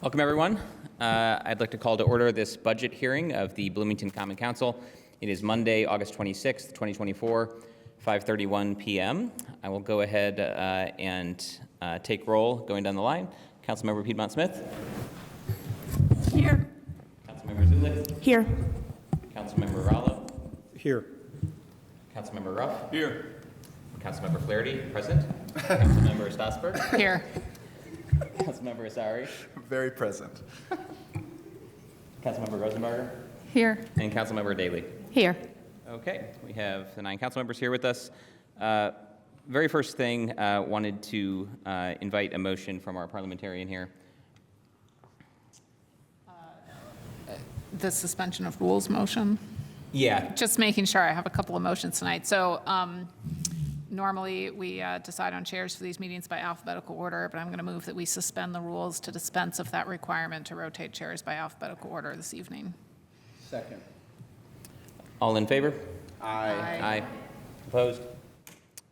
Welcome, everyone. I'd like to call to order this budget hearing of the Bloomington Common Council. It is Monday, August 26th, 2024, 5:31 p.m. I will go ahead and take roll going down the line. Councilmember Piedmont Smith. Here. Councilmember Zulik. Here. Councilmember Rallo. Here. Councilmember Ruff. Here. Councilmember Flaherty, present. Councilmember Stassberg. Here. Councilmember Asari. Very present. Councilmember Rosenberger. Here. And Councilmember Daley. Here. Okay, we have the 9 council members here with us. Very first thing, wanted to invite a motion from our parliamentarian here. The suspension of rules motion. Yeah. Just making sure. I have a couple of motions tonight. So normally we decide on chairs for these meetings by alphabetical order, but I'm going to move that we suspend the rules to dispense of that requirement to rotate chairs by alphabetical order this evening. Second. All in favor? Aye. Aye. Opposed?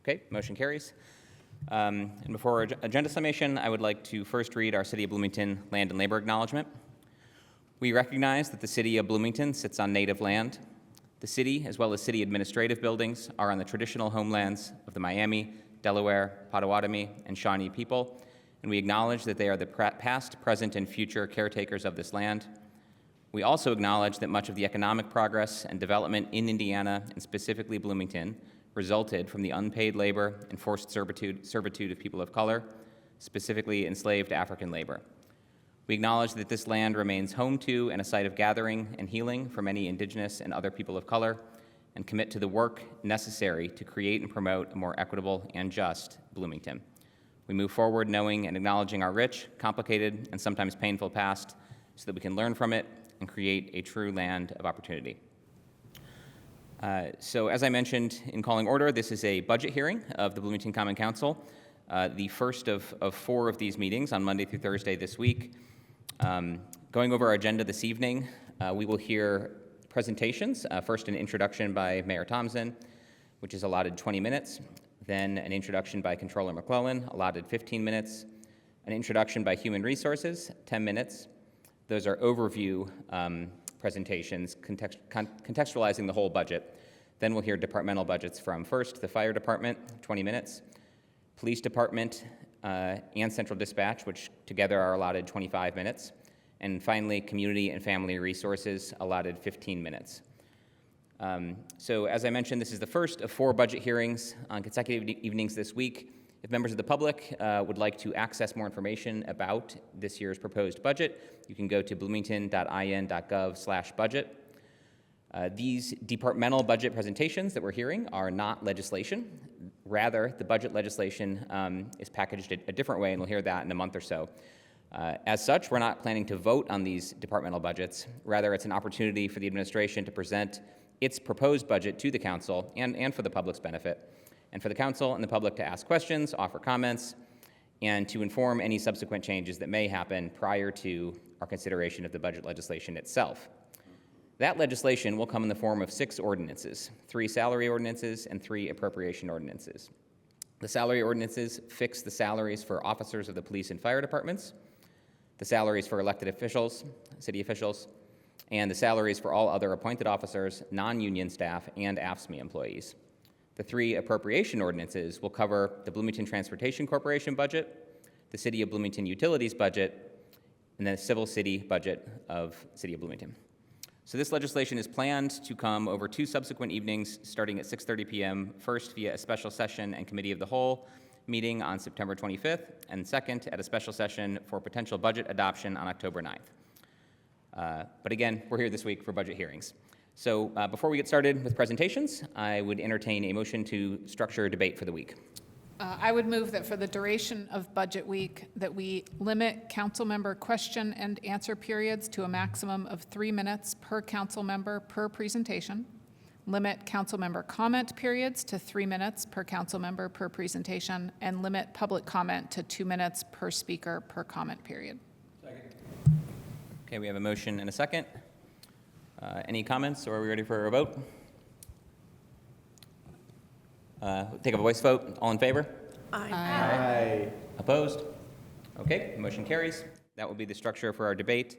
Okay, motion carries. And before our agenda summation, I would like to first read our City of Bloomington land and labor acknowledgement. We recognize that the City of Bloomington sits on native land. The city, as well as city administrative buildings, are on the traditional homelands of the Miami, Delaware, Potawatomi, and Shawnee people, and we acknowledge that they are the past, present, and future caretakers of this land. We also acknowledge that much of the economic progress and development in Indiana, and specifically Bloomington, resulted from the unpaid labor and forced servitude of people of color, specifically enslaved African labor. We acknowledge that this land remains home to and a site of gathering and healing for many indigenous and other people of color, and commit to the work necessary to create and promote a more equitable and just Bloomington. We move forward knowing and acknowledging our rich, complicated, and sometimes painful past so that we can learn from it and create a true land of opportunity. So as I mentioned in calling order, this is a budget hearing of the Bloomington Common Council, the first of 4 of these meetings on Monday through Thursday this week. Going over our agenda this evening, we will hear presentations. First, an introduction by Mayor Thompson, which is allotted 20 minutes. Then an introduction by Controller McClellan, allotted 15 minutes. An introduction by Human Resources, 10 minutes. Those are overview presentations contextualizing the whole budget. Then we'll hear departmental budgets from first the Fire Department, 20 minutes, Police Department, and Central Dispatch, which together are allotted 25 minutes. And finally, Community and Family Resources, allotted 15 minutes. So as I mentioned, this is the first of 4 budget hearings on consecutive evenings this week. If members of the public would like to access more information about this year's proposed budget, you can go to bloomington.in.gov/budget. These departmental budget presentations that we're hearing are not legislation. Rather, the budget legislation is packaged a different way, and we'll hear that in a month or so. As such, we're not planning to vote on these departmental budgets. Rather, it's an opportunity for the administration to present its proposed budget to the council and for the public's benefit, and for the council and the public to ask questions, offer comments, and to inform any subsequent changes that may happen prior to our consideration of the budget legislation itself. That legislation will come in the form of 6 ordinances, 3 salary ordinances and 3 appropriation ordinances. The salary ordinances fix the salaries for officers of the police and fire departments, the salaries for elected officials, city officials, and the salaries for all other appointed officers, non-union staff, and AFSCME employees. The 3 appropriation ordinances will cover the Bloomington Transportation Corporation budget, the City of Bloomington Utilities budget, and the civil city budget of City of Bloomington. So this legislation is planned to come over 2 subsequent evenings starting at 6:30 p.m., first via a special session and committee of the whole meeting on September 25th, and second at a special session for potential budget adoption on October 9th. But again, we're here this week for budget hearings. So before we get started with presentations, I would entertain a motion to structure a debate for the week. I would move that for the duration of budget week that we limit council member question and answer periods to a maximum of 3 minutes per council member per presentation, limit council member comment periods to 3 minutes per council member per presentation, and limit public comment to 2 minutes per speaker per comment period. Second. Okay, we have a motion and a second. Any comments, or are we ready for a vote? Take a voice vote. All in favor? Aye. Aye. Opposed? Okay, the motion carries. That will be the structure for our debate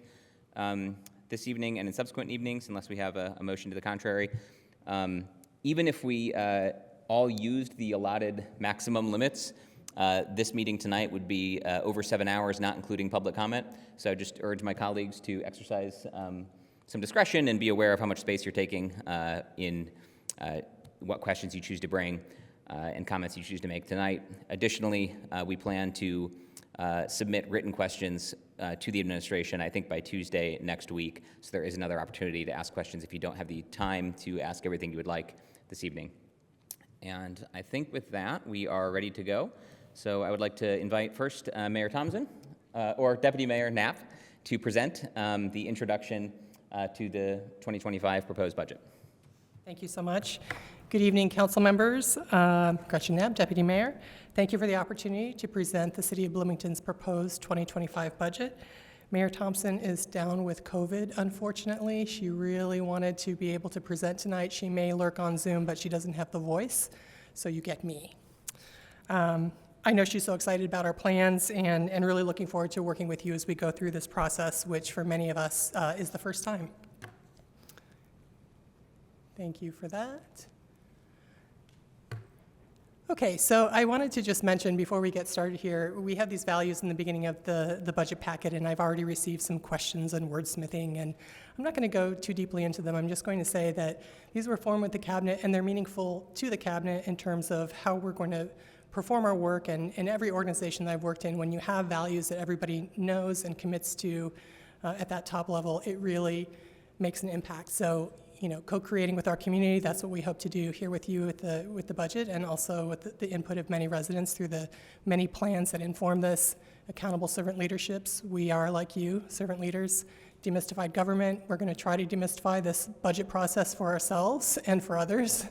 this evening and in subsequent evenings, unless we have a motion to the contrary. Even if we all used the allotted maximum limits, this meeting tonight would be over 7 hours, not including public comment. So I just urge my colleagues to exercise some discretion and be aware of how much space you're taking in what questions you choose to bring and comments you choose to make tonight. Additionally, we plan to submit written questions to the administration, I think by Tuesday next week. So there is another opportunity to ask questions if you don't have the time to ask everything you would like this evening. And I think with that, we are ready to go. So I would like to invite first Mayor Thompson, or Deputy Mayor Knapp, to present the introduction to the 2025 proposed budget. Thank you so much. Good evening, council members. Gretchen Knapp, Deputy Mayor. Thank you for the opportunity to present the City of Bloomington's proposed 2025 budget. Mayor Thompson is down with COVID, unfortunately. She really wanted to be able to present tonight. She may lurk on Zoom, but she doesn't have the voice, so you get me. I know she's so excited about our plans and really looking forward to working with you as we go through this process, which for many of us is the first time. Thank you for that. Okay, so I wanted to just mention before we get started here, we have these values in the beginning of the budget packet, and I've already received some questions and wordsmithing, and I'm not going to go too deeply into them. I'm just going to say that these were formed with the cabinet, and they're meaningful to the cabinet in terms of how we're going to perform our work. And in every organization that I've worked in, when you have values that everybody knows and commits to at that top level, it really makes an impact. So, you know, co-creating with our community, that's what we hope to do here with you with the budget, and also with the input of many residents through the many plans that inform this. Accountable servant leaderships, we are like you, servant leaders. Demystified government, we're going to try to demystify this budget process for ourselves and for others.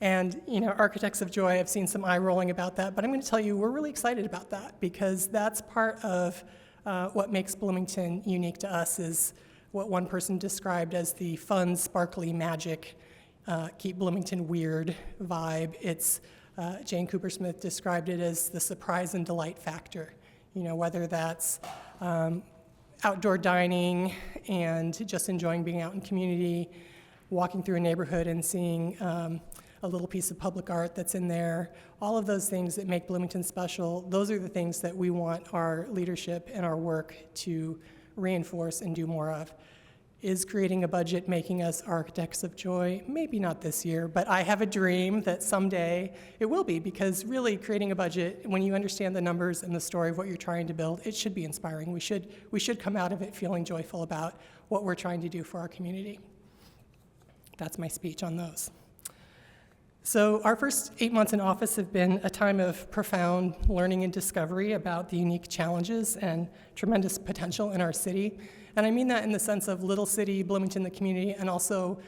And, you know, architects of joy, I've seen some eye rolling about that, but I'm going to tell you we're really excited about that, because that's part of what makes Bloomington unique to us, is what one person described as the fun, sparkly magic, keep Bloomington weird vibe. It's, Jane Cooper Smith described it as the surprise and delight factor. You know, whether that's outdoor dining and just enjoying being out in community, walking through a neighborhood and seeing a little piece of public art that's in there, all of those things that make Bloomington special, those are the things that we want our leadership and our work to reinforce and do more of. Is creating a budget making us architects of joy? Maybe not this year, but I have a dream that someday it will be, because really creating a budget, when you understand the numbers and the story of what you're trying to build, it should be inspiring. We should come out of it feeling joyful about what we're trying to do for our community. That's my speech on those. So our first 8 months in office have been a time of profound learning and discovery about the unique challenges and tremendous potential in our city. And I mean that in the sense of little city, Bloomington, the community, and also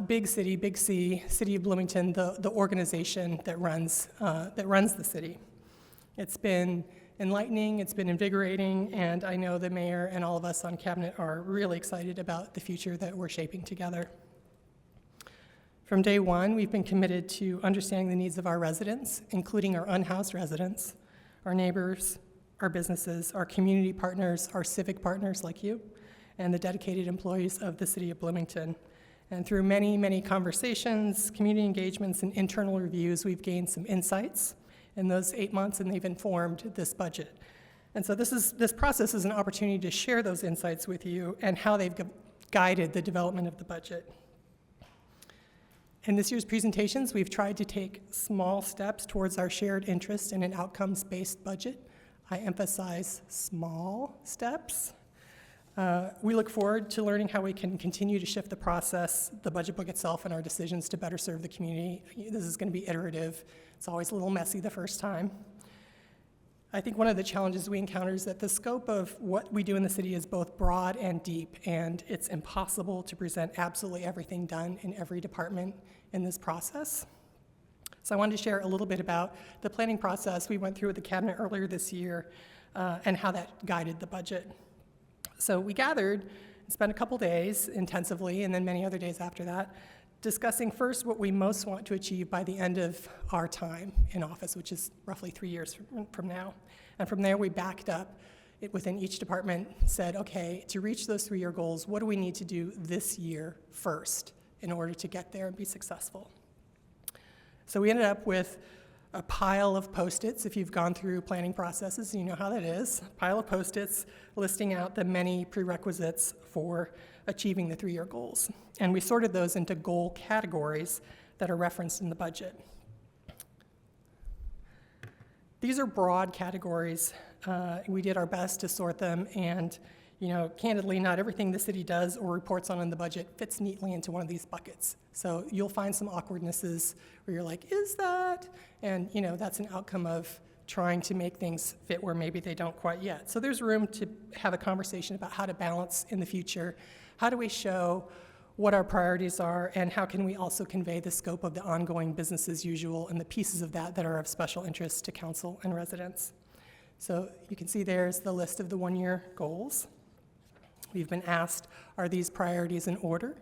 big city, big C, City of Bloomington, the organization that runs the city. It's been enlightening, it's been invigorating, and I know the mayor and all of us on cabinet are really excited about the future that we're shaping together. From day one, we've been committed to understanding the needs of our residents, including our unhoused residents, our neighbors, our businesses, our community partners, our civic partners like you, and the dedicated employees of the City of Bloomington. And through many, many conversations, community engagements, and internal reviews, we've gained some insights in those 8 months, and they've informed this budget. And so this process is an opportunity to share those insights with you and how they've guided the development of the budget. In this year's presentations, we've tried to take small steps towards our shared interest in an outcomes-based budget. I emphasize small steps. We look forward to learning how we can continue to shift the process, the budget book itself, and our decisions to better serve the community. This is going to be iterative. It's always a little messy the first time. I think one of the challenges we encounter is that the scope of what we do in the city is both broad and deep, and it's impossible to present absolutely everything done in every department in this process. So I wanted to share a little bit about the planning process we went through with the cabinet earlier this year and how that guided the budget. So we gathered and spent a couple days intensively, and then many other days after that, discussing first what we most want to achieve by the end of our time in office, which is roughly 3 years from now. And from there, we backed up within each department said, okay, to reach those 3-year goals, what do we need to do this year first in order to get there and be successful? So we ended up with a pile of Post-its. If you've gone through planning processes, you know how that is. A pile of Post-its listing out the many prerequisites for achieving the 3-year goals. And we sorted those into goal categories that are referenced in the budget. These are broad categories. We did our best to sort them, and candidly, not everything the city does or reports on in the budget fits neatly into one of these buckets. So you'll find some awkwardnesses where you're like, is that? And that's an outcome of trying to make things fit where maybe they don't quite yet. So there's room to have a conversation about how to balance in the future. How do we show what our priorities are, and how can we also convey the scope of the ongoing business as usual and the pieces of that that are of special interest to council and residents. So you can see there's the list of the 1-year goals. We've been asked, are these priorities in order?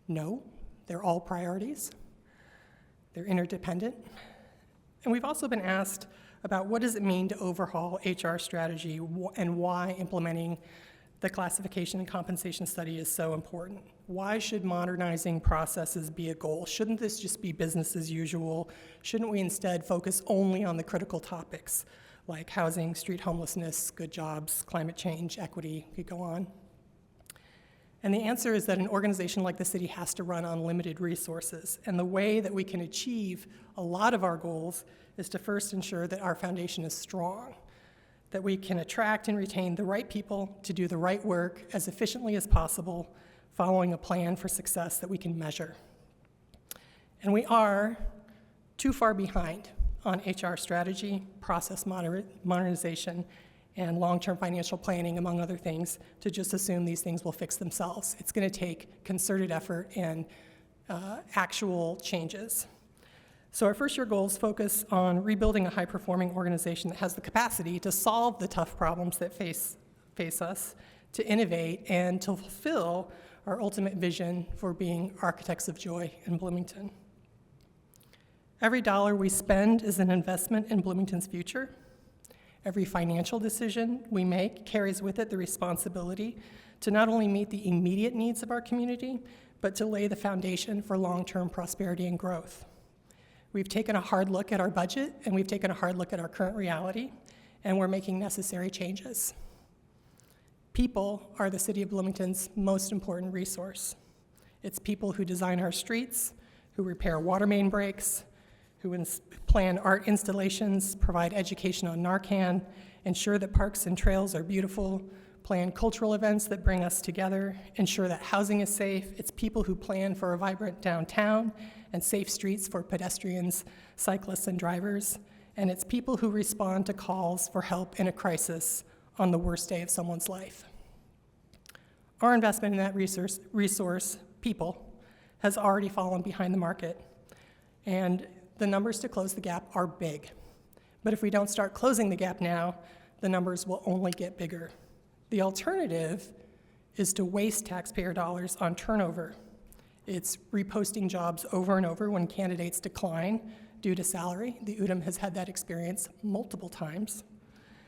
No, they're all priorities. They're interdependent. And we've also been asked about what does it mean to overhaul HR strategy and why implementing the classification and compensation study is so important. Why should modernizing processes be a goal? Shouldn't this just be business as usual? Shouldn't we instead focus only on the critical topics like housing, street homelessness, good jobs, climate change, equity, we could go on. And the answer is that an organization like the city has to run on limited resources. And the way that we can achieve a lot of our goals is to first ensure that our foundation is strong, that we can attract and retain the right people to do the right work as efficiently as possible, following a plan for success that we can measure. And we are too far behind on HR strategy, process modernization, and long-term financial planning, among other things, to just assume these things will fix themselves. It's going to take concerted effort and actual changes. So our first-year goals focus on rebuilding a high-performing organization that has the capacity to solve the tough problems that face us, to innovate, and to fulfill our ultimate vision for being architects of joy in Bloomington. Every dollar we spend is an investment in Bloomington's future. Every financial decision we make carries with it the responsibility to not only meet the immediate needs of our community, but to lay the foundation for long-term prosperity and growth. We've taken a hard look at our budget, and we've taken a hard look at our current reality, and we're making necessary changes. People are the city of Bloomington's most important resource. It's people who design our streets, who repair water main breaks, who plan art installations, provide education on Narcan, ensure that parks and trails are beautiful, plan cultural events that bring us together, ensure that housing is safe. It's people who plan for a vibrant downtown and safe streets for pedestrians, cyclists, and drivers. And it's people who respond to calls for help in a crisis on the worst day of someone's life. Our investment in that resource, people, has already fallen behind the market. And the numbers to close the gap are big. But if we don't start closing the gap now, the numbers will only get bigger. The alternative is to waste taxpayer dollars on turnover. It's reposting jobs over and over when candidates decline due to salary. The UDM has had that experience multiple times.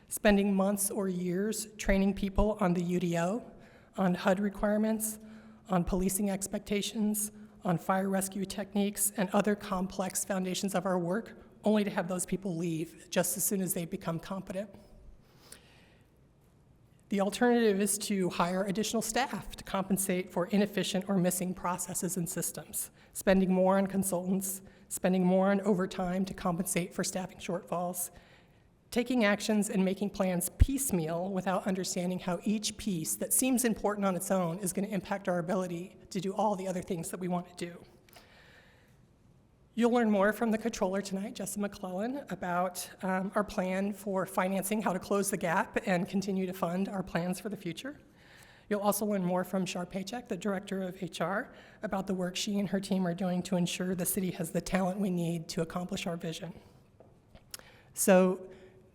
Spending months or years training people on the UDO, on HUD requirements, on policing expectations, on fire rescue techniques, and other complex foundations of our work, only to have those people leave just as soon as they become competent. The alternative is to hire additional staff to compensate for inefficient or missing processes and systems, spending more on consultants, spending more on overtime to compensate for staffing shortfalls, taking actions and making plans piecemeal without understanding how each piece that seems important on its own is going to impact our ability to do all the other things that we want to do. You'll learn more from the controller tonight, Jessica McClellan, about our plan for financing, how to close the gap and continue to fund our plans for the future. You'll also learn more from Shar Paycheck, the director of HR, about the work she and her team are doing to ensure the city has the talent we need to accomplish our vision. So,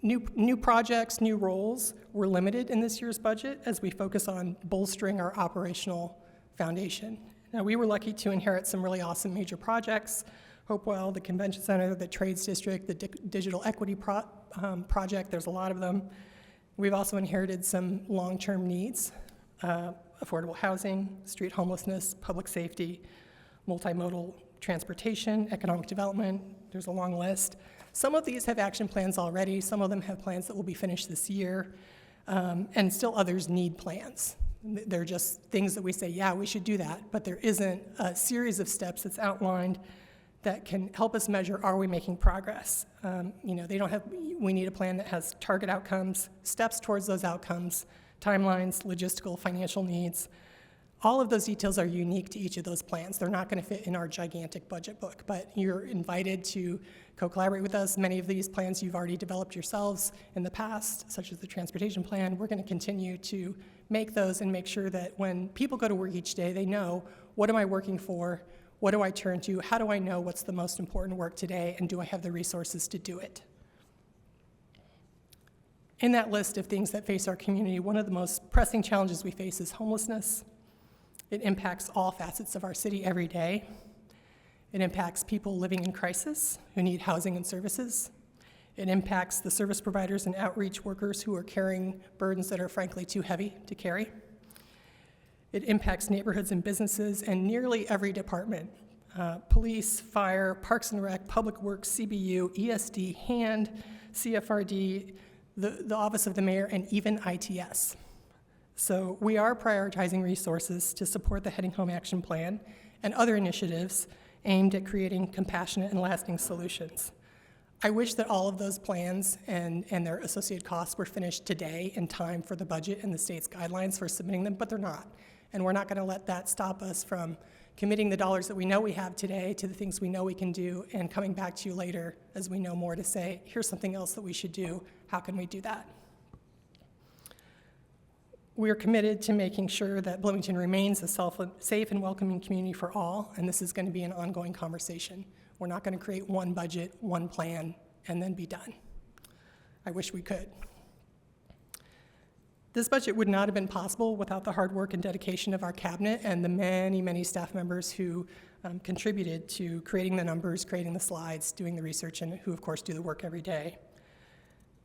New projects, new roles were limited in this year's budget as we focus on bolstering our operational foundation. Now, we were lucky to inherit some really awesome major projects: Hopewell, the Convention Center, the Trades District, the Digital Equity Project. There's a lot of them. We've also inherited some long-term needs, affordable housing, street homelessness, public safety, multimodal transportation, economic development. There's a long list. Some of these have action plans already. Some of them have plans that will be finished this year. And still others need plans. They're just things that we say, yeah, we should do that, but there isn't a series of steps that's outlined that can help us measure, are we making progress? We need a plan that has target outcomes, steps towards those outcomes, timelines, logistical, financial needs. All of those details are unique to each of those plans. They're not going to fit in our gigantic budget book, but you're invited to co-collaborate with us. Many of these plans you've already developed yourselves in the past, such as the transportation plan. We're going to continue to make those and make sure that when people go to work each day, they know, what am I working for? What do I turn to? How do I know what's the most important work today? And do I have the resources to do it? In that list of things that face our community, one of the most pressing challenges we face is homelessness. It impacts all facets of our city every day. It impacts people living in crisis who need housing and services. It impacts the service providers and outreach workers who are carrying burdens that are frankly too heavy to carry. It impacts neighborhoods and businesses and nearly every department, police, fire, Parks and Rec, Public Works, CBU, ESD, HAND, CFRD, the Office of the Mayor, and even ITS. So we are prioritizing resources to support the Heading Home Action Plan and other initiatives aimed at creating compassionate and lasting solutions. I wish that all of those plans and their associated costs were finished today in time for the budget and the state's guidelines for submitting them, but they're not. And we're not going to let that stop us from committing the dollars that we know we have today to the things we know we can do and coming back to you later as we know more to say, here's something else that we should do. How can we do that? We are committed to making sure that Bloomington remains a safe and welcoming community for all, and this is going to be an ongoing conversation. We're not going to create one budget, one plan, and then be done. I wish we could. This budget would not have been possible without the hard work and dedication of our cabinet and the many, many staff members who contributed to creating the numbers, creating the slides, doing the research, and who, of course, do the work every day.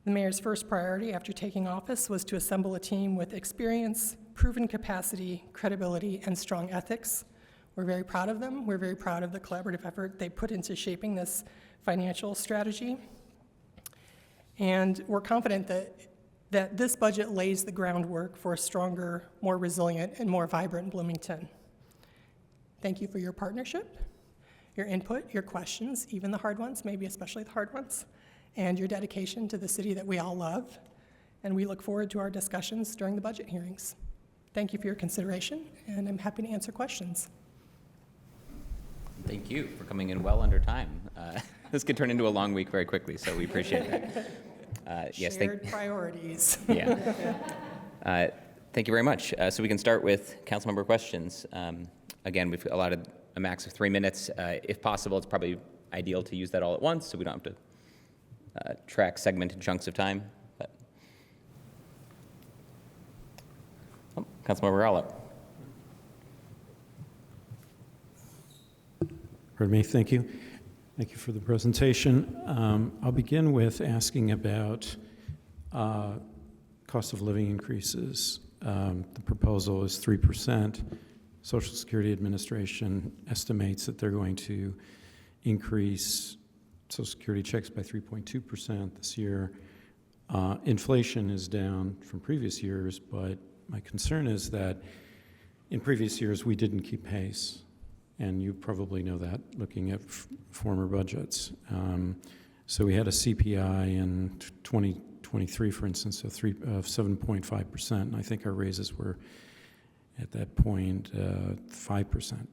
The mayor's first priority after taking office was to assemble a team with experience, proven capacity, credibility, and strong ethics. We're very proud of them. We're very proud of the collaborative effort they put into shaping this financial strategy. And we're confident that this budget lays the groundwork for a stronger, more resilient, and more vibrant Bloomington. Thank you for your partnership, your input, your questions, even the hard ones, maybe especially the hard ones, and your dedication to the city that we all love. And we look forward to our discussions during the budget hearings. Thank you for your consideration, and I'm happy to answer questions. Thank you for coming in well under time. This could turn into a long week very quickly, so we appreciate that. Shared priorities. Yeah. Thank you very much. So we can start with council member questions. Again, we've allotted a max of 3 minutes. If possible, it's probably ideal to use that all at once so we don't have to track segmented chunks of time. But Councilmember Rowlett. Pardon me, thank you. Thank you for the presentation. I'll begin with asking about cost of living increases. The proposal is 3%. Social Security Administration estimates that they're going to increase Social Security checks by 3.2% this year. Inflation is down from previous years, but my concern is that in previous years we didn't keep pace. And you probably know that looking at former budgets. So we had a CPI in 2023, for instance, of 7.5%, and I think our raises were at that point 5%.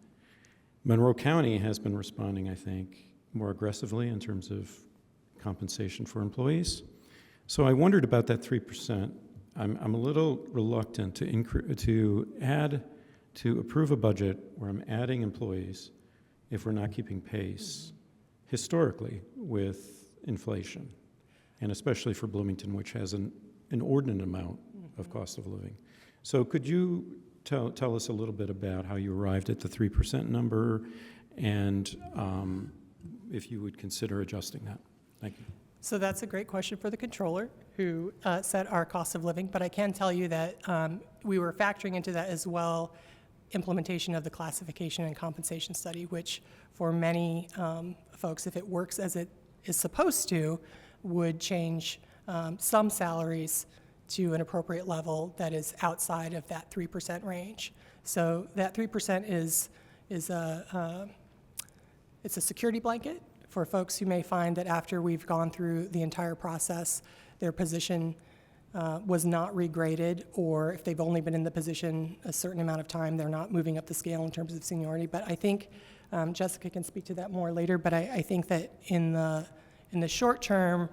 Monroe County has been responding, I think, more aggressively in terms of compensation for employees. So I wondered about that 3%. I'm a little reluctant to approve a budget where I'm adding employees if we're not keeping pace historically with inflation, and especially for Bloomington, which has an inordinate amount of cost of living. So could you tell us a little bit about how you arrived at the 3% number, and if you would consider adjusting that? Thank you. So that's a great question for the controller, who set our cost of living. But I can tell you that we were factoring into that as well implementation of the classification and compensation study, which for many folks, if it works as it is supposed to, would change some salaries to an appropriate level that is outside of that 3% range. So that 3% is it's a security blanket for folks who may find that after we've gone through the entire process, their position was not regraded, or if they've only been in the position a certain amount of time, they're not moving up the scale in terms of seniority. But I think Jessica can speak to that more later, but I think that in the short term,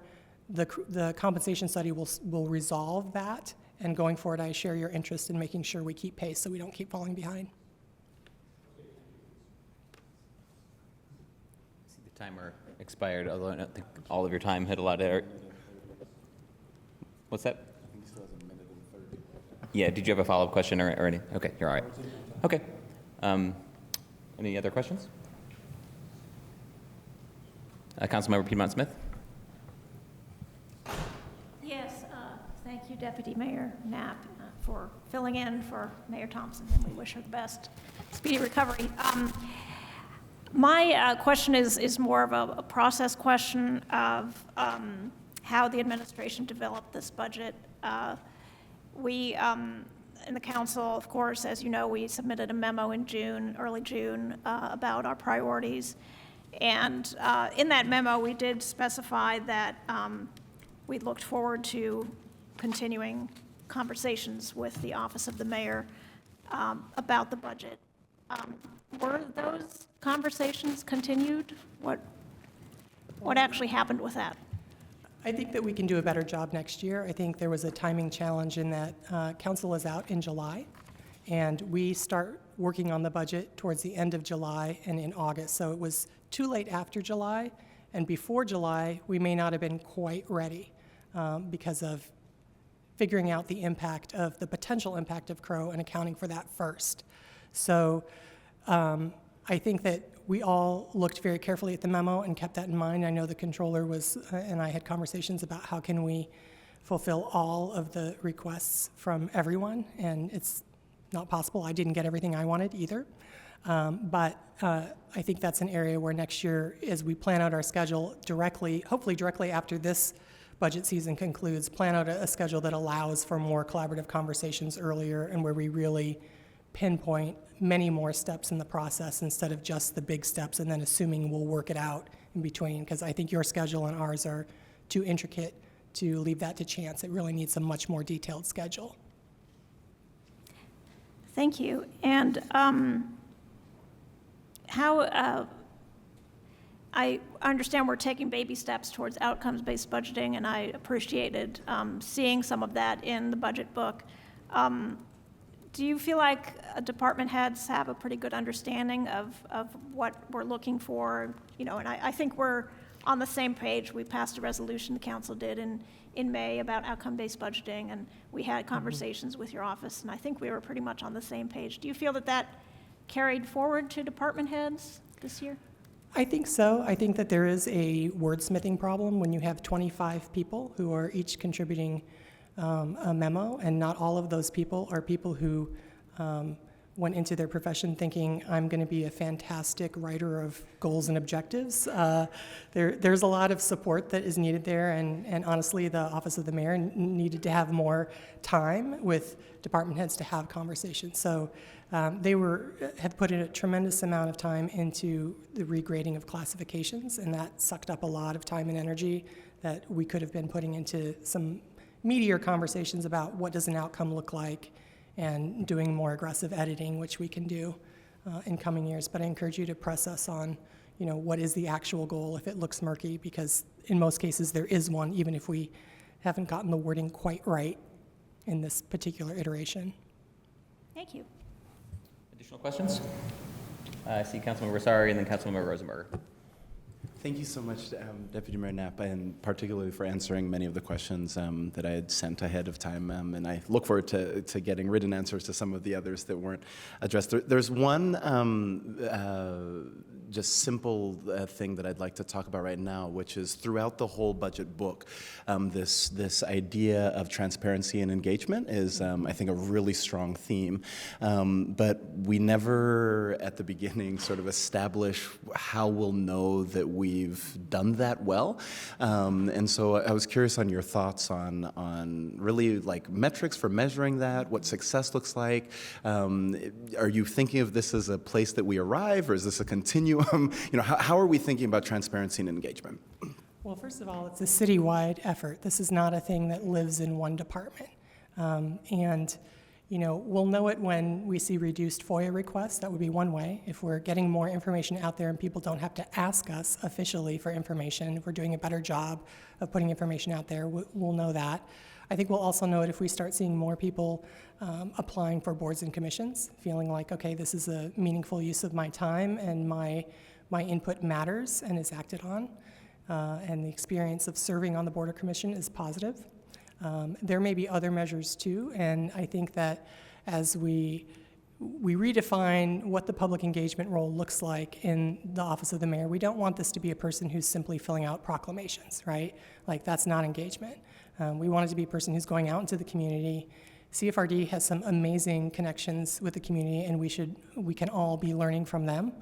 the compensation study will resolve that, and going forward, I share your interest in making sure we keep pace so we don't keep falling behind. See the timer expired, although I don't think all of your time had allotted. What's that? I think he still has a minute and 30. Yeah, did you have a follow-up question or any? Okay, you're all right. Okay. Any other questions? Councilmember Piedmont-Smith? Yes, thank you, Deputy Mayor Knapp, for filling in for Mayor Thompson, and we wish her the best speedy recovery. My question is more of a process question of how the administration developed this budget. We, in the council, of course, as you know, we submitted a memo in June, early June, about our priorities. And in that memo, we did specify that we looked forward to continuing conversations with the Office of the Mayor about the budget. Were those conversations continued? What actually happened with that? I think that we can do a better job next year. I think there was a timing challenge in that council is out in July, and we start working on the budget towards the end of July and in August. So it was too late after July, and before July, we may not have been quite ready because of figuring out the impact of the potential impact of Crow and accounting for that first. So I think that we all looked very carefully at the memo and kept that in mind. I know the controller was, and I had conversations about how can we fulfill all of the requests from everyone, and it's not possible. I didn't get everything I wanted either. But I think that's an area where next year, as we plan out our schedule directly, hopefully directly after this budget season concludes, plan out a schedule that allows for more collaborative conversations earlier and where we really pinpoint many more steps in the process instead of just the big steps and then assuming we'll work it out in between, because I think your schedule and ours are too intricate to leave that to chance. It really needs a much more detailed schedule. Thank you. And how, I understand we're taking baby steps towards outcomes-based budgeting, and I appreciated seeing some of that in the budget book. Do you feel like department heads have a pretty good understanding of what we're looking for? You know, and I think we're on the same page. We passed a resolution, the council did in May, about outcome-based budgeting, and we had conversations with your office, and I think we were pretty much on the same page. Do you feel that that carried forward to department heads this year? I think so. I think that there is a wordsmithing problem when you have 25 people who are each contributing a memo, and not all of those people are people who went into their profession thinking, I'm going to be a fantastic writer of goals and objectives. There's a lot of support that is needed there, and honestly, the Office of the Mayor needed to have more time with department heads to have conversations. So they have put in a tremendous amount of time into the regrading of classifications, and that sucked up a lot of time and energy that we could have been putting into some meatier conversations about what does an outcome look like, and doing more aggressive editing, which we can do in coming years. But I encourage you to press us on, you know, what is the actual goal if it looks murky, because in most cases there is one, even if we haven't gotten the wording quite right in this particular iteration. Thank you. Additional questions? I see Councilmember Rosari and then Councilmember Rosenberger. Thank you so much, Deputy Mayor Knapp, and particularly for answering many of the questions that I had sent ahead of time. And I look forward to getting written answers to some of the others that weren't addressed. There's one just simple thing that I'd like to talk about right now, which is throughout the whole budget book, this idea of transparency and engagement is, I think, a really strong theme. But we never, at the beginning, sort of establish how we'll know that we've done that well. And so I was curious on your thoughts on really like metrics for measuring that, what success looks like. Are you thinking of this as a place that we arrive, or is this a continuum? You know, how are we thinking about transparency and engagement? Well, first of all, it's a citywide effort. This is not a thing that lives in one department. And, you know, we'll know it when we see reduced FOIA requests. That would be one way. If we're getting more information out there and people don't have to ask us officially for information, if we're doing a better job of putting information out there, we'll know that. I think we'll also know it if we start seeing more people applying for boards and commissions, feeling like, okay, this is a meaningful use of my time and my input matters and is acted on. And the experience of serving on the board or commission is positive. There may be other measures too, and I think that as we redefine what the public engagement role looks like in the office of the mayor, we don't want this to be a person who's simply filling out proclamations, right? Like, that's not engagement. We want it to be a person who's going out into the community. CFRD has some amazing connections with the community, and we can all be learning from them.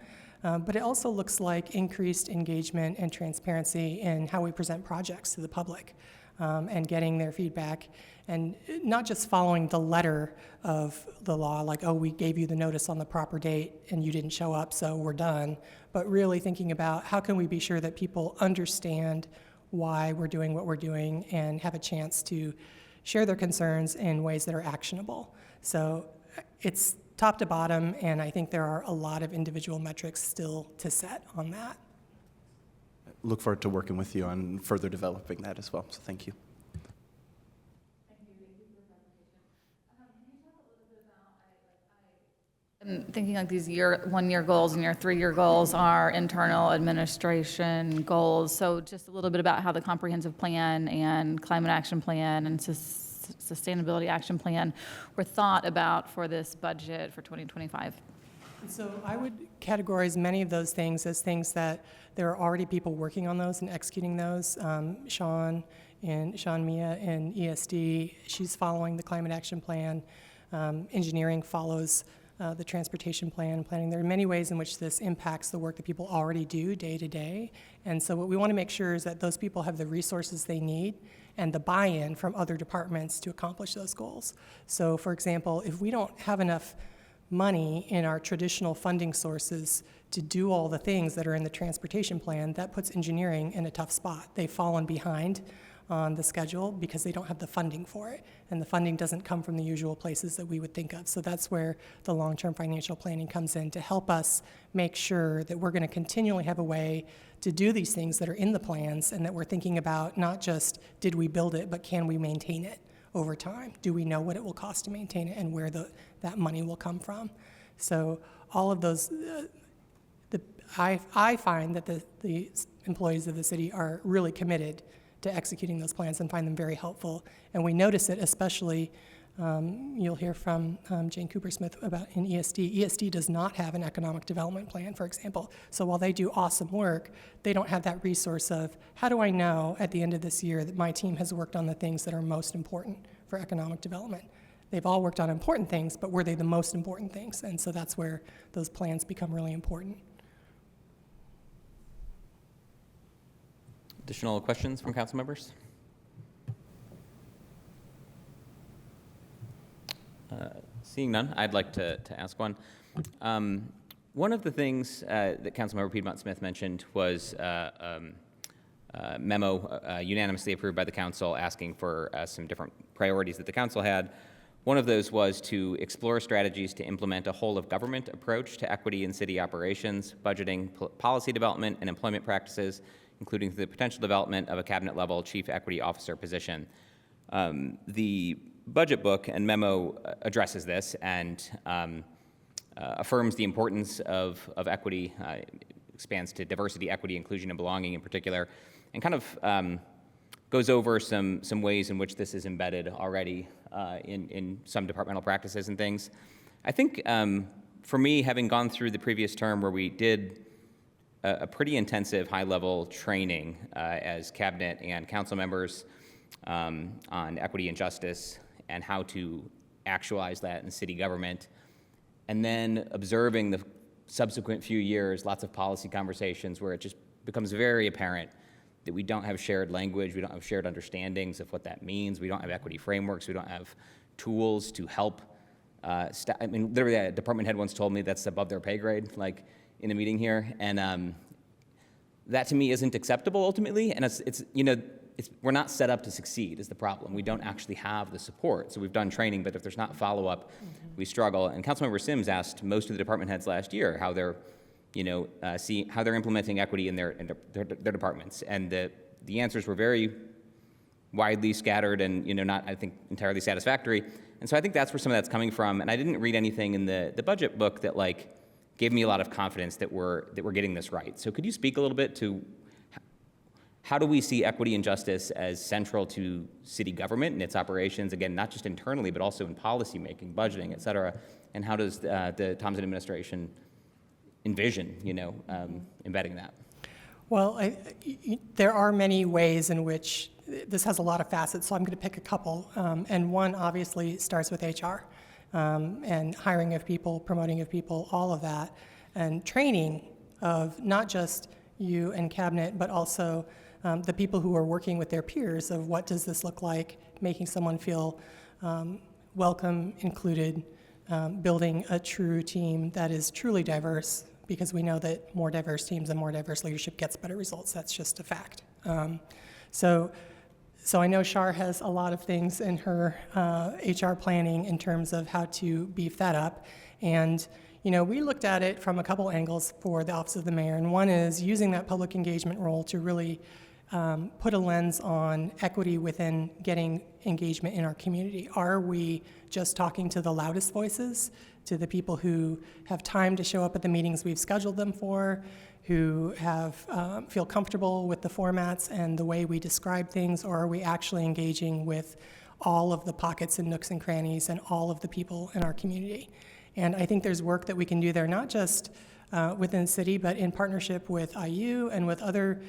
But it also looks like increased engagement and transparency in how we present projects to the public, and getting their feedback, and not just following the letter of the law, like, oh, we gave you the notice on the proper date and you didn't show up, so we're done, but really thinking about how can we be sure that people understand why we're doing what we're doing and have a chance to share their concerns in ways that are actionable. So it's top to bottom, and I think there are a lot of individual metrics still to set on that. Look forward to working with you on further developing that as well, so thank you. And thinking like these one-year goals and your 3-year goals are internal administration goals. So just a little bit about how the comprehensive plan and climate action plan and sustainability action plan were thought about for this budget for 2025. So I would categorize many of those things as things that there are already people working on those and executing those. Sean Mia in ESD, she's following the climate action plan. Engineering follows the transportation plan and planning. There are many ways in which this impacts the work that people already do day to day. And so what we want to make sure is that those people have the resources they need and the buy-in from other departments to accomplish those goals. So for example, if we don't have enough money in our traditional funding sources to do all the things that are in the transportation plan, that puts engineering in a tough spot. They've fallen behind on the schedule because they don't have the funding for it, and the funding doesn't come from the usual places that we would think of. So that's where the long-term financial planning comes in to help us make sure that we're going to continually have a way to do these things that are in the plans, and that we're thinking about not just did we build it, but can we maintain it over time? Do we know what it will cost to maintain it and where that money will come from? So all of those, I find that the employees of the city are really committed to executing those plans and find them very helpful. And we notice it especially, you'll hear from Jane Cooper-Smith about in ESD. ESD does not have an economic development plan, for example. So while they do awesome work, they don't have that resource of, how do I know at the end of this year that my team has worked on the things that are most important for economic development? They've all worked on important things, but were they the most important things? And so that's where those plans become really important. Additional questions from council members? Seeing none, I'd like to ask one. One of the things that Councilmember Piedmont-Smith mentioned was a memo unanimously approved by the council asking for some different priorities that the council had. One of those was to explore strategies to implement a whole-of-government approach to equity in city operations, budgeting, policy development, and employment practices, including the potential development of a cabinet-level chief equity officer position. The budget book and memo addresses this and affirms the importance of equity, expands to diversity, equity, inclusion, and belonging in particular, and kind of goes over some ways in which this is embedded already in some departmental practices and things. I think for me, having gone through the previous term where we did a pretty intensive high-level training as cabinet and council members on equity and justice and how to actualize that in city government. And then observing the subsequent few years, lots of policy conversations where it just becomes very apparent that we don't have shared language, we don't have shared understandings of what that means, we don't have equity frameworks, we don't have tools to help. I mean, literally, a department head once told me that's above their pay grade, like in a meeting here, and that to me isn't acceptable ultimately. And we're not set up to succeed is the problem. We don't actually have the support. So we've done training, but if there's not follow-up, we struggle. And Councilmember Sims asked most of the department heads last year how they're, how they're implementing equity in their departments, and the answers were very widely scattered and not, I think, entirely satisfactory. And so I think that's where some of that's coming from. And I didn't read anything in the budget book that gave me a lot of confidence that we're getting this right. So could you speak a little bit to how do we see equity and justice as central to city government and its operations, again, not just internally, but also in policy making, budgeting, et cetera, and how does the Thompson administration envision, embedding that? Well, there are many ways in which this has a lot of facets, so I'm going to pick a couple. And one obviously starts with HR and hiring of people, promoting of people, all of that, and training of not just you and cabinet, but also the people who are working with their peers of what does this look like, making someone feel welcome, included, building a true team that is truly diverse, because we know that more diverse teams and more diverse leadership gets better results. That's just a fact. So I know Shar has a lot of things in her HR planning in terms of how to beef that up. And we looked at it from a couple angles for the Office of the Mayor, and one is using that public engagement role to really put a lens on equity within getting engagement in our community. Are we just talking to the loudest voices, to the people who have time to show up at the meetings we've scheduled them for, who feel comfortable with the formats and the way we describe things, or are we actually engaging with all of the pockets and nooks and crannies and all of the people in our community? And I think there's work that we can do there, not just within the city, but in partnership with IU and with other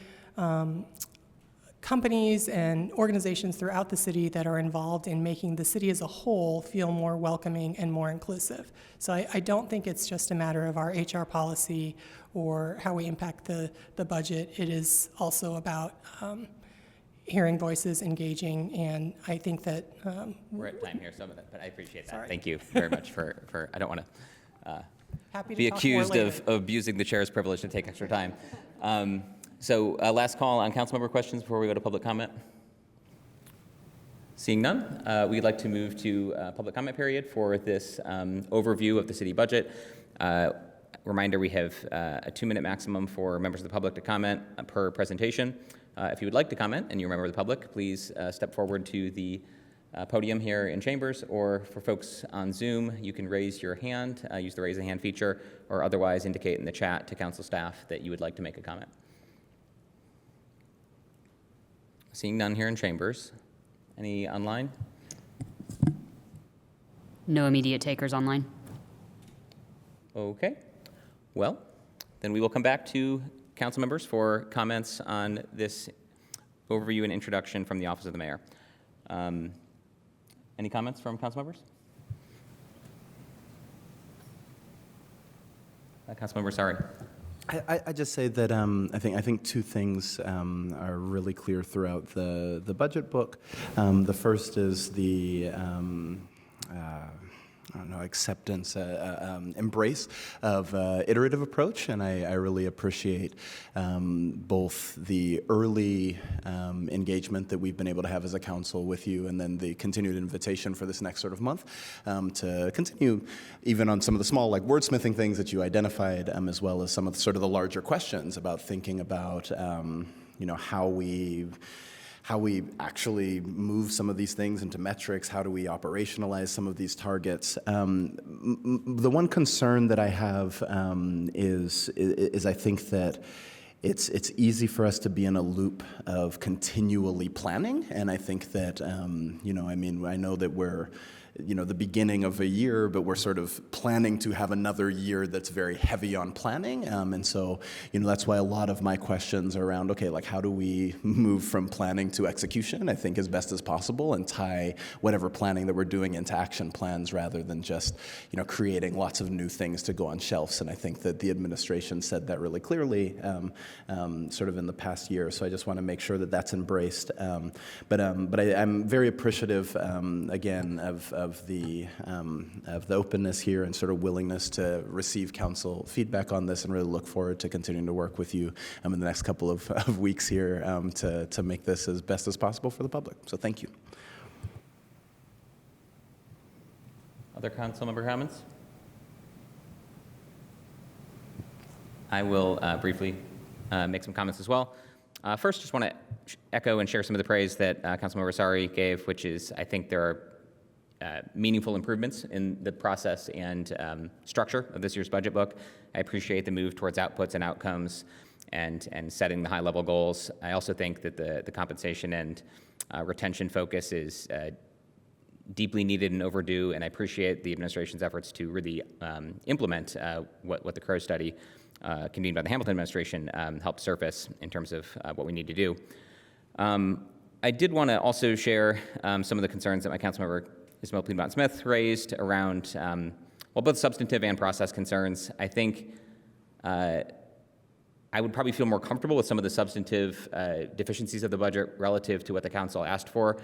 companies and organizations throughout the city that are involved in making the city as a whole feel more welcoming and more inclusive. So I don't think it's just a matter of our HR policy or how we impact the budget. It is also about hearing voices, engaging, and I think that... We're at time here, but I appreciate that. Sorry. Thank you very much for I don't want to happy to be talk accused more of abusing the chair's privilege to take extra time. So last call on council member questions before we go to public comment. Seeing none, we'd like to move to public comment period for this overview of the city budget. Reminder, we have a 2-minute maximum for members of the public to comment per presentation. If you would like to comment and you're a member of the public, please step forward to the podium here in Chambers, or for folks on Zoom, you can raise your hand, use the raise a hand feature, or otherwise indicate in the chat to council staff that you would like to make a comment. Seeing none here in Chambers. Any online? No immediate takers online. Okay. Well, then we will come back to council members for comments on this overview and introduction from the Office of the Mayor. Any comments from council members? Council member, sorry. I just say that I think two things are really clear throughout the budget book. The first is the acceptance, embrace of iterative approach, and I really appreciate both the early engagement that we've been able to have as a council with you, and then the continued invitation for this next sort of month to continue even on some of the small wordsmithing things that you identified, as well as some of the larger questions about thinking about how we actually move some of these things into metrics, how do we operationalize some of these targets. The one concern that I have is I think that it's easy for us to be in a loop of continually planning, and I think that, I know that we're the beginning of a year, but we're sort of planning to have another year that's very heavy on planning. And so, that's why a lot of my questions are around, okay, like how do we move from planning to execution, I think, as best as possible, and tie whatever planning that we're doing into action plans rather than just, creating lots of new things to go on shelves. And I think that the administration said that really clearly sort of in the past year. So I just want to make sure that that's embraced. But I'm very appreciative, again, of the openness here and sort of willingness to receive council feedback on this, and really look forward to continuing to work with you in the next couple of weeks here to make this as best as possible for the public. So thank you. Other council member comments? I will briefly make some comments as well. First, just want to echo and share some of the praise that Councilmember Sari gave, which is, I think there are meaningful improvements in the process and structure of this year's budget book. I appreciate the move towards outputs and outcomes and setting the high-level goals. I also think that the compensation and retention focus is deeply needed and overdue, and I appreciate the administration's efforts to really implement what the Crow study convened by the Hamilton administration helped surface in terms of what we need to do. I did want to also share some of the concerns that my councilmember Ismail Piedmont-Smith raised around, both substantive and process concerns. I think I would probably feel more comfortable with some of the substantive deficiencies of the budget relative to what the council asked for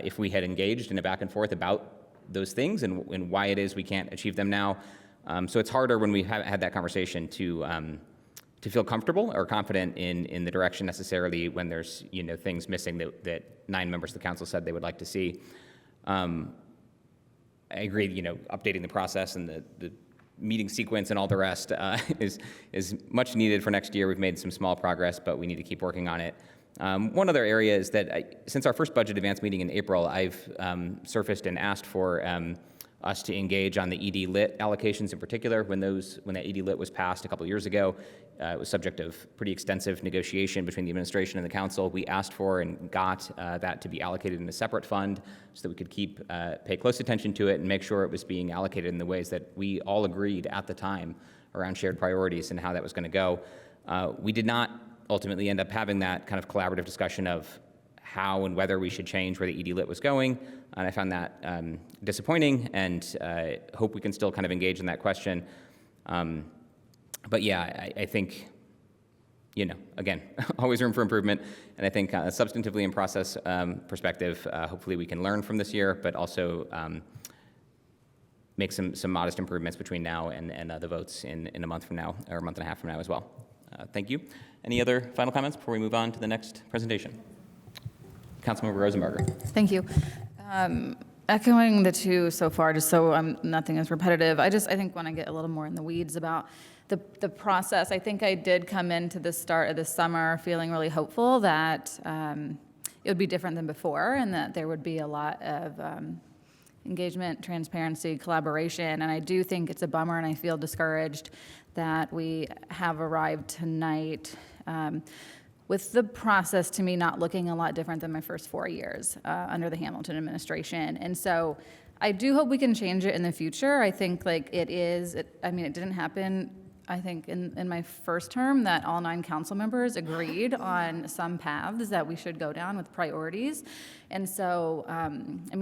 if we had engaged in a back and forth about those things and why it is we can't achieve them now. So it's harder when we haven't had that conversation to feel comfortable or confident in the direction necessarily when there's things missing that 9 members of the council said they would like to see. I agree, updating the process and the meeting sequence and all the rest is much needed for next year. We've made some small progress, but we need to keep working on it. One other area is that since our first budget advance meeting in April, I've surfaced and asked for us to engage on the ED Lit allocations in particular. When that ED Lit was passed a couple of years ago, it was subject of pretty extensive negotiation between the administration and the council. We asked for and got that to be allocated in a separate fund so that we could pay close attention to it and make sure it was being allocated in the ways that we all agreed at the time around shared priorities and how that was going to go. We did not ultimately end up having that kind of collaborative discussion of how and whether we should change where the ED Lit was going, and I found that disappointing, and hope we can still kind of engage in that question. But yeah, I think, again, always room for improvement, and I think substantively and process perspective, hopefully we can learn from this year, but also make some modest improvements between now and the votes in a month from now, or a month and a half from now as well. Thank you. Any other final comments before we move on to the next presentation? Councilmember Rosenberger. Thank you. Echoing the two so far, just so nothing is repetitive, I think want to get a little more in the weeds about the process. I think I did come into the start of the summer feeling really hopeful that it would be different than before and that there would be a lot of engagement, transparency, collaboration. And I do think it's a bummer, and I feel discouraged that we have arrived tonight with the process, to me, not looking a lot different than my first 4 years under the Hamilton administration. And so I do hope we can change it in the future. I think it didn't happen, I think, in my first term that all 9 council members agreed on some paths that we should go down with priorities. And so,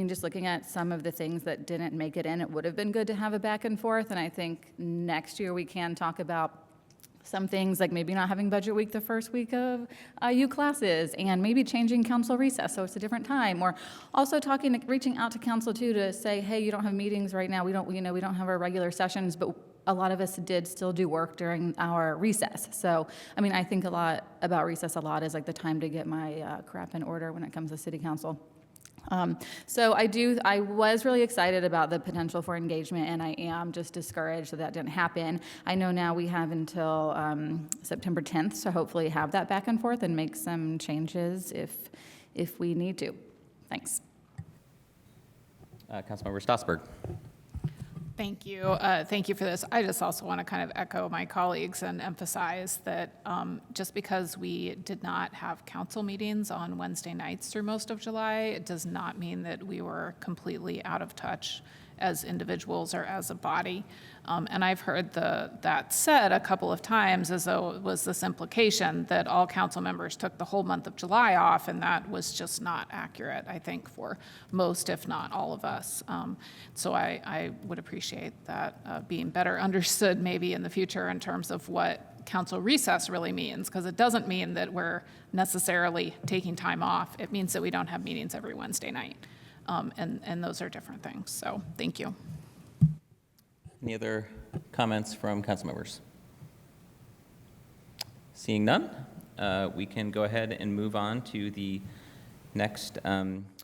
just looking at some of the things that didn't make it in, it would have been good to have a back and forth. And I think next year we can talk about some things like maybe not having budget week the first week of IU classes, and maybe changing council recess so it's a different time, or also reaching out to council too to say, hey, you don't have meetings right now. We don't have our regular sessions, but a lot of us did still do work during our recess. So, I think a lot about recess is like the time to get my crap in order when it comes to city council. So I was really excited about the potential for engagement, and I am just discouraged that didn't happen. I know now we have until September 10th to hopefully have that back and forth and make some changes if we need to. Thanks. Councilmember Stossberg. Thank you. Thank you for this. I just also want to kind of echo my colleagues and emphasize that just because we did not have council meetings on Wednesday nights through most of July, it does not mean that we were completely out of touch as individuals or as a body. And I've heard that said a couple of times as though it was this implication that all council members took the whole month of July off, and that was just not accurate, I think, for most, if not all of us. So I would appreciate that being better understood maybe in the future in terms of what council recess really means, because it doesn't mean that we're necessarily taking time off. It means that we don't have meetings every Wednesday night. And those are different things. So thank you. Any other comments from council members? Seeing none, we can go ahead and move on to the next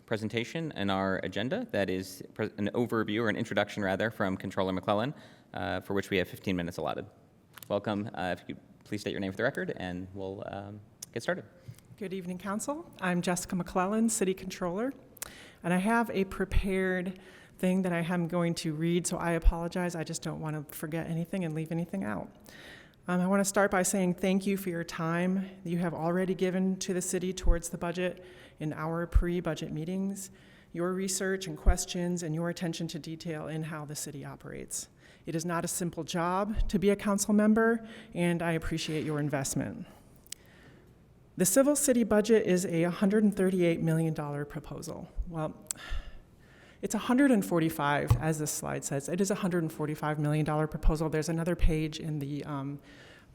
presentation in our agenda. That is an overview, or an introduction rather, from Controller McClellan, for which we have 15 minutes allotted. Welcome. If you could please state your name for the record, and we'll get started. Good evening, Council. I'm Jessica McClellan, City Controller, and I have a prepared thing that I am going to read, so I apologize. I just don't want to forget anything and leave anything out. I want to start by saying thank you for your time you have already given to the city towards the budget in our pre-budget meetings, your research and questions, and your attention to detail in how the city operates. It is not a simple job to be a council member, and I appreciate your investment. The civil city budget is a $138 million proposal. Well, it's 145, as this slide says. It is a $145 million proposal. There's another page in the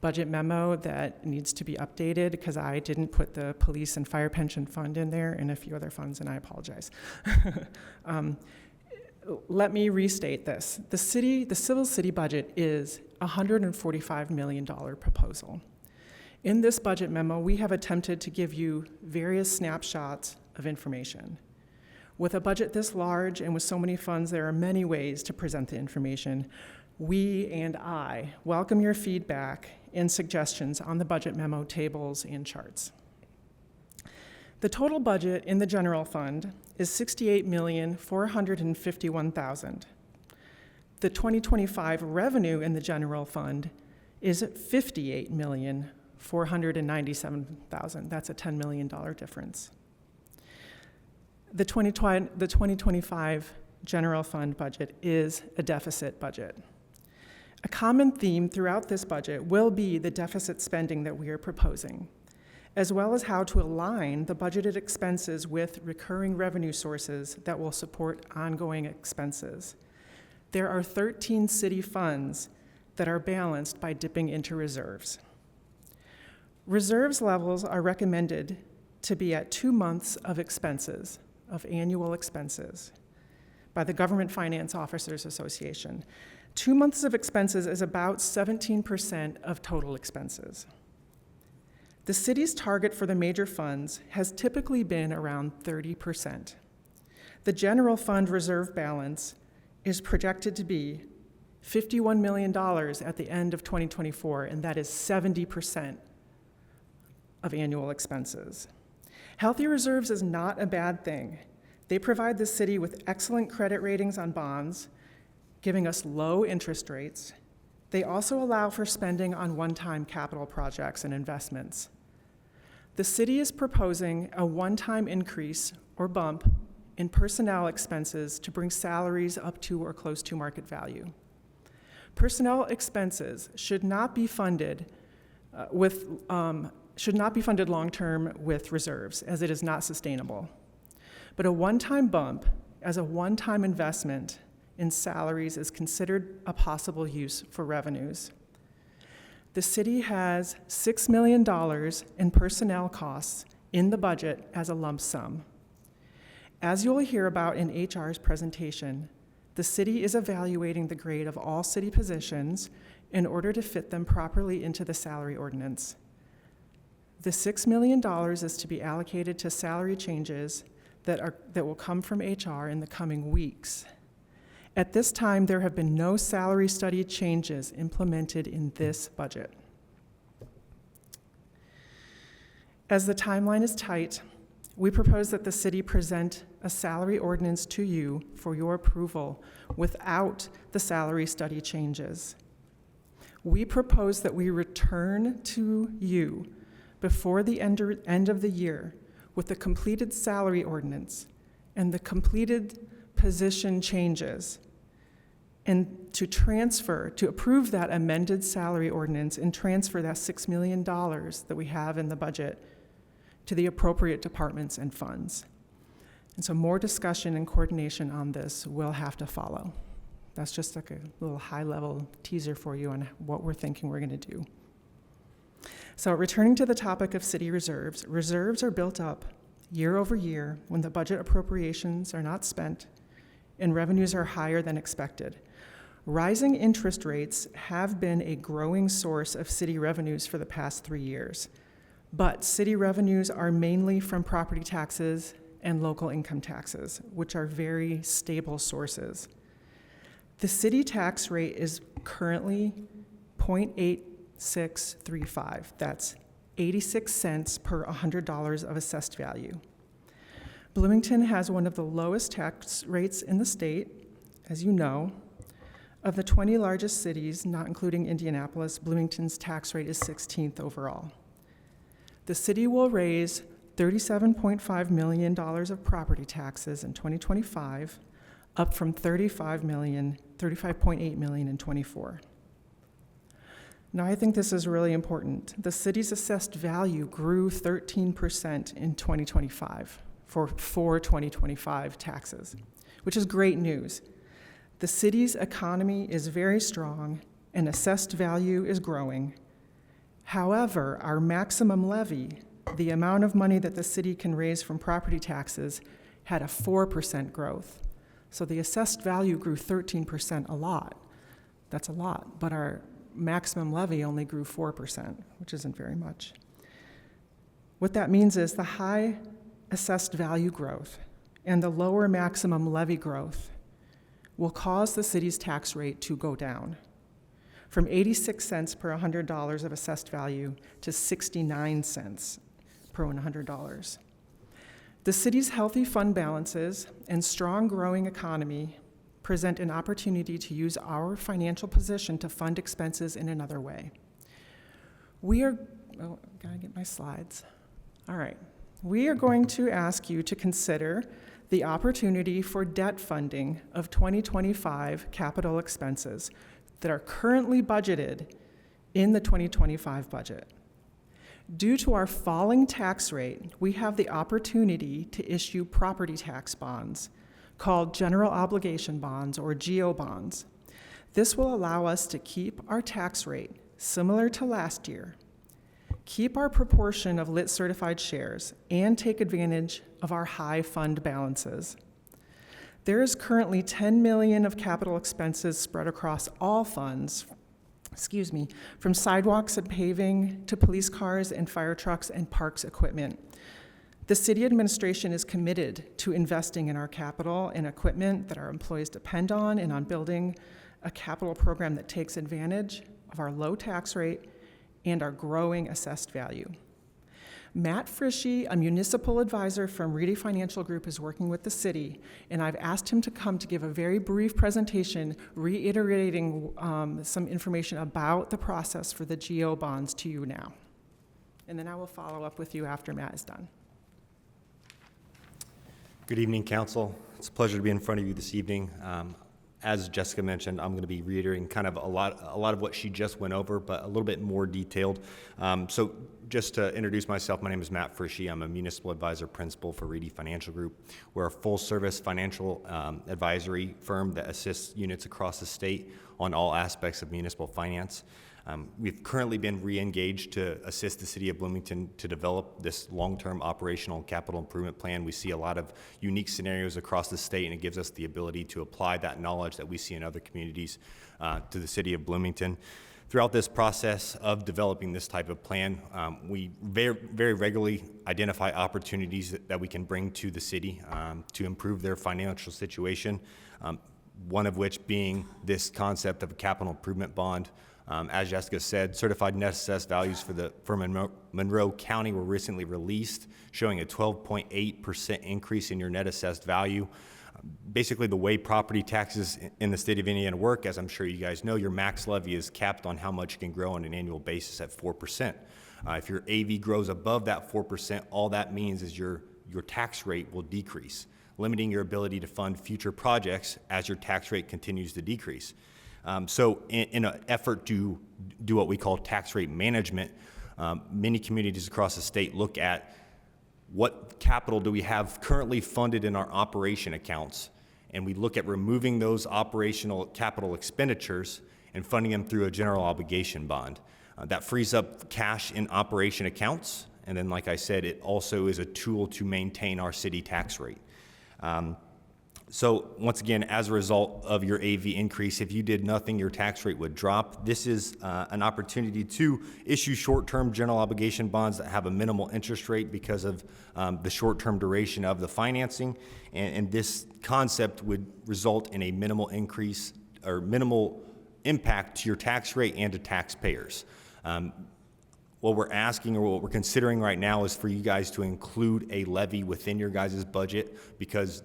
budget memo that needs to be updated because I didn't put the police and fire pension fund in there and a few other funds, and I apologize. Let me restate this. The civil city budget is a $145 million proposal. In this budget memo, we have attempted to give you various snapshots of information. With a budget this large and with so many funds, there are many ways to present the information. We and I welcome your feedback and suggestions on the budget memo tables and charts. The total budget in the general fund is $68,451,000. The 2025 revenue in the general fund is $58,497,000. That's a $10 million difference. The 2025 general fund budget is a deficit budget. A common theme throughout this budget will be the deficit spending that we are proposing, as well as how to align the budgeted expenses with recurring revenue sources that will support ongoing expenses. There are 13 city funds that are balanced by dipping into reserves. Reserves levels are recommended to be at 2 months of expenses, of annual expenses, by the Government Finance Officers Association. 2 months of expenses is about 17% of total expenses. The city's target for the major funds has typically been around 30%. The general fund reserve balance is projected to be $51 million at the end of 2024, and that is 70% of annual expenses. Healthy reserves is not a bad thing. They provide the city with excellent credit ratings on bonds, giving us low interest rates. They also allow for spending on one-time capital projects and investments. The city is proposing a one-time increase or bump in personnel expenses to bring salaries up to or close to market value. Personnel expenses should not be funded long-term with reserves, as it is not sustainable. But a one-time bump as a one-time investment in salaries is considered a possible use for revenues. The city has $6 million in personnel costs in the budget as a lump sum. As you'll hear about in HR's presentation, the city is evaluating the grade of all city positions in order to fit them properly into the salary ordinance. The $6 million is to be allocated to salary changes that will come from HR in the coming weeks. At this time, there have been no salary study changes implemented in this budget. As the timeline is tight, we propose that the city present a salary ordinance to you for your approval without the salary study changes. We propose that we return to you before the end of the year with the completed salary ordinance and the completed position changes, and to approve that amended salary ordinance and transfer that $6 million that we have in the budget to the appropriate departments and funds. And so more discussion and coordination on this will have to follow. That's just like a little high-level teaser for you on what we're thinking we're going to do. So returning to the topic of city reserves, reserves are built up year over year when the budget appropriations are not spent and revenues are higher than expected. Rising interest rates have been a growing source of city revenues for the past 3 years, but city revenues are mainly from property taxes and local income taxes, which are very stable sources. The city tax rate is currently 0.8635. That's 86 cents per $100 of assessed value. Bloomington has one of the lowest tax rates in the state, as you know. Of the 20 largest cities, not including Indianapolis, Bloomington's tax rate is 16th overall. The city will raise $37.5 million of property taxes in 2025, up from $35.8 million in '24. Now, I think this is really important. The city's assessed value grew 13% in 2025 for 2025 taxes, which is great news. The city's economy is very strong and assessed value is growing. However, our maximum levy, the amount of money that the city can raise from property taxes, had a 4% growth. So the assessed value grew 13%, a lot. That's a lot, but our maximum levy only grew 4%, which isn't very much. What that means is the high assessed value growth and the lower maximum levy growth will cause the city's tax rate to go down from 86 cents per $100 of assessed value to 69 cents per $100. The city's healthy fund balances and strong growing economy present an opportunity to use our financial position to fund expenses in another way. Gotta get my slides. All right. We are going to ask you to consider the opportunity for debt funding of 2025 capital expenses that are currently budgeted in the 2025 budget. Due to our falling tax rate, we have the opportunity to issue property tax bonds called general obligation bonds or GO bonds. This will allow us to keep our tax rate similar to last year, keep our proportion of lit certified shares, and take advantage of our high fund balances. There is currently $10 million of capital expenses spread across all funds, from sidewalks and paving to police cars and fire trucks and parks equipment. The city administration is committed to investing in our capital and equipment that our employees depend on and on building a capital program that takes advantage of our low tax rate and our growing assessed value. Matt Frischi, a municipal advisor from Reedy Financial Group, is working with the city, and I've asked him to come to give a very brief presentation reiterating some information about the process for the GO bonds to you now. And then I will follow up with you after Matt is done. Good evening, Council. It's a pleasure to be in front of you this evening. As Jessica mentioned, I'm going to be reiterating kind of a lot of what she just went over, but a little bit more detailed. So just to introduce myself, my name is Matt Frischi. I'm a municipal advisor principal for Reedy Financial Group. We're a full-service financial advisory firm that assists units across the state on all aspects of municipal finance. We've currently been re-engaged to assist the city of Bloomington to develop this long-term operational capital improvement plan. We see a lot of unique scenarios across the state, and it gives us the ability to apply that knowledge that we see in other communities to the city of Bloomington. Throughout this process of developing this type of plan, we very, very regularly identify opportunities that we can bring to the city to improve their financial situation, one of which being this concept of a capital improvement bond. As Jessica said, certified net assessed values for Monroe County were recently released, showing a 12.8% increase in your net assessed value. Basically, the way property taxes in the state of Indiana work, as I'm sure you guys know, your max levy is capped on how much you can grow on an annual basis at 4%. If your AV grows above that 4%, all that means is your tax rate will decrease, limiting your ability to fund future projects as your tax rate continues to decrease. So in an effort to do what we call tax rate management, many communities across the state look at what capital do we have currently funded in our operation accounts, and we look at removing those operational capital expenditures and funding them through a general obligation bond. That frees up cash in operation accounts, and then like I said, it also is a tool to maintain our city tax rate. So once again, as a result of your AV increase, if you did nothing, your tax rate would drop. This is an opportunity to issue short-term general obligation bonds that have a minimal interest rate because of the short-term duration of the financing. And this concept would result in a minimal increase or minimal impact to your tax rate and to taxpayers. What we're asking or what we're considering right now is for you guys to include a levy within your guys' budget, because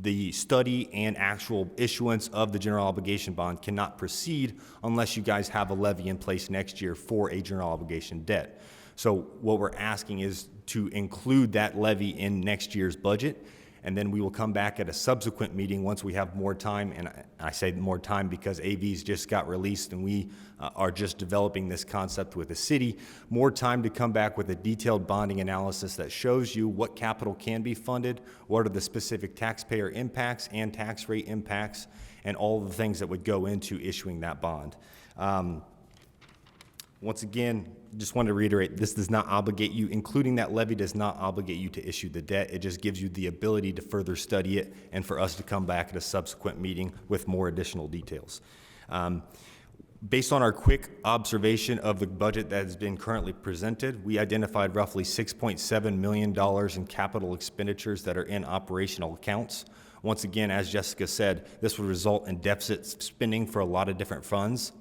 the study and actual issuance of the general obligation bond cannot proceed unless you guys have a levy in place next year for a general obligation debt. So what we're asking is to include that levy in next year's budget, and then we will come back at a subsequent meeting once we have more time. And I say more time because AVs just got released and we are just developing this concept with the city. More time to come back with a detailed bonding analysis that shows you what capital can be funded, what are the specific taxpayer impacts and tax rate impacts, and all the things that would go into issuing that bond. Once again, just wanted to reiterate, this does not obligate you, including that levy does not obligate you to issue the debt. It just gives you the ability to further study it and for us to come back at a subsequent meeting with more additional details. Based on our quick observation of the budget that has been currently presented, we identified roughly $6.7 million in capital expenditures that are in operational accounts. Once again, as Jessica said, this would result in deficit spending for a lot of different funds,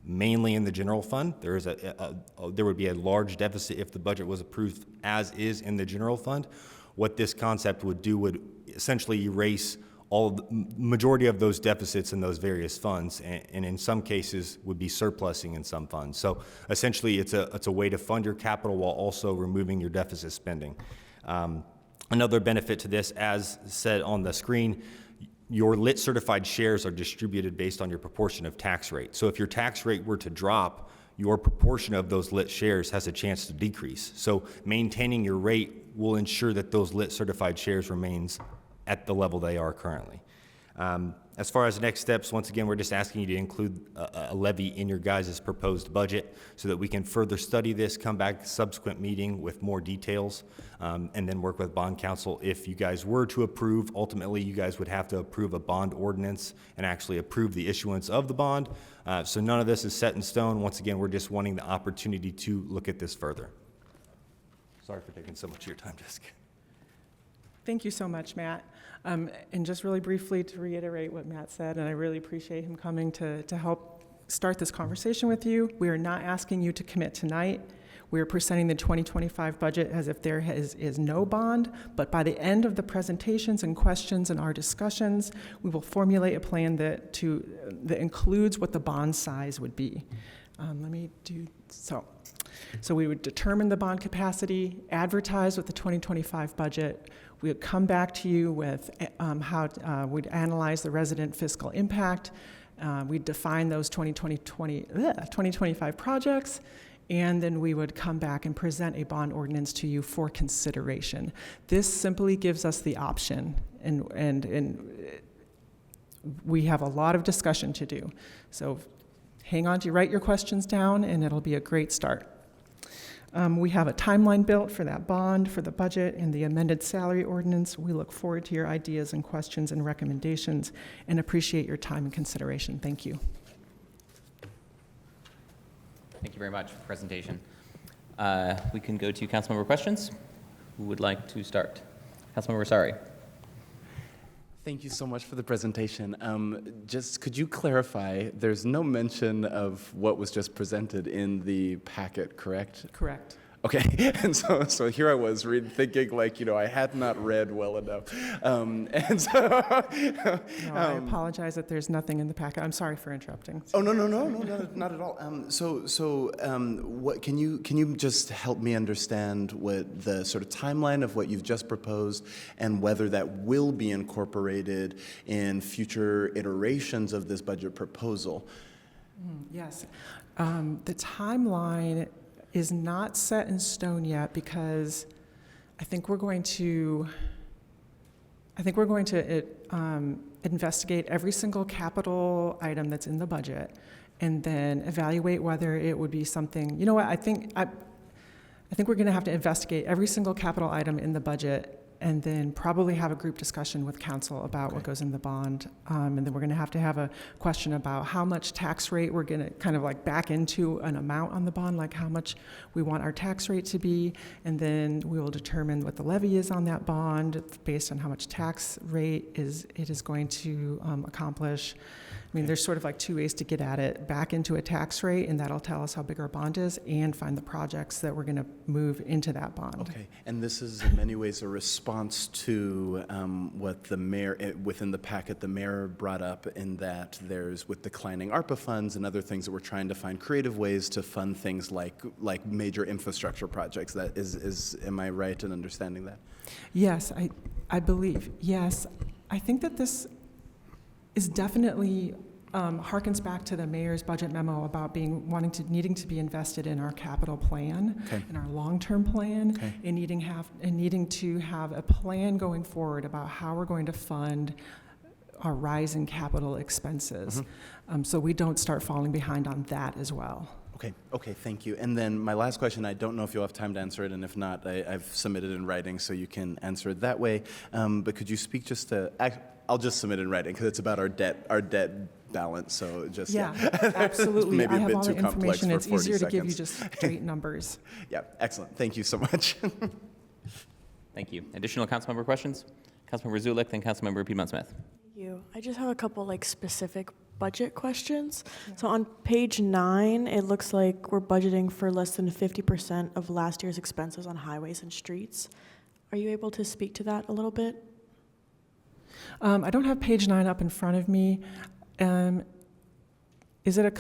mainly in the general fund. There would be a large deficit if the budget was approved as is in the general fund. What this concept would do would essentially erase the majority of those deficits in those various funds, and in some cases would be surplusing in some funds. So essentially it's a way to fund your capital while also removing your deficit spending. Another benefit to this, as said on the screen, your lit certified shares are distributed based on your proportion of tax rate. So if your tax rate were to drop, your proportion of those lit shares has a chance to decrease. So maintaining your rate will ensure that those lit certified shares remains at the level they are currently. As far as next steps, once again, we're just asking you to include a levy in your guys' proposed budget so that we can further study this, come back to a subsequent meeting with more details, and then work with bond counsel. If you guys were to approve, ultimately you guys would have to approve a bond ordinance and actually approve the issuance of the bond. So none of this is set in stone. Once again, we're just wanting the opportunity to look at this further. Sorry for taking so much of your time, Jessica. Thank you so much, Matt. And just really briefly to reiterate what Matt said, and I really appreciate him coming to help start this conversation with you. We are not asking you to commit tonight. We are presenting the 2025 budget as if there is no bond, but by the end of the presentations and questions and our discussions, we will formulate a plan that includes what the bond size would be. Let me do so. So we would determine the bond capacity, advertise with the 2025 budget. We would come back to you with how we'd analyze the resident fiscal impact. We'd define those 2025 projects, and then we would come back and present a bond ordinance to you for consideration. This simply gives us the option, and we have a lot of discussion to do. So hang on to write your questions down, and it'll be a great start. We have a timeline built for that bond, for the budget, and the amended salary ordinance. We look forward to your ideas and questions and recommendations and appreciate your time and consideration. Thank you. Thank you very much for the presentation. We can go to councilmember questions. Who would like to start? Councilmember Sari. Thank you so much for the presentation. Just could you clarify, there's no mention of what was just presented in the packet, correct? Correct. Okay, and so here I was thinking like, I had not read well enough. And so... No, I apologize that there's nothing in the packet. I'm sorry for interrupting. Oh, no, not at all. What can you just help me understand what the sort of timeline of what you've just proposed and whether that will be incorporated in future iterations of this budget proposal? Yes. The timeline is not set in stone yet because I think we're going to investigate every single capital item that's in the budget and then evaluate whether it would be something, you know what, I think we're going to have to investigate every single capital item in the budget and then probably have a group discussion with council about what goes in the bond. And then we're going to have a question about how much tax rate we're going to kind of like back into an amount on the bond, like how much we want our tax rate to be. And then we will determine what the levy is on that bond based on how much tax rate it is going to accomplish. I mean, there's sort of like two ways to get at it: back into a tax rate, and that'll tell us how big our bond is, and find the projects that we're going to move into that bond. Okay, and this is in many ways a response to what the mayor, within the packet, the mayor brought up, in that there's, with declining ARPA funds and other things, that we're trying to find creative ways to fund things like major infrastructure projects. That is am I right in understanding that? Yes, I believe, yes. I think that this is definitely harkens back to the mayor's budget memo about needing to be invested in our capital plan, in our long-term plan, and needing to have a plan going forward about how we're going to fund our rising capital expenses, so we don't start falling behind on that as well. Okay, thank you. And then my last question, I don't know if you'll have time to answer it, and if not, I've submitted in writing, so you can answer it that way. But could you speak just to, I'll just submit in writing, because it's about our debt balance, so just... Yeah, absolutely. Maybe I a have bit all too the complex information. for It's 40 easier to give you seconds. just straight numbers. Yeah, excellent. Thank you so much. Thank you. Additional councilmember questions? Councilmember Zulik, then Councilmember Piedmont-Smith. Thank you. I just have a couple specific budget questions. So on page 9, it looks like we're budgeting for less than 50% of last year's expenses on highways and streets. Are you able to speak to that a little bit? I don't have page 9 up in front of me. Is it a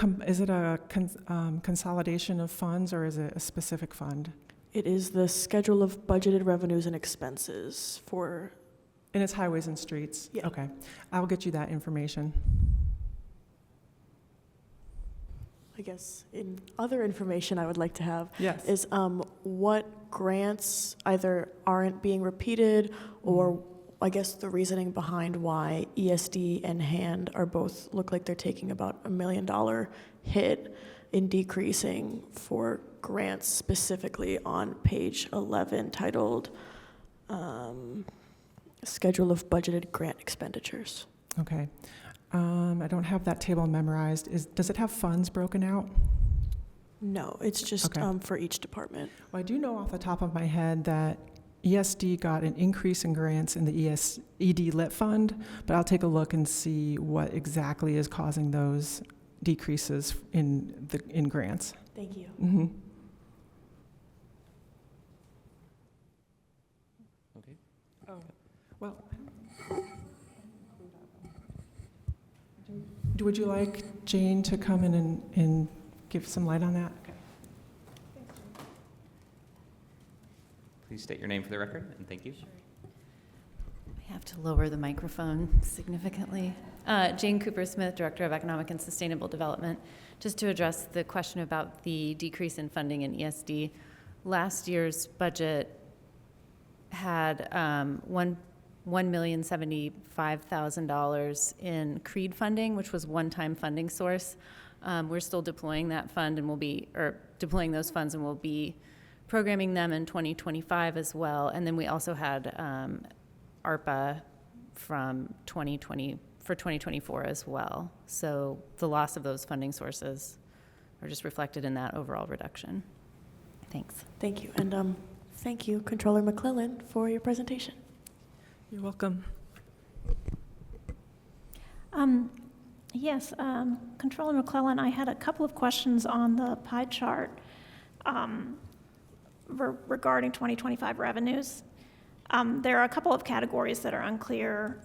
consolidation of funds, or is it a specific fund? It is the schedule of budgeted revenues and expenses for... And it's highways and streets? Yeah. Okay. I'll get you that information. I guess in other information I would like to have is what grants either aren't being repeated, or I guess the reasoning behind why ESD and HAND are both look like they're taking about $1 million hit in decreasing for grants, specifically on page 11 titled Schedule of Budgeted Grant Expenditures. Okay. I don't have that table memorized. Does it have funds broken out? No, it's just Okay. For each department. Well, I do know off the top of my head that ESD got an increase in grants in the ED Lit Fund, but I'll take a look and see what exactly is causing those decreases in grants. Thank you. Mm-hmm. Okay. Oh, well, would you like Jane to come in and give some light on that? Okay. Please state your name for the record, and thank you. I have to lower the microphone significantly. Jane Cooper-Smith, Director of Economic and Sustainable Development. Just to address the question about the decrease in funding in ESD, last year's budget had $1,075,000 in CREED funding, which was one-time funding source. We're still deploying that fund, and deploying those funds, and we'll be programming them in 2025 as well. And then we also had ARPA from 2024 as well. So the loss of those funding sources are just reflected in that overall reduction. Thanks. Thank you. And thank you, Controller McClellan, for your presentation. You're welcome. Yes, Controller McClellan, I had a couple of questions on the pie chart regarding 2025 revenues. There are a couple of categories that are unclear.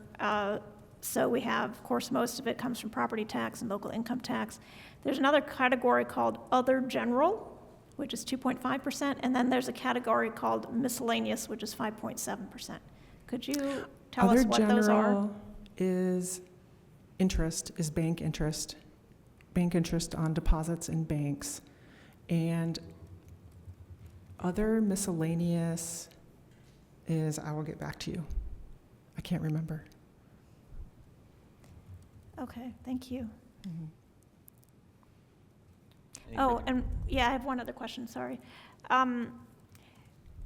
So we have, of course, most of it comes from property tax and local income tax. There's another category called Other General, which is 2.5%, and then there's a category called Miscellaneous, which is 5.7%. Could you tell us what those are? Other general is interest, is bank interest on deposits in banks. And other miscellaneous is, I will get back to you. I can't remember. Okay, thank you. Mhm. Oh, and yeah, I have one other question, sorry. In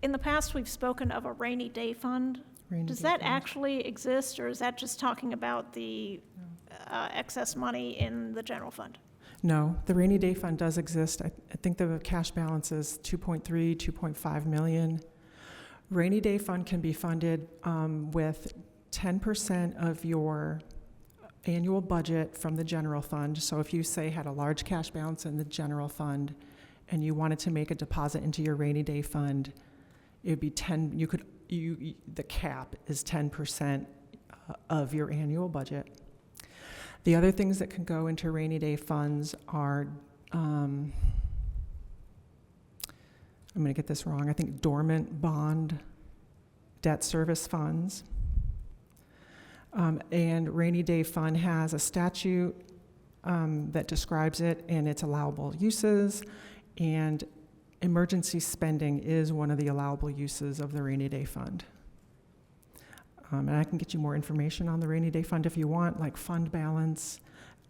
the past, we've spoken of a rainy day fund. Rainy Does day that fund. actually exist, or is that just talking about the excess money in the general fund? No, the rainy day fund does exist. I think the cash balance is 2.5 million. Rainy day fund can be funded with 10% of your annual budget from the general fund. So if you say had a large cash balance in the general fund and you wanted to make a deposit into your rainy day fund, it would be 10, the cap is 10% of your annual budget. The other things that can go into rainy day funds are, I'm going to get this wrong, I think dormant bond debt service funds. And rainy day fund has a statute that describes it and its allowable uses, and emergency spending is one of the allowable uses of the rainy day fund. And I can get you more information on the rainy day fund if you want, like fund balance,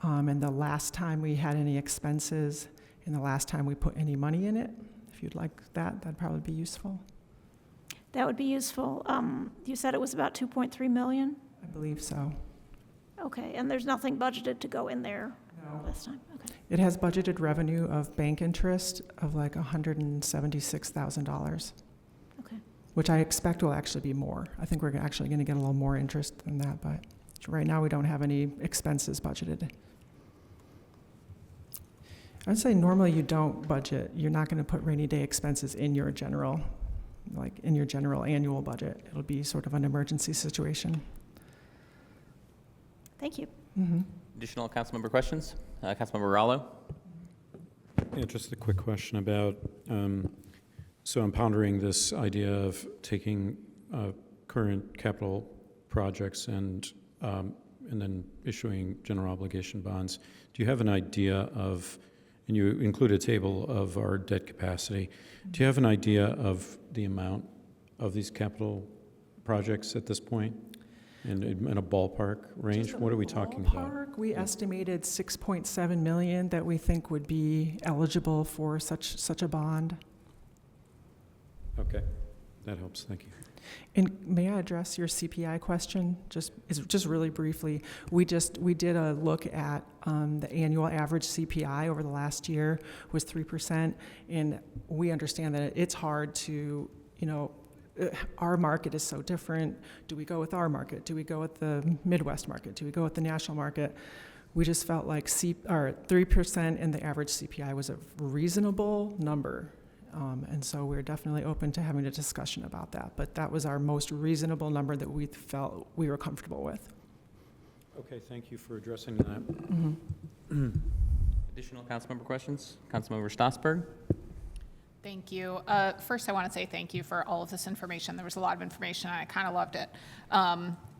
and the last time we had any expenses, and the last time we put any money in it. If you'd like that, that'd probably be useful. That would be useful. You said it was about 2.3 million? I believe so. Okay, and there's nothing budgeted to go in there this time? Okay. It has budgeted revenue of bank interest of like $176,000. Okay. Which I expect will actually be more. I think we're actually going to get a little more interest than that, but right now we don't have any expenses budgeted. I'd say normally you don't budget. You're not going to put rainy day expenses in your general, like in your general annual budget. It'll be sort of an emergency situation. Thank you. Mm-hmm. Additional councilmember questions? Councilmember Rallo? Yeah, just a quick question about, so I'm pondering this idea of taking current capital projects and then issuing general obligation bonds. Do you have an idea of, and you include a table of our debt capacity, do you have an idea of the amount of these capital projects at this point? In a ballpark range? What are we talking about? We estimated 6.7 million that we think would be eligible for such a bond. Okay, that helps, thank you. And may I address your CPI question? Just really briefly. We did a look at the annual average CPI over the last year was 3%, and we understand that it's hard to, our market is so different. Do we go with our market? Do we go with the Midwest market? Do we go with the national market? We just felt like 3% in the average CPI was a reasonable number. And so we're definitely open to having a discussion about that. But that was our most reasonable number that we felt we were comfortable with. Okay, thank you for addressing that. Mm-hmm. Additional councilmember questions? Councilmember Stossberg? Thank you. First, I want to say thank you for all of this information. There was a lot of information, and I kind of loved it.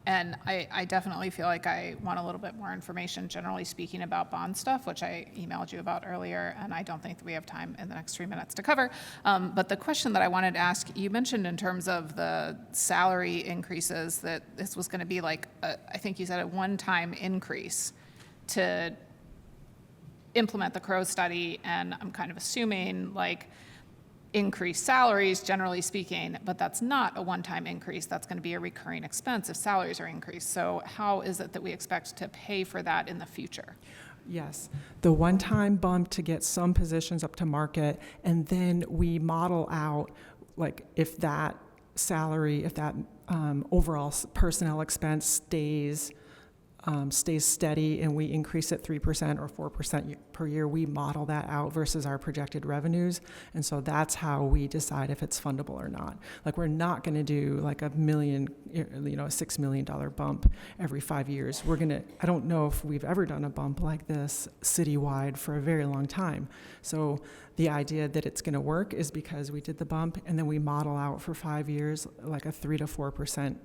And I definitely feel like I want a little bit more information, generally speaking, about bond stuff, which I emailed you about earlier, and I don't think that we have time in the next 3 minutes to cover. But the question that I wanted to ask, you mentioned in terms of the salary increases that this was going to be like, I think you said a one-time increase to implement the Crow study, and I'm kind of assuming like increased salaries, generally speaking, but that's not a one-time increase. That's going to be a recurring expense if salaries are increased. So how is it that we expect to pay for that in the future? Yes, the one-time bump to get some positions up to market, and then we model out, like, if that salary, if that overall personnel expense stays stays steady and we increase it 3% or 4% per year, we model that out versus our projected revenues. And so that's how we decide if it's fundable or not. Like, we're not going to do like a $6 million bump every 5 years. I don't know if we've ever done a bump like this citywide for a very long time. So the idea that it's going to work is because we did the bump and then we model out for 5 years like a 3 to 4%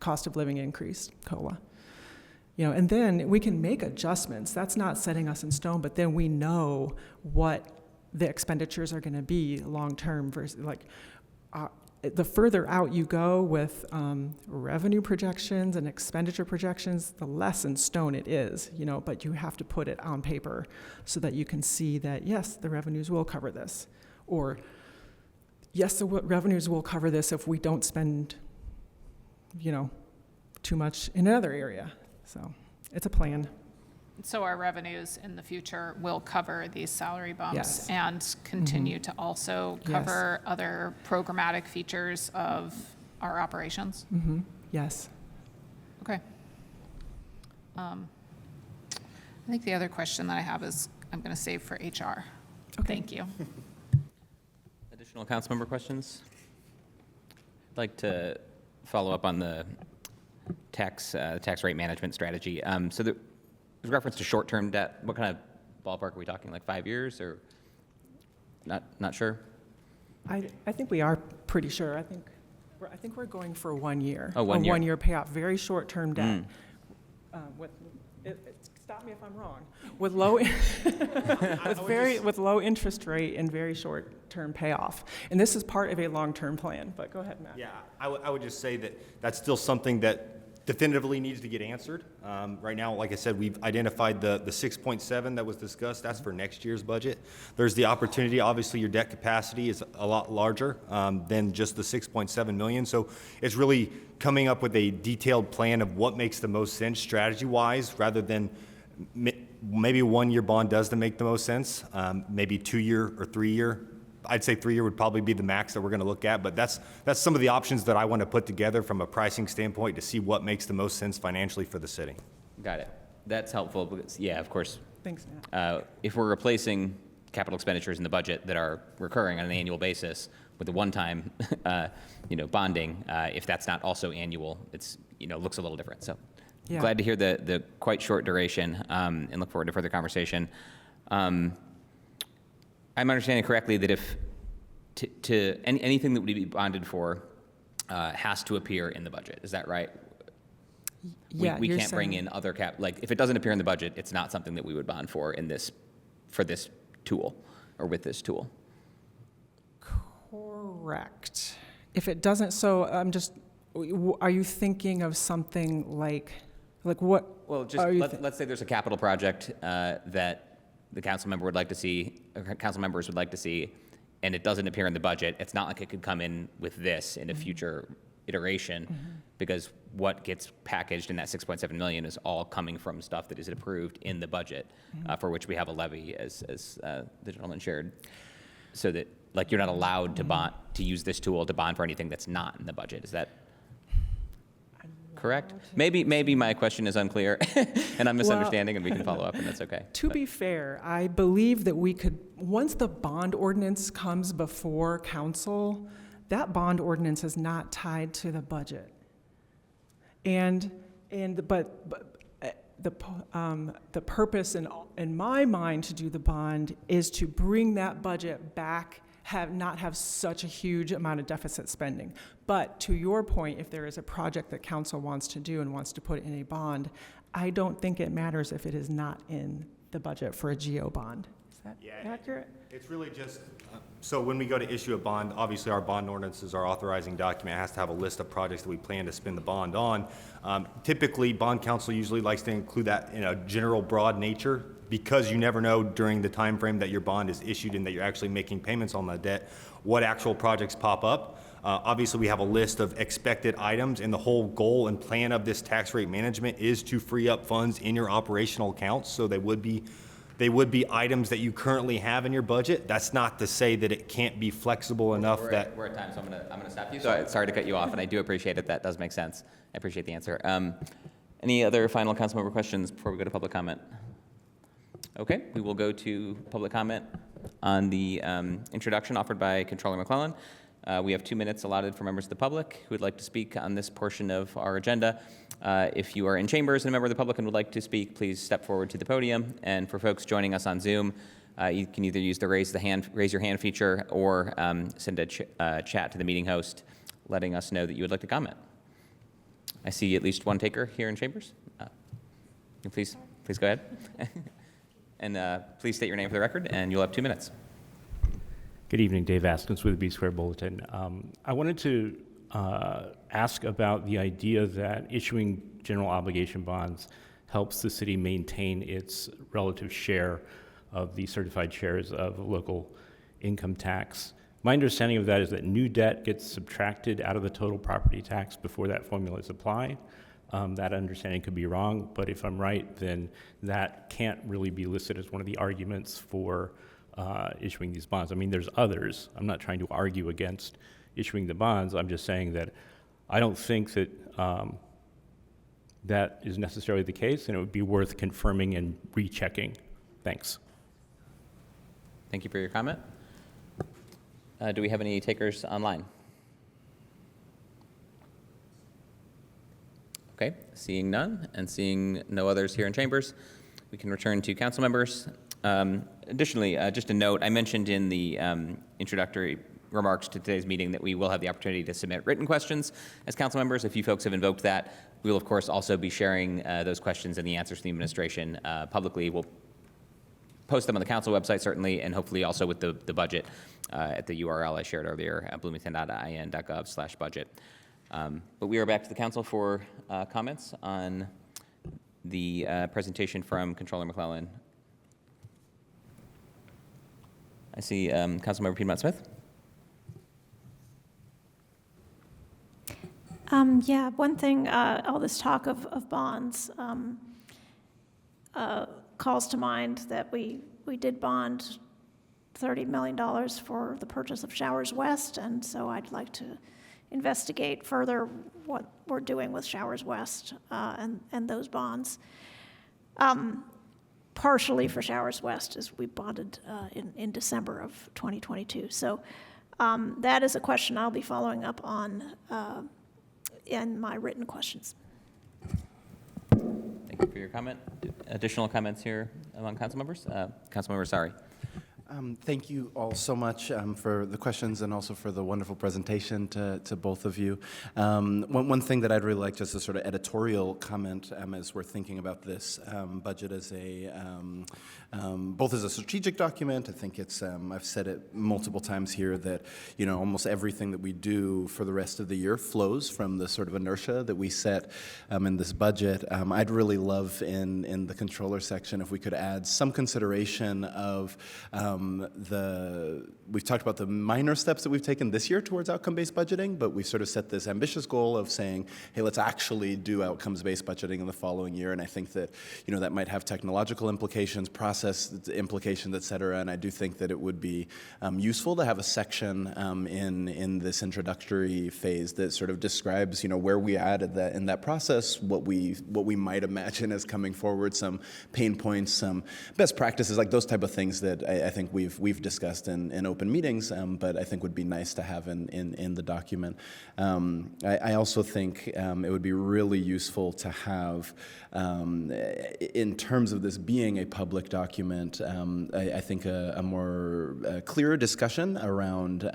cost of living increase, COLA. And then we can make adjustments. That's not setting us in stone, but then we know what the expenditures are going to be long-term versus the further out you go with revenue projections and expenditure projections, the less in stone it is, but you have to put it on paper so that you can see that, yes, the revenues will cover this, or yes, the revenues will cover this if we don't spend too much in another area. So it's a plan. So our revenues in the future will cover these salary bumps Yes. and continue to also cover other programmatic features of our operations? Mm-hmm. Yes. Okay. I think the other question that I have is I'm going to save for HR. Okay. Thank you. Additional council member questions? I'd like to follow up on the tax rate management strategy. So there's reference to short-term debt. What kind of ballpark are we talking, like 5 years or not sure? I think we are pretty sure. I think we're going for 1 year. Oh, 1 year. A 1 year payoff, very short-term debt. Stop me if I'm wrong. With low, with low interest rate and very short-term payoff. And this is part of a long-term plan, but go ahead, Matt. Yeah, I would just say that that's still something that definitively needs to get answered. Right now, like I said, we've identified the 6.7 that was discussed. That's for next year's budget. There's the opportunity, obviously your debt capacity is a lot larger than just the 6.7 million. So it's really coming up with a detailed plan of what makes the most sense strategy-wise, rather than maybe a 1 year bond does make the most sense, maybe 2 year or 3 year. I'd say 3 year would probably be the max that we're going to look at, but that's some of the options that I want to put together from a pricing standpoint to see what makes the most sense financially for the city. Got it. That's helpful because, yeah, of course, Thanks, Matt. if we're replacing capital expenditures in the budget that are recurring on an annual basis with the one-time, bonding, if that's not also annual, it's, looks a little different. So Yeah. glad to hear the quite short duration and look forward to further conversation. I'm understanding correctly that if anything that would be bonded for has to appear in the budget. Is that right? Yeah, we you're can't bring saying- in other if it doesn't appear in the budget, it's not something that we would bond for for this tool or with this tool. Correct. If it doesn't, so are you thinking of something like what? Well, just are you let's say there's a capital project that the council member would like to see, or council members would like to see, and it doesn't appear in the budget. It's not like it could come in with this in a future iteration, because what gets packaged in that 6.7 million is all coming from stuff that is approved in the budget, for which we have a levy, as the gentleman shared, so that you're not allowed to use this tool to bond for anything that's not in the budget. Is that correct? Maybe my question is unclear and I'm misunderstanding, and we can follow up, and that's okay. To be fair, I believe that we could, once the bond ordinance comes before council, that bond ordinance is not tied to the budget. But the purpose in my mind to do the bond is to bring that budget back, not have such a huge amount of deficit spending. But to your point, if there is a project that council wants to do and wants to put in a bond, I don't think it matters if it is not in the budget for a GO bond. Is that accurate? It's really just, so when we go to issue a bond, obviously our bond ordinance is our authorizing document. It has to have a list of projects that we plan to spend the bond on. Typically, bond counsel usually likes to include that in a general broad nature, because you never know during the time frame that your bond is issued and that you're actually making payments on that debt, what actual projects pop up. Obviously, we have a list of expected items, and the whole goal and plan of this tax rate management is to free up funds in your operational accounts. So they would be items that you currently have in your budget. That's not to say that it can't be flexible enough that. We're at time, so I'm gonna stop you. Sorry to cut you off, and I do appreciate it. That does make sense. I appreciate the answer. Any other final council member questions before we go to public comment? Okay, we will go to public comment on the introduction offered by Controller McClellan. We have 2 minutes allotted for members of the public who would like to speak on this portion of our agenda. If you are in chambers and a member of the public and would like to speak, please step forward to the podium. And for folks joining us on Zoom, you can either use the raise your hand feature or send a chat to the meeting host letting us know that you would like to comment. I see at least one taker here in chambers. Please go ahead. And please state your name for the record, and you'll have 2 minutes. Good evening, Dave Askins with the B Square Bulletin. I wanted to ask about the idea that issuing general obligation bonds helps the city maintain its relative share of the certified shares of local income tax. My understanding of that is that new debt gets subtracted out of the total property tax before that formula is applied. That understanding could be wrong, but if I'm right, then that can't really be listed as one of the arguments for issuing these bonds. I mean, there's others. I'm not trying to argue against issuing the bonds. I'm just saying that I don't think that that is necessarily the case, and it would be worth confirming and rechecking. Thanks. Thank you for your comment. Do we have any takers online? Okay, seeing none and seeing no others here in chambers, we can return to council members. Additionally, just a note, I mentioned in the introductory remarks to today's meeting that we will have the opportunity to submit written questions as council members. If you folks have invoked that, we will of course also be sharing those questions and the answers from the administration publicly. We'll post them on the council website certainly, and hopefully also with the budget at the URL I shared earlier at bloomington.in.gov/budget. But we are back to the council for comments on the presentation from Controller McClellan. I see Councilmember Piedmont-Smith. Yeah, one thing, all this talk of bonds calls to mind that we did bond $30 million for the purchase of Showers West, and so I'd like to investigate further what we're doing with Showers West and those bonds. Partially for Showers West, as we bonded in December of 2022. So that is a question I'll be following up on in my written questions. Thank you for your comment. Additional comments here among council members? Councilmember Sari. Thank you all so much for the questions and also for the wonderful presentation to both of you. One thing that I'd really like just a sort of editorial comment as we're thinking about this budget as both as a strategic document. I think it's, I've said it multiple times here that, you know, almost everything that we do for the rest of the year flows from the sort of inertia that we set in this budget. I'd really love in the controller section if we could add some consideration of we've talked about the minor steps that we've taken this year towards outcome-based budgeting, but we've sort of set this ambitious goal of saying, hey, let's actually do outcomes-based budgeting in the following year. And I think that, you know, that might have technological implications, process implications, et cetera. And I do think that it would be useful to have a section in this introductory phase that sort of describes, you know, where we at in that process, what we might imagine as coming forward, some pain points, some best practices, like those type of things that I think we've discussed in open meetings, but I think would be nice to have in the document. I also think it would be really useful to have, in terms of this being a public document, I think a more clearer discussion around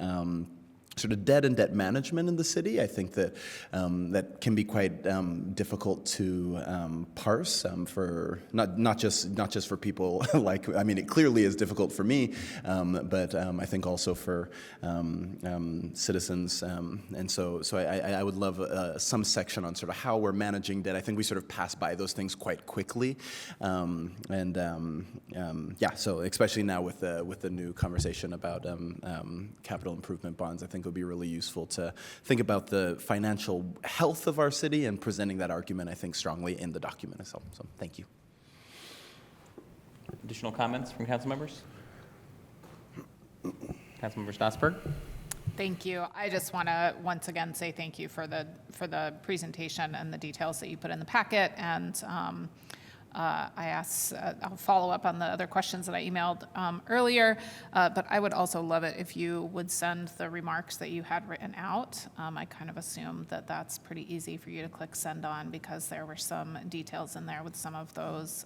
sort of debt and debt management in the city. I think that that can be quite difficult to parse for not just for people like, I mean, it clearly is difficult for me, but I think also for citizens. And so I would love some section on sort of how we're managing debt. I think we sort of pass by those things quite quickly, yeah. So especially now with the new conversation about capital improvement bonds, I think would be really useful to think about the financial health of our city and presenting that argument, I think, strongly in the document itself. So thank you. Additional comments from council members? Councilmember Strasburg. Thank you. I just want to once again say thank you for the presentation and the details that you put in the packet. And I'll follow up on the other questions that I emailed earlier. But I would also love it if you would send the remarks that you had written out. I kind of assume that that's pretty easy for you to click send on because there were some details in there with some of those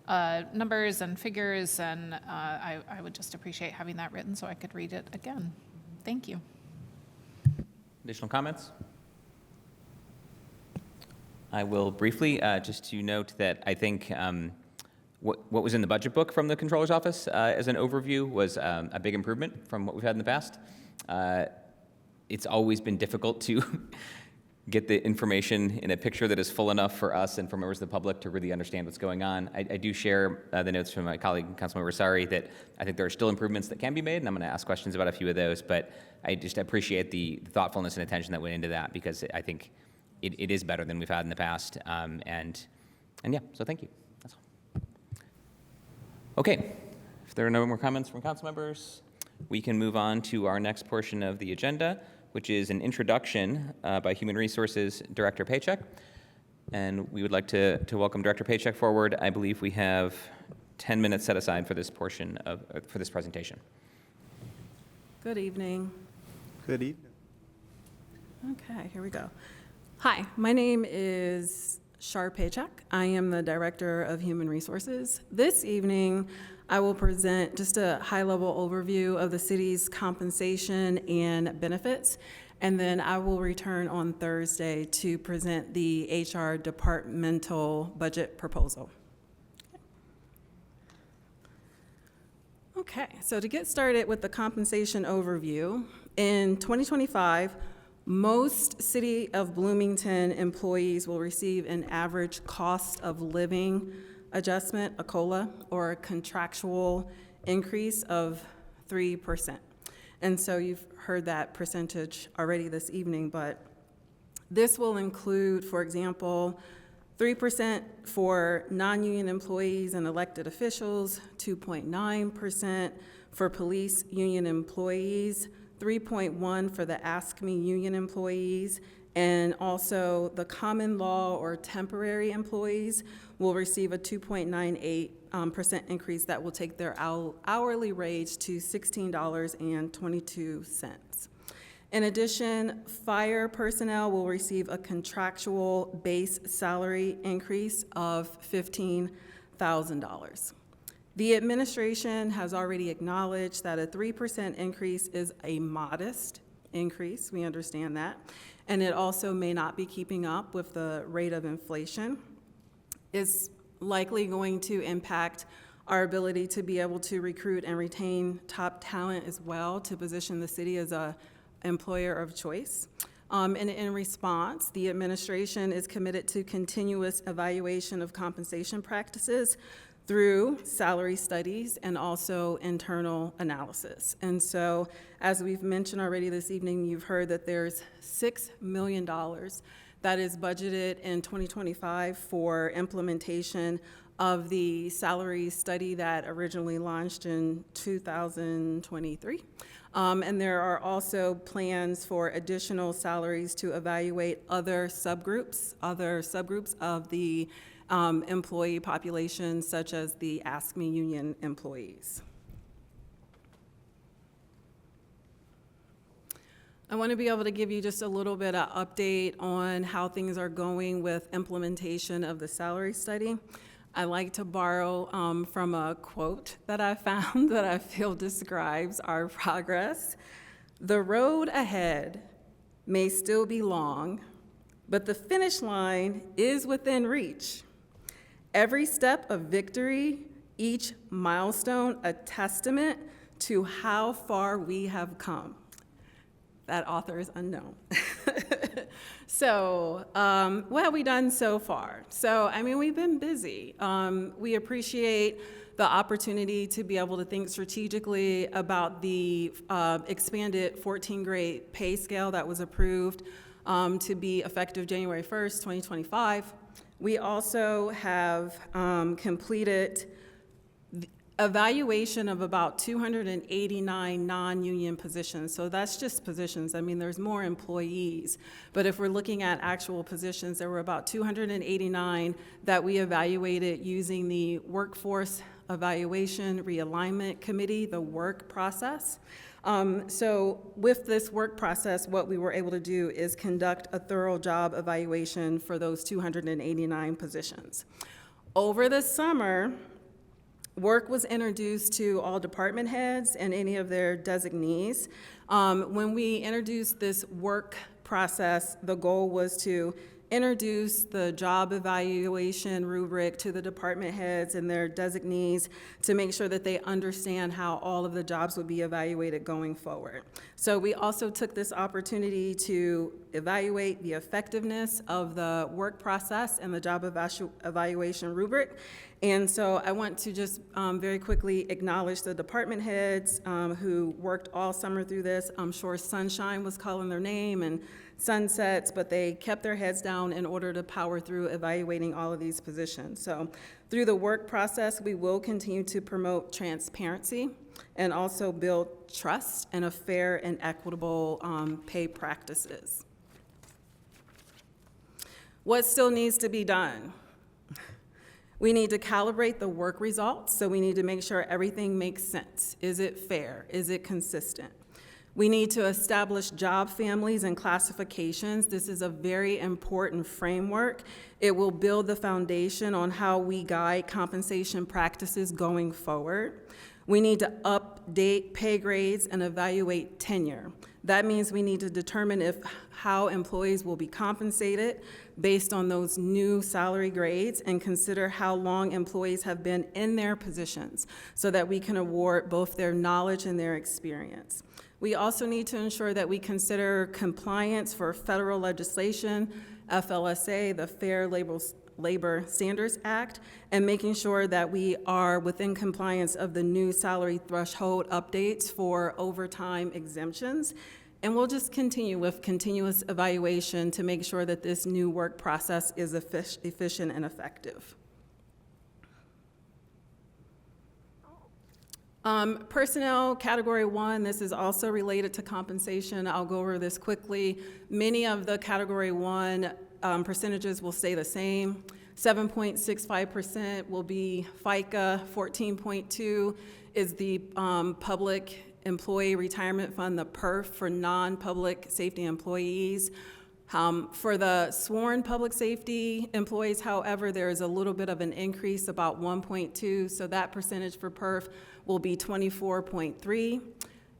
numbers and figures, and I would just appreciate having that written so I could read it again. Thank you. Additional comments? I will briefly, just to note that I think what was in the budget book from the Controller's Office as an overview was a big improvement from what we've had in the past. It's always been difficult to get the information in a picture that is full enough for us and for members of the public to really understand what's going on. I do share the notes from my colleague, Councilmember Sari, that I think there are still improvements that can be made, and I'm going to ask questions about a few of those, but I just appreciate the thoughtfulness and attention that went into that, because I think it is better than we've had in the past, and yeah, so thank you. That's all. Okay, if there are no more comments from council members, we can move on to our next portion of the agenda, which is an introduction by Human Resources Director Paycheck. And we would like to welcome Director Paycheck forward. I believe we have 10 minutes set aside for this portion for this presentation. Good evening. Good evening. Okay, here we go. Hi, my name is Shar Paycheck. I am the Director of Human Resources. This evening, I will present just a high-level overview of the city's compensation and benefits, and then I will return on Thursday to present the HR departmental budget proposal. Okay, so to get started with the compensation overview, in 2025, most City of Bloomington employees will receive an average cost of living adjustment, a COLA, or a contractual increase of 3%. And so you've heard that percentage already this evening, but this will include, for example, 3% for non-union employees and elected officials, 2.9% for police union employees, 3.1% for the Ask Me union employees, and also the common law or temporary employees will receive a 2.98% increase that will take their hourly wage to $16.22. In addition, fire personnel will receive a contractual base salary increase of $15,000. The administration has already acknowledged that a 3% increase is a modest increase. We understand that. And it also may not be keeping up with the rate of inflation. It's likely going to impact our ability to be able to recruit and retain top talent as well, to position the city as an employer of choice. And in response, the administration is committed to continuous evaluation of compensation practices through salary studies and also internal analysis. And so, as we've mentioned already this evening, you've heard that there's $6 million that is budgeted in 2025 for implementation of the salary study that originally launched in 2023. And there are also plans for additional salaries to evaluate other subgroups of the employee population, such as the Ask Me union employees. I want to be able to give you just a little bit of update on how things are going with implementation of the salary study. I like to borrow from a quote that I found that I feel describes our progress. The road ahead may still be long, but the finish line is within reach. Every step of victory, each milestone, a testament to how far we have come. That author is unknown. So, what have we done so far? So, I mean, we've been busy. We appreciate the opportunity to be able to think strategically about the expanded 14-grade pay scale that was approved to be effective January 1st, 2025. We also have completed evaluation of about 289 non-union positions. So that's just positions. I mean, there's more employees. But if we're looking at actual positions, there were about 289 that we evaluated using the Workforce Evaluation Realignment Committee, the work process. So with this work process, what we were able to do is conduct a thorough job evaluation for those 289 positions. Over the summer, work was introduced to all department heads and any of their designees. When we introduced this work process, the goal was to introduce the job evaluation rubric to the department heads and their designees to make sure that they understand how all of the jobs would be evaluated going forward. So we also took this opportunity to evaluate the effectiveness of the work process and the job evaluation rubric. And so I want to just very quickly acknowledge the department heads who worked all summer through this. I'm sure sunshine was calling their name and sunsets, but they kept their heads down in order to power through evaluating all of these positions. So through the work process, we will continue to promote transparency and also build trust and a fair and equitable pay practices. What still needs to be done? We need to calibrate the work results, so we need to make sure everything makes sense. Is it fair? Is it consistent? We need to establish job families and classifications. This is a very important framework. It will build the foundation on how we guide compensation practices going forward. We need to update pay grades and evaluate tenure. That means we need to determine how employees will be compensated based on those new salary grades and consider how long employees have been in their positions so that we can award both their knowledge and their experience. We also need to ensure that we consider compliance for federal legislation, FLSA, the Fair Labor Standards Act, and making sure that we are within compliance of the new salary threshold updates for overtime exemptions. And we'll just continue with continuous evaluation to make sure that this new work process is efficient and effective. Personnel Category 1, this is also related to compensation. I'll go over this quickly. Many of the Category 1 percentages will stay the same. 7.65% will be FICA, 14.2 is the Public Employee Retirement Fund, the PERF for non-public safety employees. For the sworn public safety employees, however, there is a little bit of an increase, about 1.2, so that percentage for PERF will be 24.3.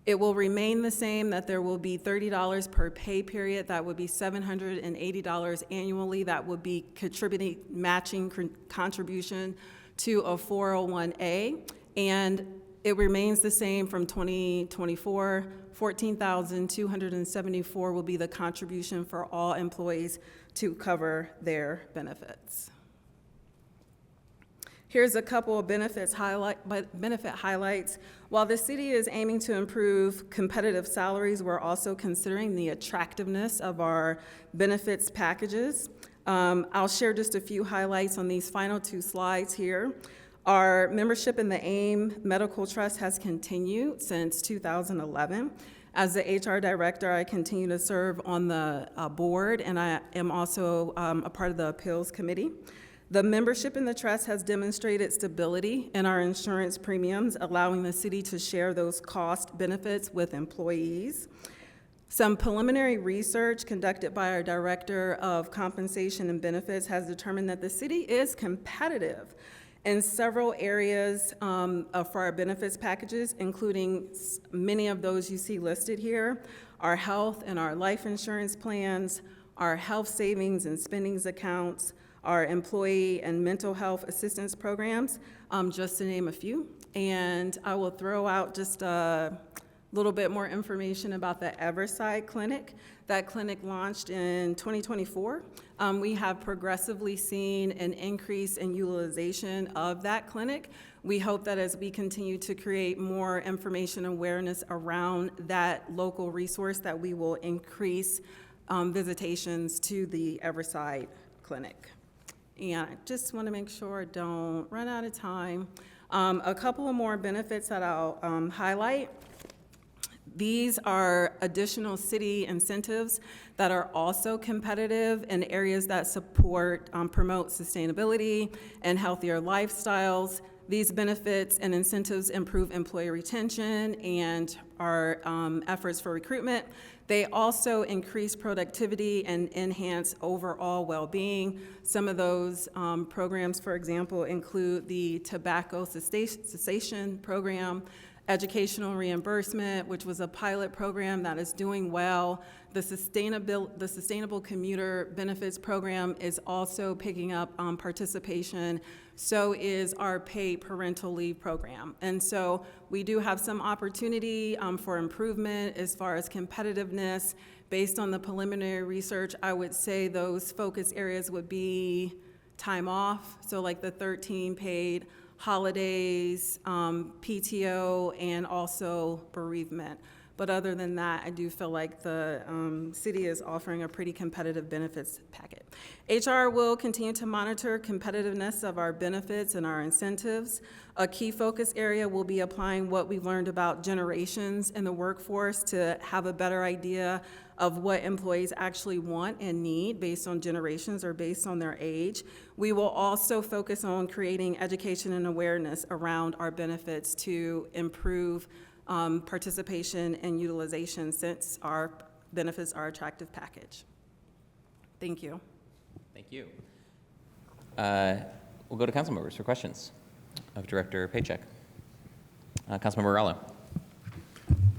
It will remain the same, that there will be $30 per pay period. That would be $780 annually. That would be contributing matching contribution to a 401A. And it remains the same from 2024. $14,274 will be the contribution for all employees to cover their benefits. Here's a couple of benefit highlights. While the city is aiming to improve competitive salaries, we're also considering the attractiveness of our benefits packages. I'll share just a few highlights on these final two slides here. Our membership in the AIM Medical Trust has continued since 2011. As the HR director, I continue to serve on the board, and I am also a part of the appeals committee. The membership in the trust has demonstrated stability in our insurance premiums, allowing the city to share those cost benefits with employees. Some preliminary research conducted by our Director of Compensation and Benefits has determined that the city is competitive in several areas for our benefits packages, including many of those you see listed here, our health and our life insurance plans, our health savings and spendings accounts, our employee and mental health assistance programs, just to name a few. And I will throw out just a little bit more information about the Everside Clinic. That clinic launched in 2024. We have progressively seen an increase in utilization of that clinic. We hope that as we continue to create more information awareness around that local resource, that we will increase visitations to the Everside Clinic. And I just want to make sure I don't run out of time. A couple of more benefits that I'll highlight. These are additional city incentives that are also competitive in areas that support, promote sustainability and healthier lifestyles. These benefits and incentives improve employee retention and our efforts for recruitment. They also increase productivity and enhance overall well-being. Some of those programs, for example, include the tobacco cessation program, educational reimbursement, which was a pilot program that is doing well. The Sustainable Commuter Benefits Program is also picking up participation. So is our paid parental leave program. And so we do have some opportunity for improvement as far as competitiveness. Based on the preliminary research, I would say those focus areas would be time off, so like the 13 paid holidays, PTO, and also bereavement. But other than that, I do feel like the city is offering a pretty competitive benefits packet. HR will continue to monitor competitiveness of our benefits and our incentives. A key focus area will be applying what we've learned about generations in the workforce to have a better idea of what employees actually want and need based on generations or based on their age. We will also focus on creating education and awareness around our benefits to improve participation and utilization since our benefits are attractive package. Thank you. Thank you. We'll go to council members for questions of Director Paycheck. Councilmember Rallo.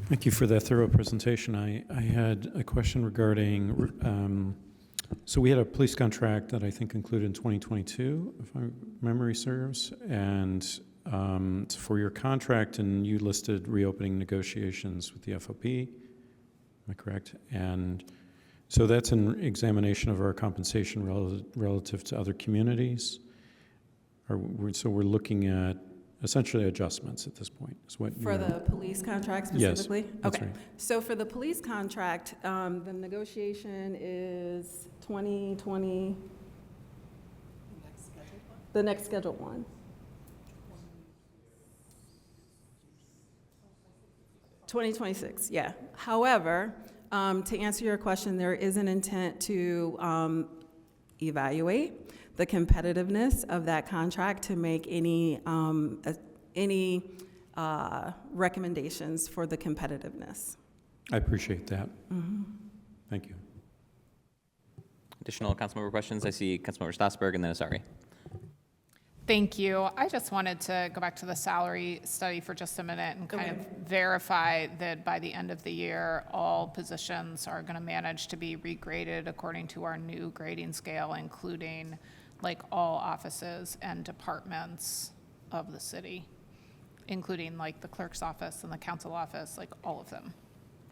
Thank you for that thorough presentation. I had a question regarding, so we had a police contract that I think concluded in 2022, if my memory serves, and it's a 4-year contract, and you listed reopening negotiations with the FOP. Am I correct? And so that's an examination of our compensation relative to other communities. So we're looking at essentially adjustments at this point. Is what for the police contract specifically? Yes, that's okay. Right. So for the police contract, the negotiation is 2020. The next scheduled one. $2026, yeah. However, to answer your question, there is an intent to evaluate the competitiveness of that contract to make any recommendations for the competitiveness. I appreciate that. Mm-hmm. Thank you. Additional councilmember questions? I see Councilmember Strasburg and then Asari. Thank you. I just wanted to go back to the salary study for just a minute and kind of verify that by the end of the year, all positions are going to manage to be regraded according to our new grading scale, including like all offices and departments of the city, including like the clerk's office and the council office, like all of them.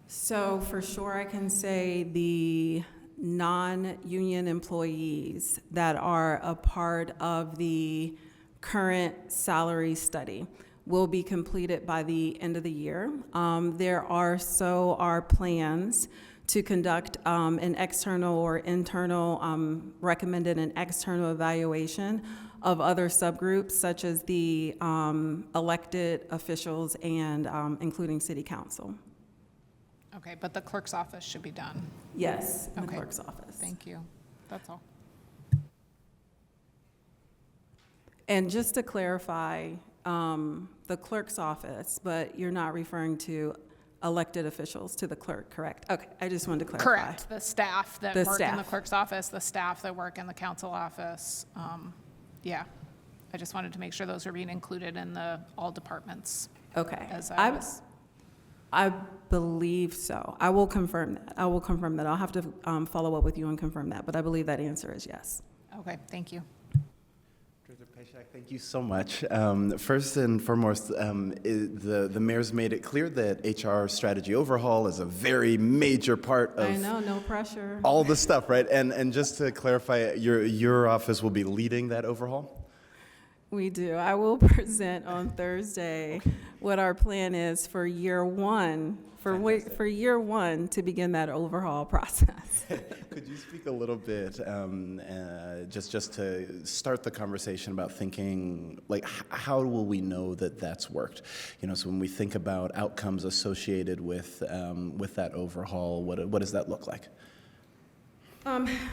So for sure, I can say the non-union employees that are a part of the current salary study will be completed by the end of the year. There are plans to conduct an external or internal, recommended an external evaluation of other subgroups such as the elected officials and including city council. Okay, but the clerk's office should be done. Yes, in the Okay. clerk's office. Thank you. That's all. And just to clarify, the clerk's office, but you're not referring to elected officials, to the clerk, correct? Okay, I just wanted to clarify. Correct. The staff that work in the staff. clerk's office, the staff that work in the council office. Yeah. I just wanted to make sure those are being included in the all departments. Okay. As I was. I believe so. I will confirm that. I'll have to follow up with you and confirm that, but I believe that answer is yes. Okay, thank you. Director Paycheck, thank you so much. First and foremost, the mayor's made it clear that HR strategy overhaul is a very major part of I know, no pressure. all the stuff, right? And just to clarify, your office will be leading that overhaul? We do. I will present on Thursday what our plan is for year one, for year one to begin that overhaul process. Could you speak a little bit, just to start the conversation about thinking, like, how will we know that that's worked? You know, so when we think about outcomes associated with that overhaul, what does that look like?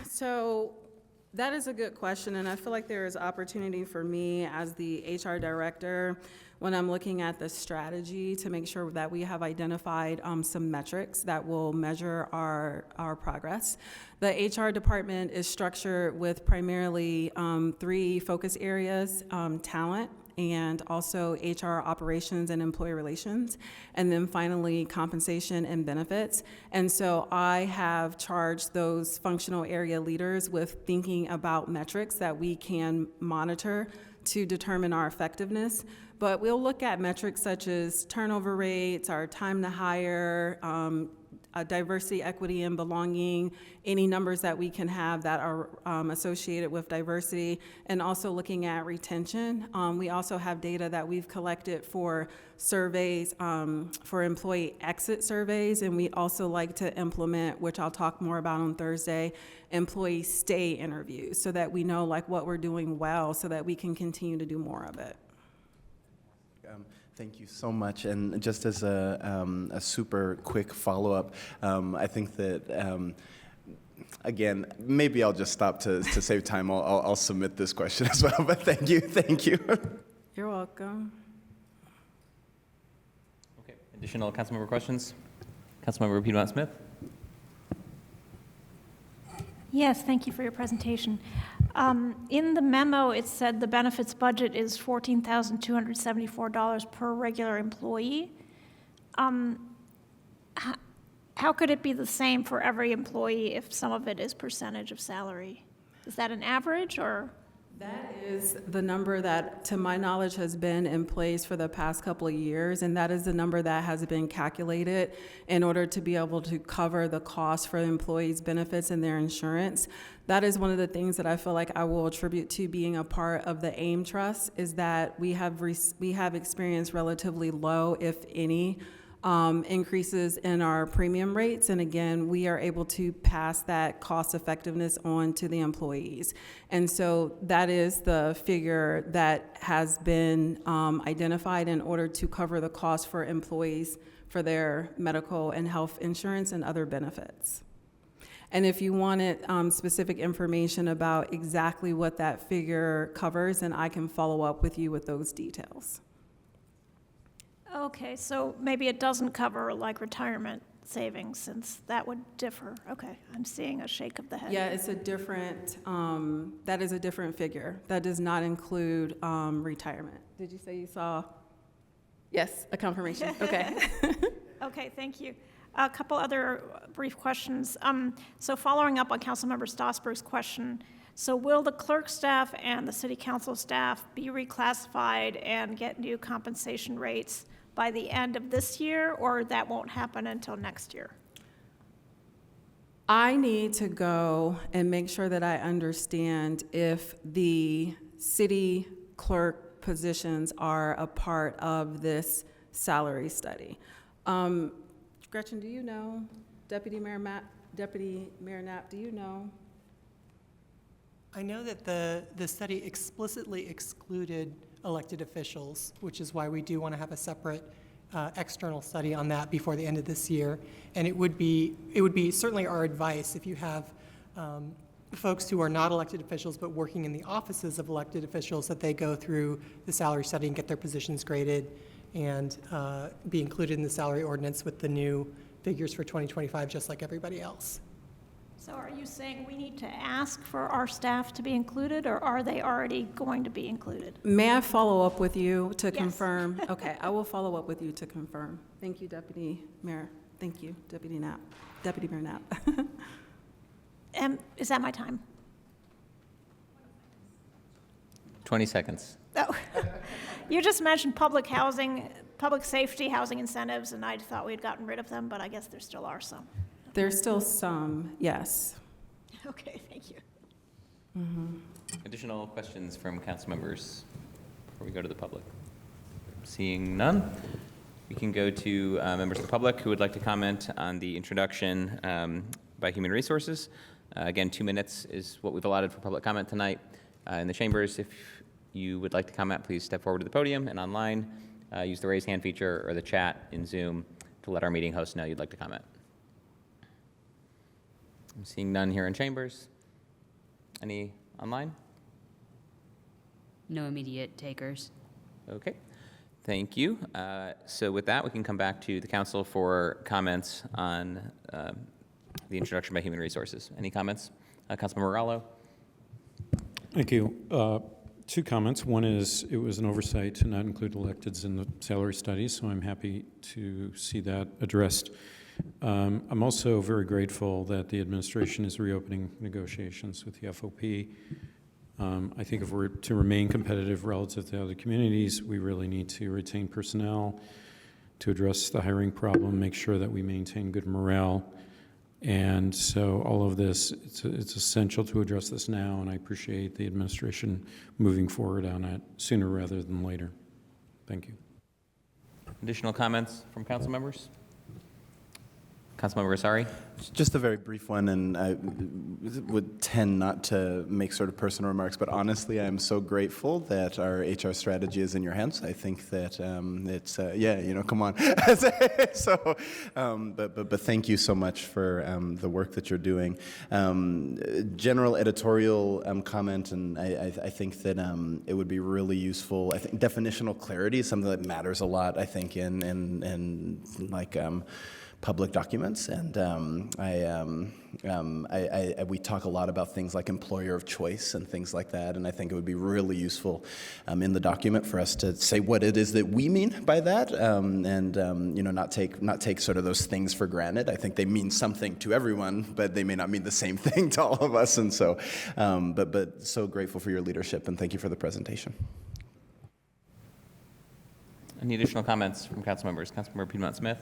So that is a good question, and I feel like there is opportunity for me as the HR director when I'm looking at the strategy to make sure that we have identified some metrics that will measure our progress. The HR department is structured with primarily 3 focus areas, talent, and also HR operations and employee relations, and then finally compensation and benefits. And so I have charged those functional area leaders with thinking about metrics that we can monitor to determine our effectiveness. But we'll look at metrics such as turnover rates, our time to hire, diversity, equity, and belonging, any numbers that we can have that are associated with diversity, and also looking at retention. We also have data that we've collected for surveys, for employee exit surveys, and we also like to implement, which I'll talk more about on Thursday, employee stay interviews, so that we know like what we're doing well, so that we can continue to do more of it. Thank you so much. And just as a super quick follow-up, I think that, again, maybe I'll just stop to save time. I'll submit this question as well, but thank you. You're welcome. Okay, additional councilmember questions? Councilmember Piedmont-Smith? Yes, thank you for your presentation. In the memo, it said the benefits budget is $14,274 per regular employee. How could it be the same for every employee if some of it is percentage of salary? Is that an average, or? That is the number that, to my knowledge, has been in place for the past couple of years, and that is the number that has been calculated in order to be able to cover the cost for employees' benefits and their insurance. That is one of the things that I feel like I will attribute to being a part of the AIM Trust, is that we have experienced relatively low, if any, increases in our premium rates. And again, we are able to pass that cost effectiveness on to the employees. And so that is the figure that has been identified in order to cover the cost for employees for their medical and health insurance and other benefits. And if you wanted specific information about exactly what that figure covers, then I can follow up with you with those details. Okay, so maybe it doesn't cover like retirement savings, since that would differ. Okay, I'm seeing a shake of the head. Yeah, it's a different, that is a different figure. That does not include retirement. Did you say you saw? Yes, a confirmation. Okay. Okay, thank you. A couple other brief questions. So following up on Councilmember Strasburg's question, so will the clerk staff and the city council staff be reclassified and get new compensation rates by the end of this year, or that won't happen until next year? I need to go and make sure that I understand if the city clerk positions are a part of this salary study. Gretchen, do you know? Deputy Mayor Knapp, do you know? I know that the study explicitly excluded elected officials, which is why we do want to have a separate external study on that before the end of this year. And it would be certainly our advice, if you have folks who are not elected officials but working in the offices of elected officials, that they go through the salary study and get their positions graded and be included in the salary ordinance with the new figures for 2025, just like everybody else. So are you saying we need to ask for our staff to be included, or are they already going to be included? May I follow up with you to confirm? Okay, I will follow up with you to confirm. Thank you, Deputy Mayor. Thank you, Deputy Mayor Knapp. Is that my time? 20 seconds. Oh, you just mentioned public housing, public safety housing incentives, and I thought we'd gotten rid of them, but I guess there still are some. There's still some, yes. Okay, thank you. Mm-hmm. Additional questions from council members? before we go to the public? Seeing none, we can go to members of the public who would like to comment on the introduction by Human Resources. Again, 2 minutes is what we've allotted for public comment tonight. In the chambers, if you would like to comment, please step forward to the podium, and online, use the raise hand feature or the chat in Zoom to let our meeting host know you'd like to comment. I'm seeing none here in chambers. Any online? No immediate takers. Okay, thank you. So with that, we can come back to the council for comments on the introduction by Human Resources. Any comments? Councilmember Rallo? Thank you. 2 comments. One is it was an oversight to not include electeds in the salary study, so I'm happy to see that addressed. I'm also very grateful that the administration is reopening negotiations with the FOP. I think if we're to remain competitive relative to other communities, we really need to retain personnel to address the hiring problem, make sure that we maintain good morale. And so all of this, it's essential to address this now, and I appreciate the administration moving forward on it sooner rather than later. Thank you. Additional comments from council members? Councilmember Asari? Just a very brief one, and I would tend not to make sort of personal remarks, but honestly, I'm so grateful that our HR strategy is in your hands. I think that it's, come on. So, but thank you so much for the work that you're doing. General editorial comment, and I think that it would be really useful. I think definitional clarity is something that matters a lot, I think, in public documents, and we talk a lot about things like employer of choice and things like that, and I think it would be really useful in the document for us to say what it is that we mean by that, and not take sort of those things for granted. I think they mean something to everyone, but they may not mean the same thing to all of us, and so, but so grateful for your leadership, and thank you for the presentation. Any additional comments from council members? Councilmember Piedmont Smith?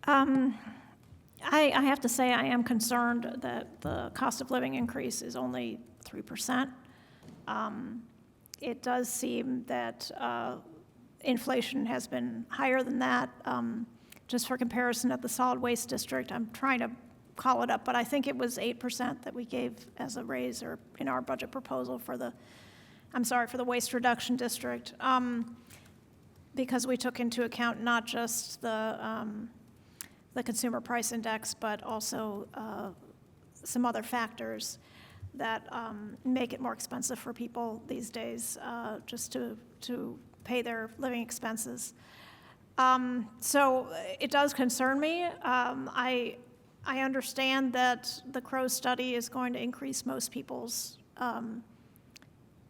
I have to say I am concerned that the cost of living increase is only 3%. It does seem that inflation has been higher than that. Just for comparison, at the solid waste district, I'm trying to call it up, but I think it was 8% that we gave as a raise or in our budget proposal for the waste reduction district. Because we took into account not just the consumer price index, but also some other factors that make it more expensive for people these days just to pay their living expenses. So it does concern me. I understand that the Crow study is going to increase most people's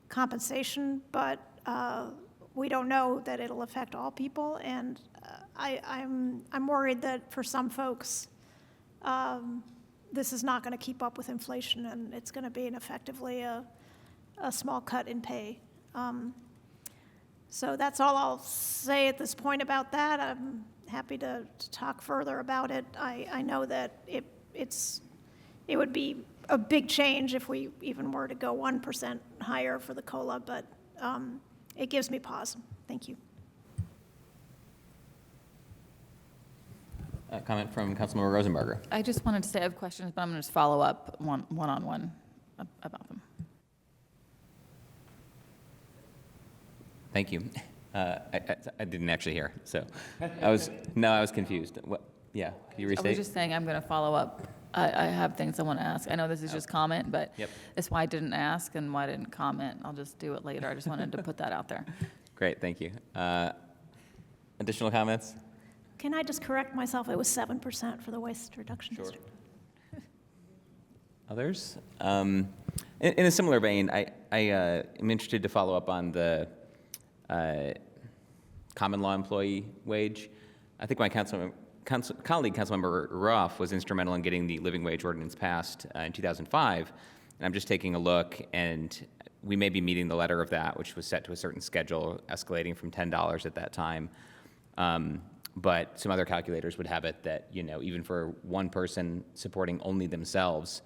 compensation, but we don't know that it'll affect all people, and I'm worried that for some folks, this is not going to keep up with inflation, and it's going to be effectively a small cut in pay. So that's all I'll say at this point about that. I'm happy to talk further about it. I know that it would be a big change if we even were to go 1% higher for the COLA, but it gives me pause. Thank you. Comment from Councilmember Rosenberger. I just wanted to say I have questions, but I'm going to just follow up one-on-one about them. Thank you. I didn't actually hear, so I was confused. What? Yeah, can you restate? I was just saying I'm going to follow up. I have things I want to ask. I know this is just comment, but that's why I didn't ask and why I didn't comment. I'll just do it later. I just wanted to put that out there. Great, thank you. Additional comments? Can I just correct myself? It was 7% for the waste reduction district. Others? In a similar vein, I am interested to follow up on the common law employee wage. I think my colleague, Councilmember Ruff, was instrumental in getting the living wage ordinance passed in 2005. And I'm just taking a look, and we may be meeting the letter of that, which was set to a certain schedule, escalating from $10 at that time. But some other calculators would have it that, even for one person supporting only themselves,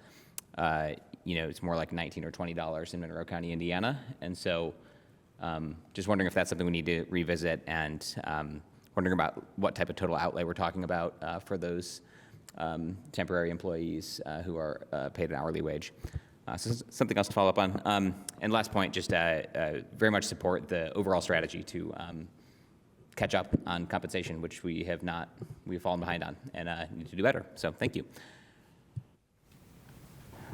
it's more like $19 or $20 in Monroe County, Indiana. And so just wondering if that's something we need to revisit, and wondering about what type of total outlay we're talking about for those temporary employees who are paid an hourly wage. So something else to follow up on. And last point, just very much support the overall strategy to catch up on compensation, which we've fallen behind on and need to do better. So thank you.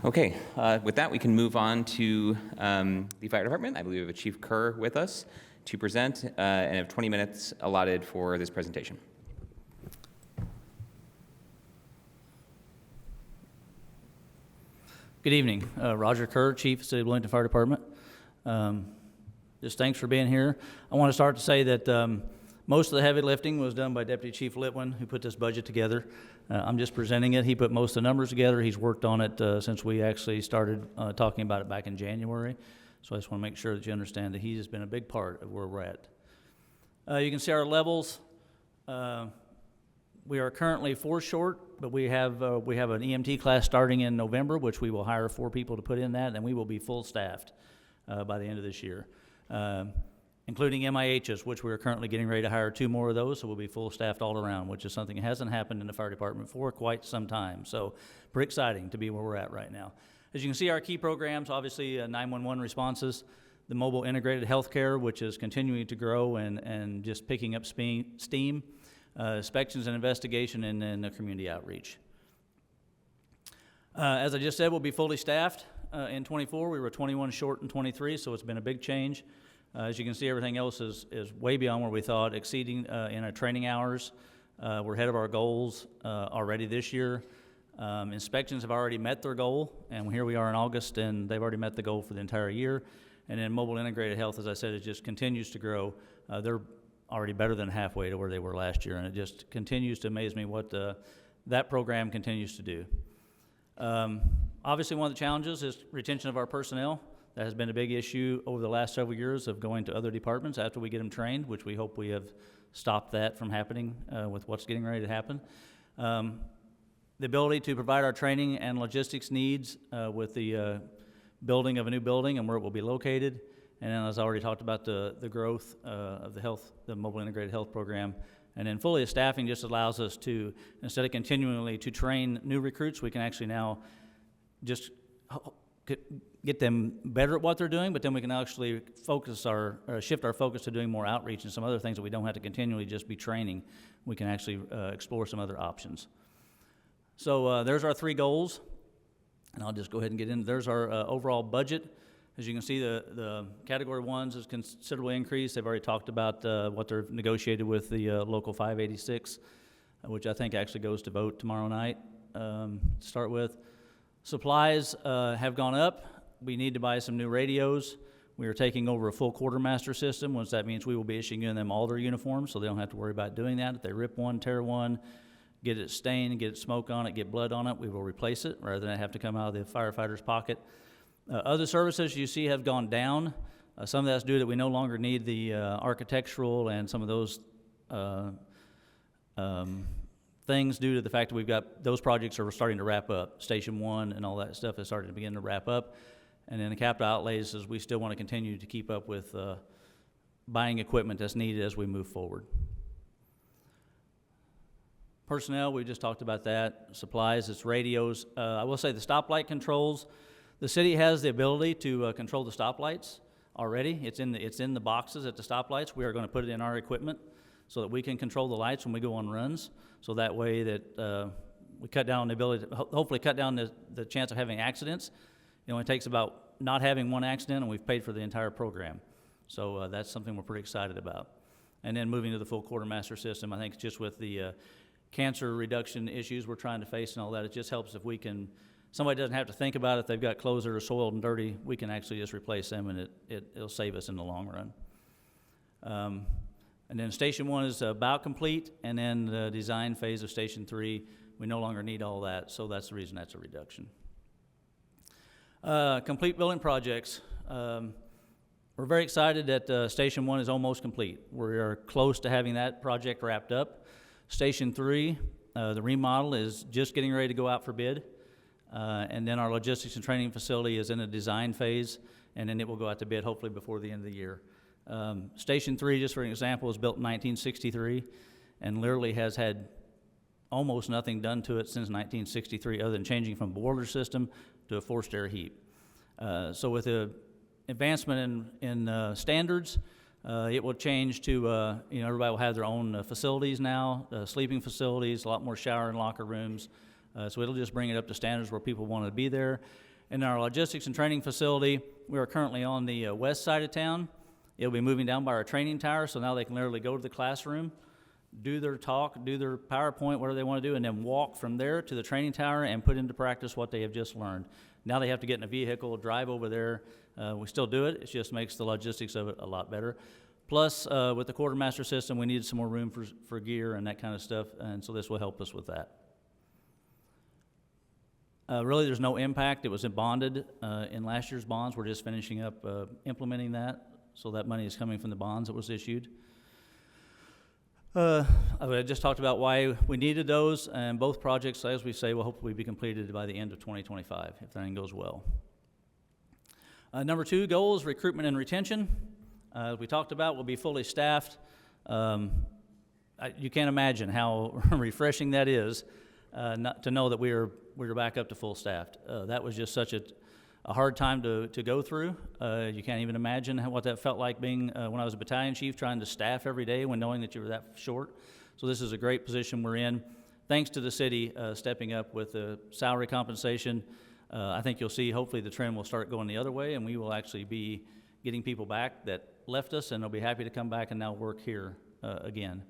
Okay, with that, we can move on to the fire department. I believe we have Chief Kerr with us to present, and have 20 minutes allotted for this presentation. Good evening. Roger Kerr, Chief of City of Bloomington Fire Department. Just thanks for being here. I want to start to say that most of the heavy lifting was done by Deputy Chief Litwin, who put this budget together. I'm just presenting it. He put most of the numbers together. He's worked on it since we actually started talking about it back in January. So I just want to make sure that you understand that he has been a big part of where we're at. You can see our levels. We are currently 4 short, but we have an EMT class starting in November, which we will hire 4 people to put in that, and we will be full staffed by the end of this year, including MIHs, which we are currently getting ready to hire 2 more of those, so we'll be full staffed all around, which is something that hasn't happened in the fire department for quite some time. So pretty exciting to be where we're at right now. As you can see, our key programs, obviously 911 responses, the mobile integrated healthcare, which is continuing to grow and just picking up steam, inspections and investigation, and then community outreach. As I just said, we'll be fully staffed in 24. We were 21 short in 23, so it's been a big change. As you can see, everything else is way beyond where we thought, exceeding in our training hours. We're ahead of our goals already this year. Inspections have already met their goal, and here we are in August, and they've already met the goal for the entire year. And then mobile integrated health, as I said, it just continues to grow. They're already better than halfway to where they were last year, and it just continues to amaze me what that program continues to do. Obviously, one of the challenges is retention of our personnel. That has been a big issue over the last several years of going to other departments after we get them trained, which we hope we have stopped that from happening with what's getting ready to happen. The ability to provide our training and logistics needs with the building of a new building and where it will be located. And then, as I already talked about, the growth of the mobile integrated health program. And then fully staffing just allows us to, instead of continually to train new recruits, we can actually now just get them better at what they're doing, but then we can actually shift our focus to doing more outreach and some other things that we don't have to continually just be training. We can actually explore some other options. So there's our 3 goals, and I'll just go ahead and get into. There's our overall budget. As you can see, the category 1s is considerably increased. They've already talked about what they're negotiated with the local 586, which I think actually goes to vote tomorrow night to start with. Supplies have gone up. We need to buy some new radios. We are taking over a full quartermaster system, which that means we will be issuing them all their uniforms, so they don't have to worry about doing that. If they rip one, tear one, get it stained, get smoke on it, get blood on it, we will replace it rather than have to come out of the firefighter's pocket. Other services you see have gone down. Some of that's due that we no longer need the architectural and some of those things due to the fact that we've got those projects are starting to wrap up. Station 1 and all that stuff is starting to begin to wrap up. And then the capital outlays is we still want to continue to keep up with buying equipment that's needed as we move forward. Personnel, we just talked about that. Supplies, it's radios. I will say the stoplight controls, the city has the ability to control the stoplights already. It's in the boxes at the stoplights. We are going to put it in our equipment so that we can control the lights when we go on runs. So that way that we cut down the ability to hopefully cut down the chance of having accidents. It only takes about not having one accident, and we've paid for the entire program. So that's something we're pretty excited about. And then moving to the full quartermaster system, I think just with the cancer reduction issues we're trying to face and all that, it just helps if we can, somebody doesn't have to think about it. If they've got clothes that are soiled and dirty, we can actually just replace them, and it'll save us in the long run. And then Station 1 is about complete, and then the design phase of Station 3, we no longer need all that, so that's the reason that's a reduction. Complete building projects. We're very excited that Station 1 is almost complete. We are close to having that project wrapped up. Station 3, the remodel is just getting ready to go out for bid. And then our logistics and training facility is in a design phase, and then it will go out to bid hopefully before the end of the year. Station 3, just for an example, was built in 1963 and literally has had almost nothing done to it since 1963 other than changing from boiler system to a forced air heat. So with the advancement in standards, it will change to, everybody will have their own facilities now, sleeping facilities, a lot more shower and locker rooms. So it'll just bring it up to standards where people want to be there. In our logistics and training facility, we are currently on the west side of town. It'll be moving down by our training tower, so now they can literally go to the classroom, do their talk, do their PowerPoint, whatever they want to do, and then walk from there to the training tower and put into practice what they have just learned. Now they have to get in a vehicle, drive over there. We still do it. It just makes the logistics of it a lot better. Plus, with the quartermaster system, we needed some more room for gear and that kind of stuff, and so this will help us with that. Really, there's no impact. It was bonded in last year's bonds. We're just finishing up implementing that, so that money is coming from the bonds that was issued. I just talked about why we needed those, and both projects, as we say, will hopefully be completed by the end of 2025, if everything goes well. Number 2 goal is recruitment and retention. As we talked about, we'll be fully staffed. You can't imagine how refreshing that is not to know that we're back up to full staffed. That was just such a hard time to go through. You can't even imagine what that felt like being when I was a battalion chief, trying to staff every day when knowing that you were that short. So this is a great position we're in. Thanks to the city stepping up with the salary compensation. I think you'll see hopefully the trend will start going the other way, and we will actually be getting people back that left us, and they'll be happy to come back and now work here again.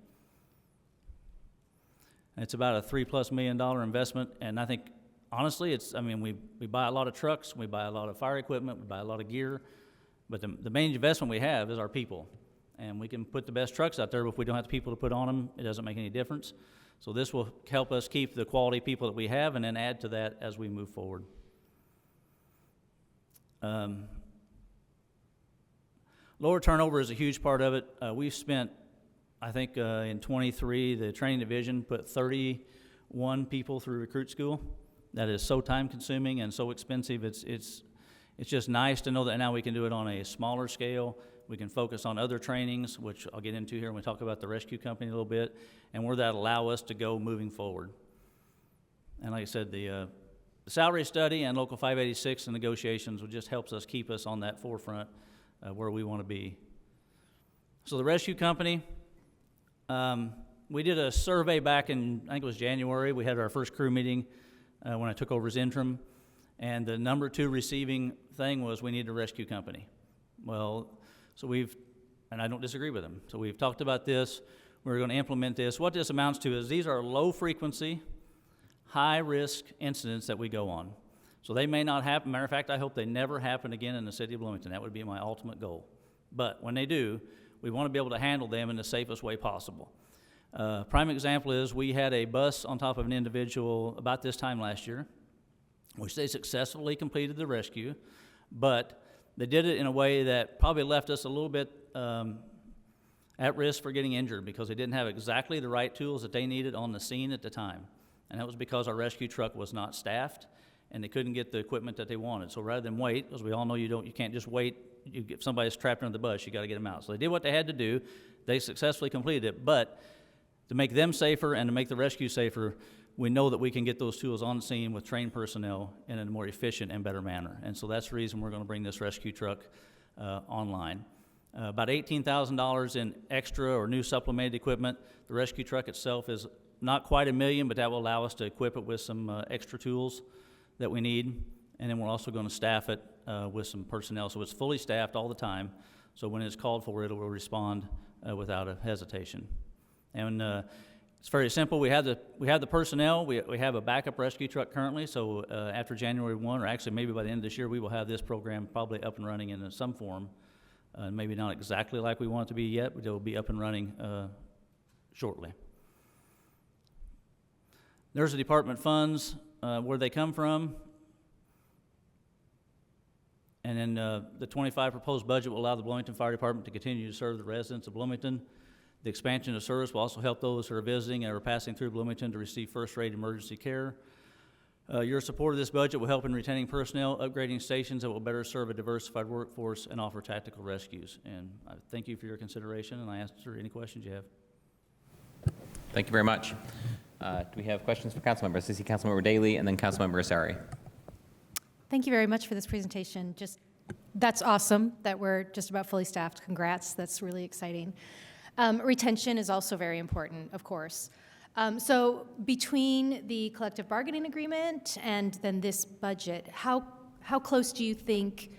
It's about a $3+ million investment, and I think honestly, we buy a lot of trucks, we buy a lot of fire equipment, we buy a lot of gear, but the main investment we have is our people. And we can put the best trucks out there, but if we don't have the people to put on them, it doesn't make any difference. So this will help us keep the quality people that we have and then add to that as we move forward. Lower turnover is a huge part of it. We've spent, I think in 23, the training division put 31 people through recruit school. That is so time consuming and so expensive. It's just nice to know that now we can do it on a smaller scale. We can focus on other trainings, which I'll get into here when we talk about the rescue company a little bit, and where that allow us to go moving forward. And like I said, the salary study and Local 586 and negotiations will just helps us keep us on that forefront where we want to be. So the rescue company, we did a survey back in, I think it was January. We had our first crew meeting when I took over as interim, and the number 2 receiving thing was we need a rescue company. Well, so and I don't disagree with them, so we've talked about this. We're going to implement this. What this amounts to is these are low frequency, high risk incidents that we go on. So they may not happen. Matter of fact, I hope they never happen again in the city of Bloomington. That would be my ultimate goal. But when they do, we want to be able to handle them in the safest way possible. Prime example is we had a bus on top of an individual about this time last year, which they successfully completed the rescue, but they did it in a way that probably left us a little bit at risk for getting injured because they didn't have exactly the right tools that they needed on the scene at the time. And that was because our rescue truck was not staffed and they couldn't get the equipment that they wanted. So rather than wait, as we all know, you can't just wait. If somebody's trapped under the bus, you got to get them out. So they did what they had to do. They successfully completed it, but to make them safer and to make the rescue safer, we know that we can get those tools on the scene with trained personnel in a more efficient and better manner. And so that's the reason we're going to bring this rescue truck online. About $18,000 in extra or new supplemented equipment. The rescue truck itself is not quite $1 million, but that will allow us to equip it with some extra tools that we need. And then we're also going to staff it with some personnel. So it's fully staffed all the time. So when it's called for, it will respond without a hesitation. And it's very simple. We have the personnel. We have a backup rescue truck currently. So after January 1, or actually maybe by the end of this year, we will have this program probably up and running in some form. Maybe not exactly like we want it to be yet, but it will be up and running shortly. There's the department funds, where they come from. And then the 25 proposed budget will allow the Bloomington Fire Department to continue to serve the residents of Bloomington. The expansion of service will also help those who are visiting and are passing through Bloomington to receive first-rate emergency care. Your support of this budget will help in retaining personnel, upgrading stations that will better serve a diversified workforce, and offer tactical rescues. And I thank you for your consideration, and I answer any questions you have. Thank you very much. Do we have questions for council members? I see Councilmember Daley and then Councilmember Asari. Thank you very much for this presentation. That's awesome that we're just about fully staffed. Congrats, that's really exciting. Retention is also very important, of course. So between the collective bargaining agreement and then this budget, how close do you think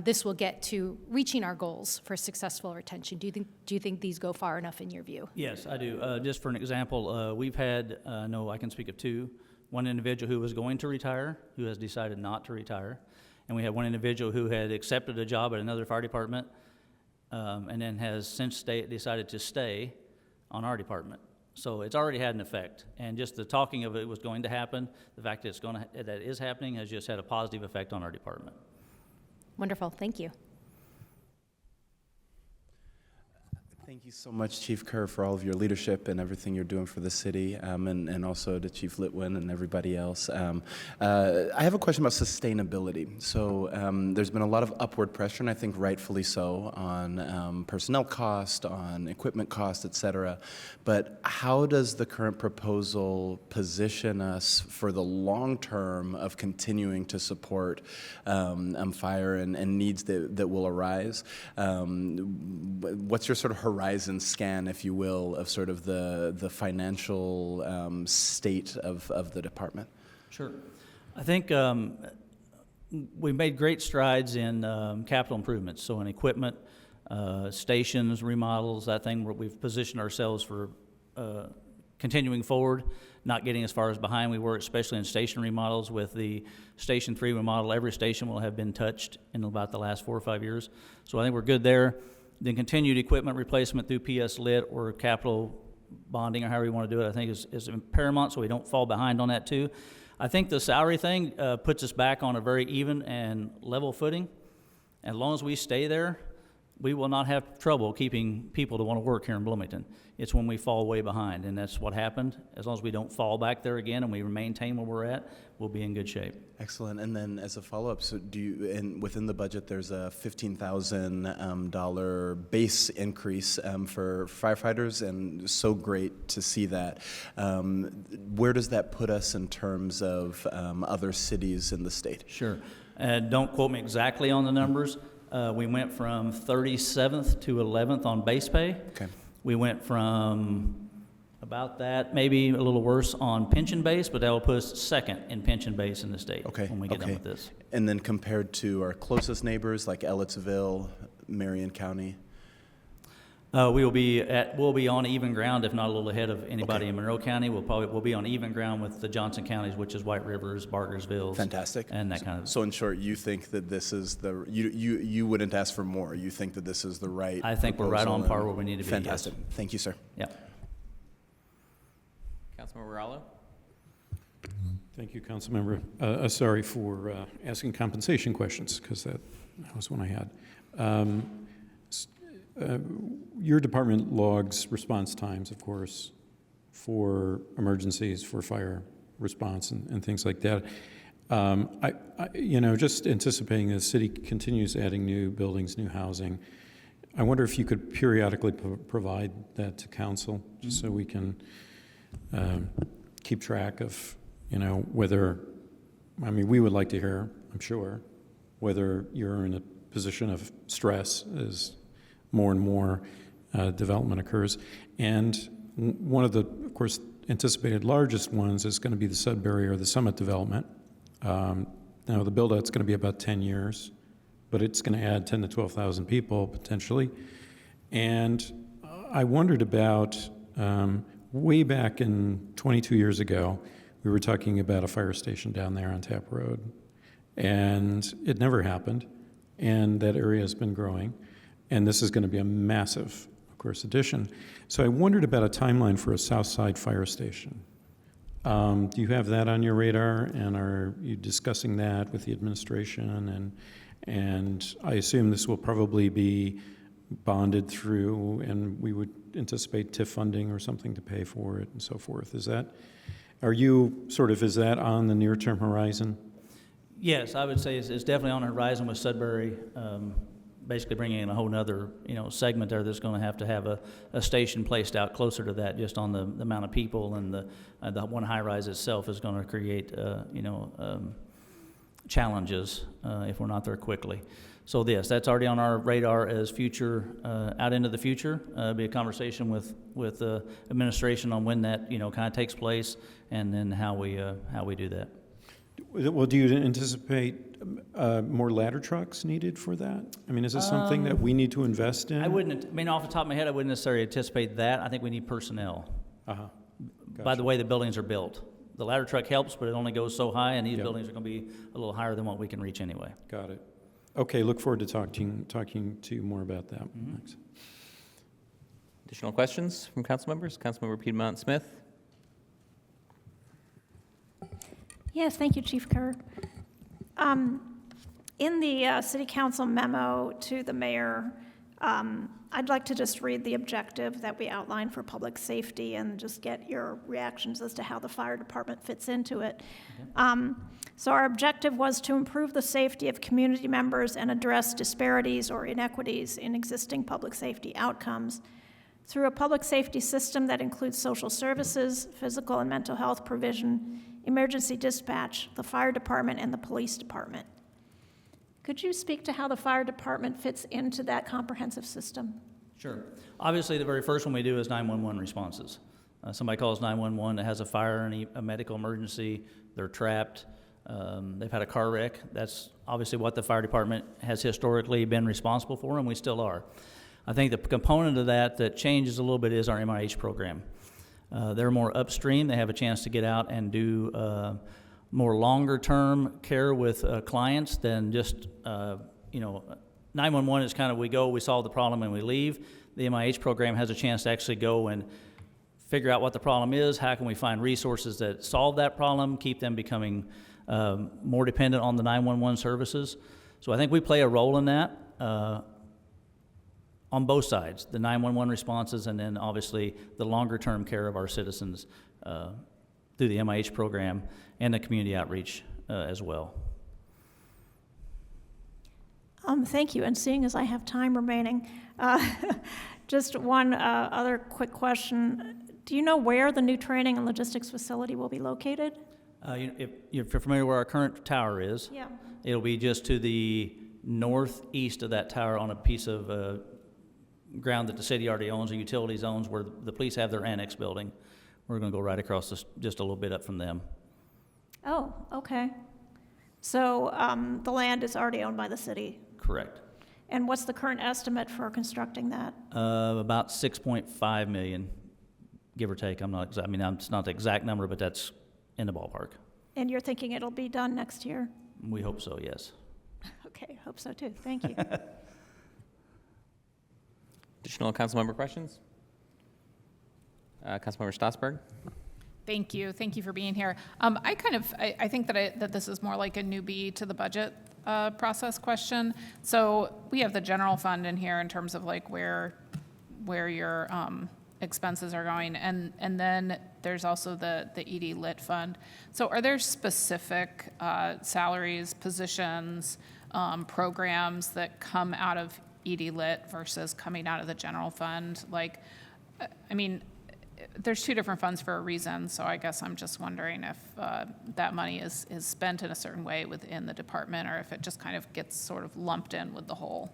this will get to reaching our goals for successful retention? Do you think these go far enough in your view? Yes, I do. Just for an example, we've had, I can speak of two. One individual who was going to retire, who has decided not to retire. And we have one individual who had accepted a job at another fire department and then has since decided to stay on our department. So it's already had an effect. And just the talking of it was going to happen, the fact that that it is happening has just had a positive effect on our department. Wonderful, thank you. Thank you so much, Chief Kerr, for all of your leadership and everything you're doing for the city, and also to Chief Litwin and everybody else. I have a question about sustainability. So there's been a lot of upward pressure, and I think rightfully so, on personnel cost, on equipment cost, et cetera. But how does the current proposal position us for the long term of continuing to support fire and needs that will arise? What's your sort of horizon scan, if you will, of sort of the financial state of the department? Sure. I think we've made great strides in capital improvements, so in equipment, stations, remodels, that thing where we've positioned ourselves for continuing forward, not getting as far as behind we were, especially in station remodels. With the Station 3 remodel, every station will have been touched in about the last 4 or 5 years. So I think we're good there. Then continued equipment replacement through PS Lit or capital bonding, or however you want to do it, I think is paramount, so we don't fall behind on that too. I think the salary thing puts us back on a very even and level footing. As long as we stay there, we will not have trouble keeping people to want to work here in Bloomington. It's when we fall way behind, and that's what happened. As long as we don't fall back there again and we maintain where we're at, we'll be in good shape. Excellent. And then as a follow-up, so within the budget, there's a $15,000 base increase for firefighters, and so great to see that. Where does that put us in terms of other cities in the state? Sure. Don't quote me exactly on the numbers. We went from 37th to 11th on base pay. Okay. We went from about that, maybe a little worse on pension base, but that will put us second in pension base in the state when we get done with this. And then compared to our closest neighbors like Ellettsville, Marion County? We'll be on even ground, if not a little ahead of anybody in Monroe County. We'll be on even ground with the Johnson counties, which is White Rivers, Bargersville. Fantastic. And that kind of. So in short, you think that this is you wouldn't ask for more. You think that this is the right. I think we're right on par where we need to be. Fantastic. Yes. Thank you, sir. Yeah. Councilmember Rallo. Thank you, Councilmember Asari, for asking compensation questions, because that was one I had. Your department logs response times, of course, for emergencies, for fire response and things like that. Just anticipating the city continues adding new buildings, new housing, I wonder if you could periodically provide that to council, just so we can keep track of, whether, we would like to hear, I'm sure, whether you're in a position of stress as more and more development occurs. And one of the, of course, anticipated largest ones is going to be the Sudbury or the Summit development. Now, the build-out's going to be about 10 years, but it's going to add 10 to 12,000 people potentially. And I wondered about, way back in 22 years ago, we were talking about a fire station down there on Tap Road, and it never happened, and that area has been growing. And this is going to be a massive, of course, addition. So I wondered about a timeline for a South Side fire station. Do you have that on your radar, and are you discussing that with the administration? And I assume this will probably be bonded through, and we would anticipate TIF funding or something to pay for it and so forth. Is that? Are you sort of, is that on the near-term horizon? Yes, I would say it's definitely on the horizon with Sudbury, basically bringing in a whole nother, segment there that's going to have a station placed out closer to that, just on the amount of people, and the one high-rise itself is going to create, challenges if we're not there quickly. So yes, that's already on our radar as future, out into the future. Be a conversation with administration on when that, kind of takes place, and then how we do that. Well, do you anticipate more ladder trucks needed for that? I mean, is this something that we need to invest in? Off the top of my head, I wouldn't necessarily anticipate that. I think we need personnel. Uh-huh. By the way the buildings are built. The ladder truck helps, but it only goes so high, and these buildings are going to be a little higher than what we can reach anyway. Got it. Okay, look forward to talking to you more about that. Thanks. Additional questions from council members? Councilmember Piedmont Smith. Yes, thank you, Chief Kerr. In the City Council memo to the mayor, I'd like to just read the objective that we outlined for public safety and just get your reactions as to how the fire department fits into it. So our objective was to improve the safety of community members and address disparities or inequities in existing public safety outcomes through a public safety system that includes social services, physical and mental health provision, emergency dispatch, the fire department, and the police department. Could you speak to how the fire department fits into that comprehensive system? Sure. Obviously, the very first one we do is 911 responses. Somebody calls 911 that has a fire, a medical emergency, they're trapped, they've had a car wreck. That's obviously what the fire department has historically been responsible for, and we still are. I think the component of that changes a little bit is our MIH program. They're more upstream. They have a chance to get out and do more longer-term care with clients than just, 911 is kind of we go, we solve the problem, and we leave. The MIH program has a chance to actually go and figure out what the problem is, how can we find resources that solve that problem, keep them becoming more dependent on the 911 services. So I think we play a role in that on both sides, the 911 responses and then obviously the longer-term care of our citizens through the MIH program and the community outreach as well. Thank you, and seeing as I have time remaining, just one other quick question. Do you know where the new training and logistics facility will be located? If you're familiar where our current tower is, Yeah. It'll be just to the northeast of that tower on a piece of ground that the city already owns, or utilities owns, where the police have their annex building. We're going to go right across this, just a little bit up from them. Oh, okay. So the land is already owned by the city? Correct. And what's the current estimate for constructing that? About 6.5 million, give or take. It's not the exact number, but that's in the ballpark. And you're thinking it'll be done next year? We hope so, yes. Okay, hope so too. Thank you. Additional council member questions? Councilmember Stossberg. Thank you. Thank you for being here. I think that this is more like a newbie to the budget process question. So we have the general fund in here in terms of like where your expenses are going, and then there's also the ED Lit fund. So are there specific salaries, positions, programs that come out of ED Lit versus coming out of the general fund? There's two different funds for a reason, so I guess I'm just wondering if that money is spent in a certain way within the department, or if it just kind of gets sort of lumped in with the whole.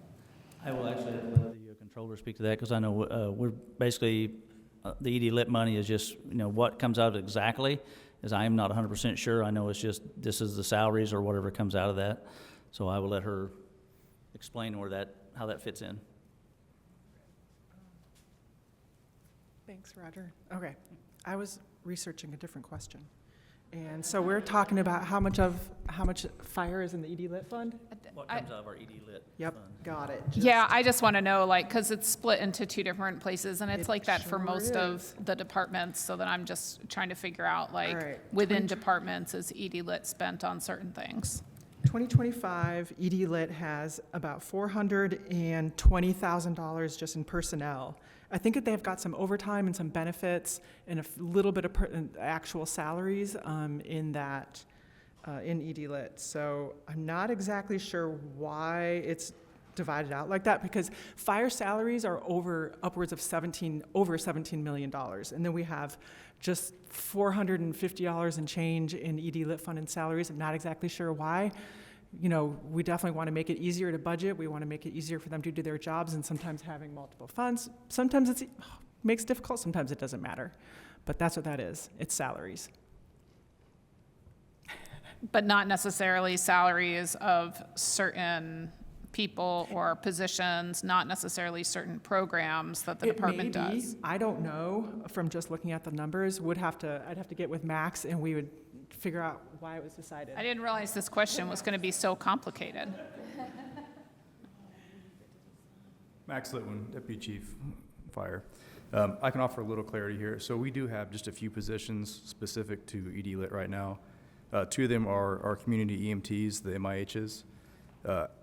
I will actually let the controller speak to that, because I know we're basically, the ED Lit money is just, what comes out exactly is I am not 100% sure. I know it's just, this is the salaries or whatever comes out of that. So I will let her explain how that fits in. Thanks, Roger. Okay, I was researching a different question. And so we're talking about how much fire is in the ED Lit fund? What comes out of our ED Lit Yep, fund? got it. Yeah, I just want to know, because it's split into two different places, and it's It like that for sure most of is. the departments, so that I'm just trying to figure out, right. within departments, is ED Lit spent on certain things? 2025, ED Lit has about $420,000 just in personnel. I think that they've got some overtime and some benefits and a little bit of actual salaries in that, in ED Lit. So I'm not exactly sure why it's divided out like that, because fire salaries are upwards of over $17 million. And then we have just $450 and change in ED Lit fund and salaries. I'm not exactly sure why. You know, we definitely want to make it easier to budget. We want to make it easier for them to do their jobs, and sometimes having multiple funds, sometimes it makes it difficult, sometimes it doesn't matter. But that's what that is. It's salaries. But not necessarily salaries of certain people or positions, not necessarily certain programs that the department does. I don't know from just looking at the numbers. I'd have to get with Max and we would figure out why it was decided. I didn't realize this question was going to be so complicated. Max Litwin, Deputy Chief Fire. I can offer a little clarity here. So we do have just a few positions specific to ED Lit right now. Two of them are our community EMTs, the MIHs,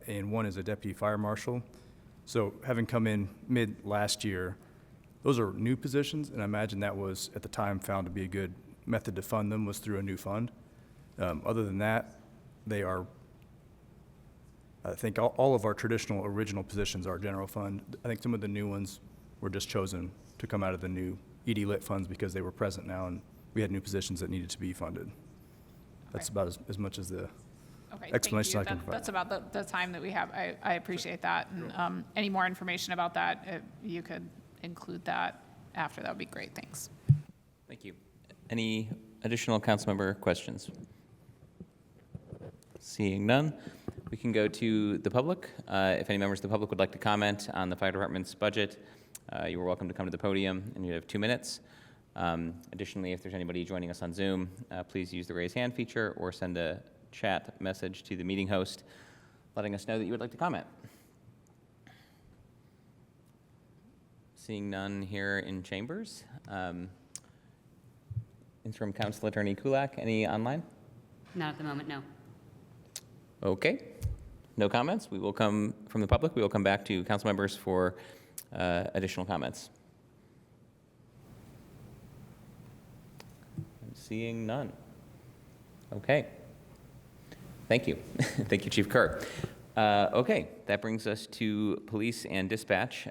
and one is a deputy fire marshal. So having come in mid last year, those are new positions, and I imagine that was at the time found to be a good method to fund them was through a new fund. Other than that, they are, I think all of our traditional original positions are general fund. I think some of the new ones were just chosen to come out of the new ED Lit funds because they were present now and we had new positions that needed to be funded. That's about as much as the explanation I can provide. That's about the time that we have. I appreciate that. And any more information about that, if you could include that after, that would be great. Thanks. Thank you. Any additional council member questions? Seeing none, we can go to the public. If any members of the public would like to comment on the fire department's budget, you are welcome to come to the podium, and you have 2 minutes. Additionally, if there's anybody joining us on Zoom, please use the raise hand feature or send a chat message to the meeting host letting us know that you would like to comment. Seeing none here in chambers. Interim Council Attorney Kulak, any online? Not at the moment, no. Okay. No comments. We will come from the public. We will come back to council members for additional comments. I'm seeing none. Okay. Thank you. Thank you, Chief Kerr. Okay, that brings us to police and dispatch.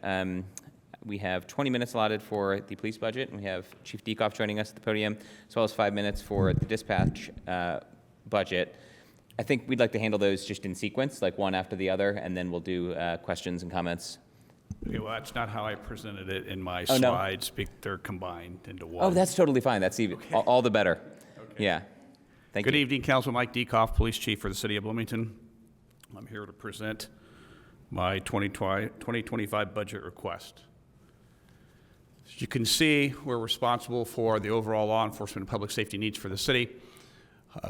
We have 20 minutes allotted for the police budget, and we have Chief Dekoff joining us at the podium, as well as 5 minutes for the dispatch budget. I think we'd like to handle those just in sequence, like one after the other, and then we'll do questions and comments. Okay, well, that's not how I presented it in my Oh, no. slides. They're combined into one. Oh, that's totally fine. That's even all the better. Okay. Yeah. Thank Good you. evening, Councilman Mike Dekoff, Police Chief for the City of Bloomington. I'm here to present my 2025 budget request. As you can see, we're responsible for the overall law enforcement and public safety needs for the city.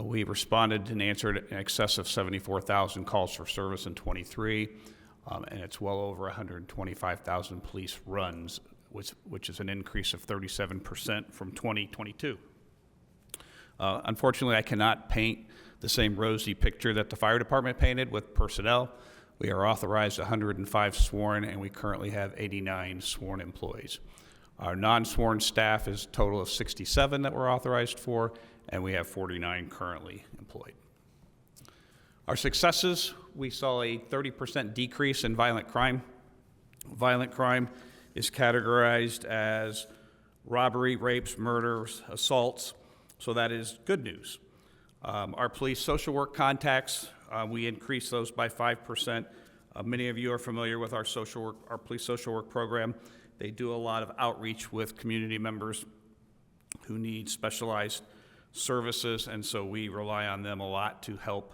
We responded and answered in excess of 74,000 calls for service in 23, and it's well over 125,000 police runs, which is an increase of 37% from 2022. Unfortunately, I cannot paint the same rosy picture that the fire department painted with personnel. We are authorized 105 sworn, and we currently have 89 sworn employees. Our non-sworn staff is a total of 67 that we're authorized for, and we have 49 currently employed. Our successes, we saw a 30% decrease in violent crime. Violent crime is categorized as robbery, rapes, murders, assaults, so that is good news. Our police social work contacts, we increased those by 5%. Many of you are familiar with our police social work program. They do a lot of outreach with community members who need specialized services, and so we rely on them a lot to help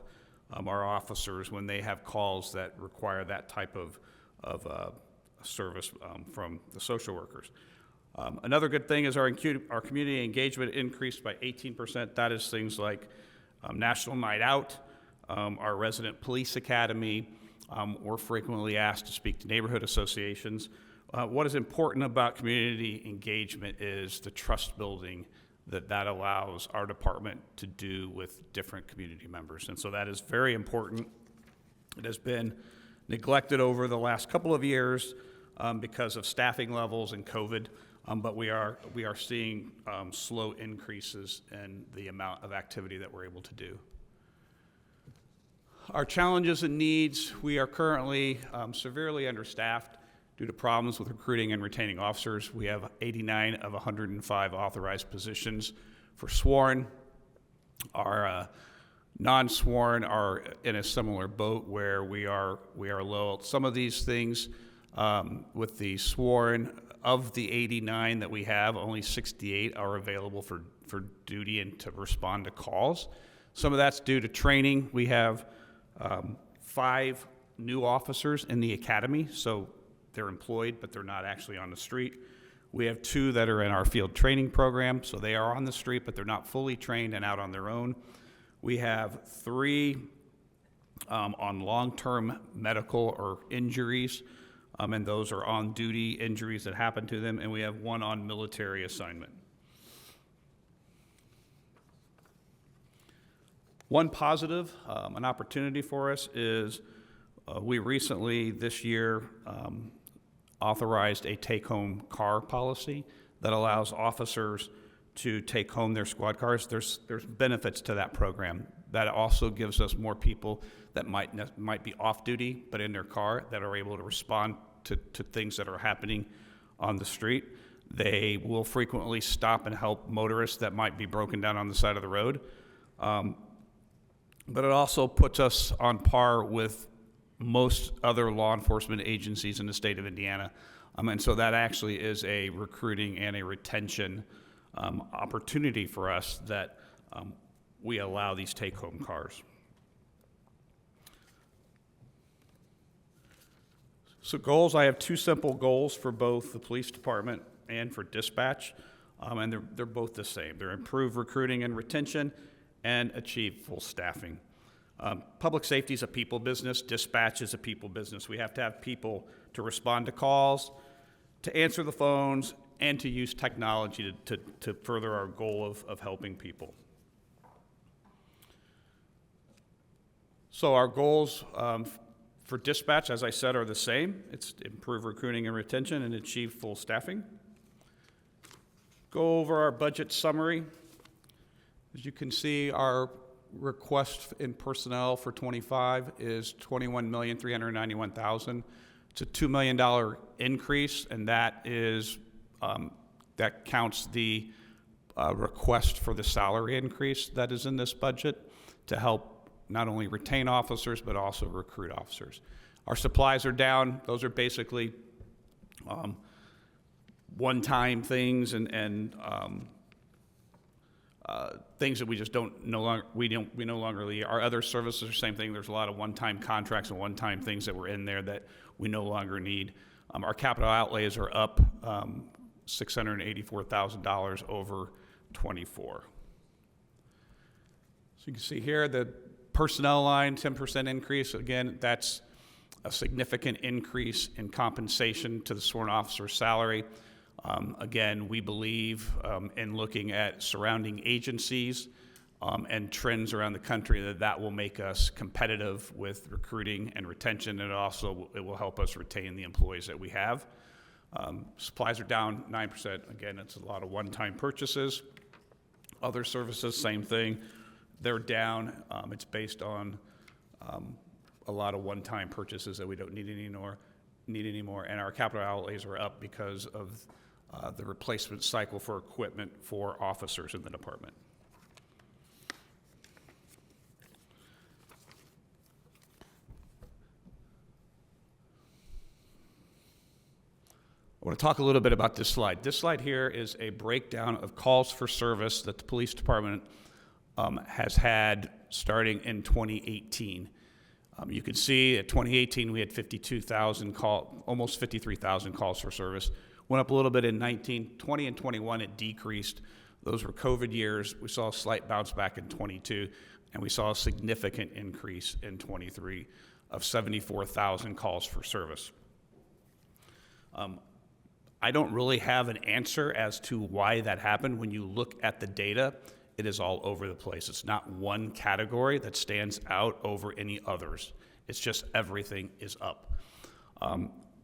our officers when they have calls that require that type of service from the social workers. Another good thing is our community engagement increased by 18%. That is things like National Night Out, our resident police academy. We're frequently asked to speak to neighborhood associations. What is important about community engagement is the trust building that allows our department to do with different community members. And so that is very important. It has been neglected over the last couple of years because of staffing levels and COVID, but we are seeing slow increases in the amount of activity that we're able to do. Our challenges and needs: we are currently severely understaffed due to problems with recruiting and retaining officers. We have 89 of 105 authorized positions for sworn. Our non-sworn are in a similar boat where we are low. Some of these things with the sworn, of the 89 that we have, only 68 are available for duty and to respond to calls. Some of that's due to training. We have 5 new officers in the academy, so they're employed, but they're not actually on the street. We have 2 that are in our field training program, so they are on the street, but they're not fully trained and out on their own. We have 3 on long-term medical or injuries, and those are on-duty injuries that happen to them, and we have 1 on military assignment. One positive, an opportunity for us is we recently, this year, authorized a take-home car policy that allows officers to take home their squad cars. There's benefits to that program. That also gives us more people that might be off-duty but in their car that are able to respond to things that are happening on the street. They will frequently stop and help motorists that might be broken down on the side of the road. But it also puts us on par with most other law enforcement agencies in the state of Indiana. And so that actually is a recruiting and a retention opportunity for us that we allow these take-home cars. So goals, I have 2 simple goals for both the police department and for dispatch, and they're both the same. They're improve recruiting and retention and achieve full staffing. Public safety is a people business. Dispatch is a people business. We have to have people to respond to calls, to answer the phones, and to use technology to further our goal of helping people. So our goals for dispatch, as I said, are the same. It's improve recruiting and retention and achieve full staffing. Go over our budget summary. As you can see, our request in personnel for 25 is $21,391,000. It's a $2 million increase, and that is that counts the request for the salary increase that is in this budget to help not only retain officers but also recruit officers. Our supplies are down. Those are basically one-time things and things that we just no longer need. Our other services are the same thing. There's a lot of one-time contracts and one-time things that were in there that we no longer need. Our capital outlays are up $684,000 over 24. So you can see here the personnel line, 10% increase. Again, that's a significant increase in compensation to the sworn officer's salary. Again, we believe in looking at surrounding agencies and trends around the country that will make us competitive with recruiting and retention, and it will help us retain the employees that we have. Supplies are down 9%. Again, it's a lot of one-time purchases. Other services, same thing. They're down. It's based on a lot of one-time purchases that we don't need anymore. And our capital outlays are up because of the replacement cycle for equipment for officers in the department. I want to talk a little bit about this slide. This slide here is a breakdown of calls for service that the police department has had starting in 2018. You can see at 2018 we had 52,000 almost 53,000 calls for service. Went up a little bit in 19, 20 and 21 it decreased. Those were COVID years. We saw a slight bounce back in 22, and we saw a significant increase in 23 of 74,000 calls for service. I don't really have an answer as to why that happened. When you look at the data, it is all over the place. It's not one category that stands out over any others. It's just everything is up.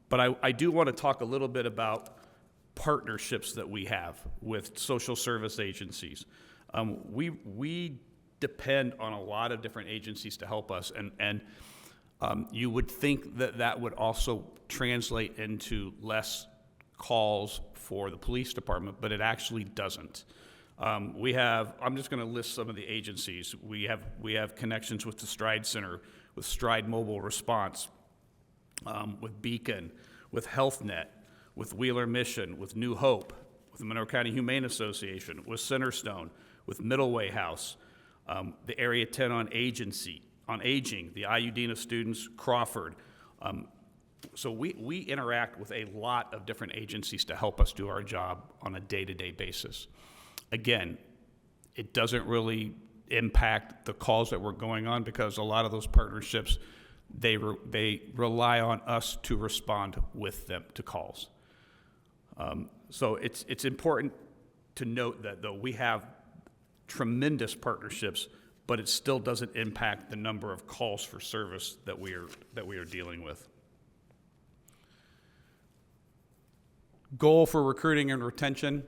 But I do want to talk a little bit about partnerships that we have with social service agencies. We depend on a lot of different agencies to help us, and you would think that that would also translate into less calls for the police department, but it actually doesn't. I'm just going to list some of the agencies. We have connections with the Stride Center, with Stride Mobile Response, with Beacon, with HealthNet, with Wheeler Mission, with New Hope, with the Monroe County Humane Association, with Centerstone, with Middleway House, the Area 10 on Aging, the IUDina students, Crawford. So we interact with a lot of different agencies to help us do our job on a day-to-day basis. Again, it doesn't really impact the calls that we're going on because a lot of those partnerships, they rely on us to respond with them to calls. So it's important to note that though we have tremendous partnerships, but it still doesn't impact the number of calls for service that we are dealing with. Goal for recruiting and retention.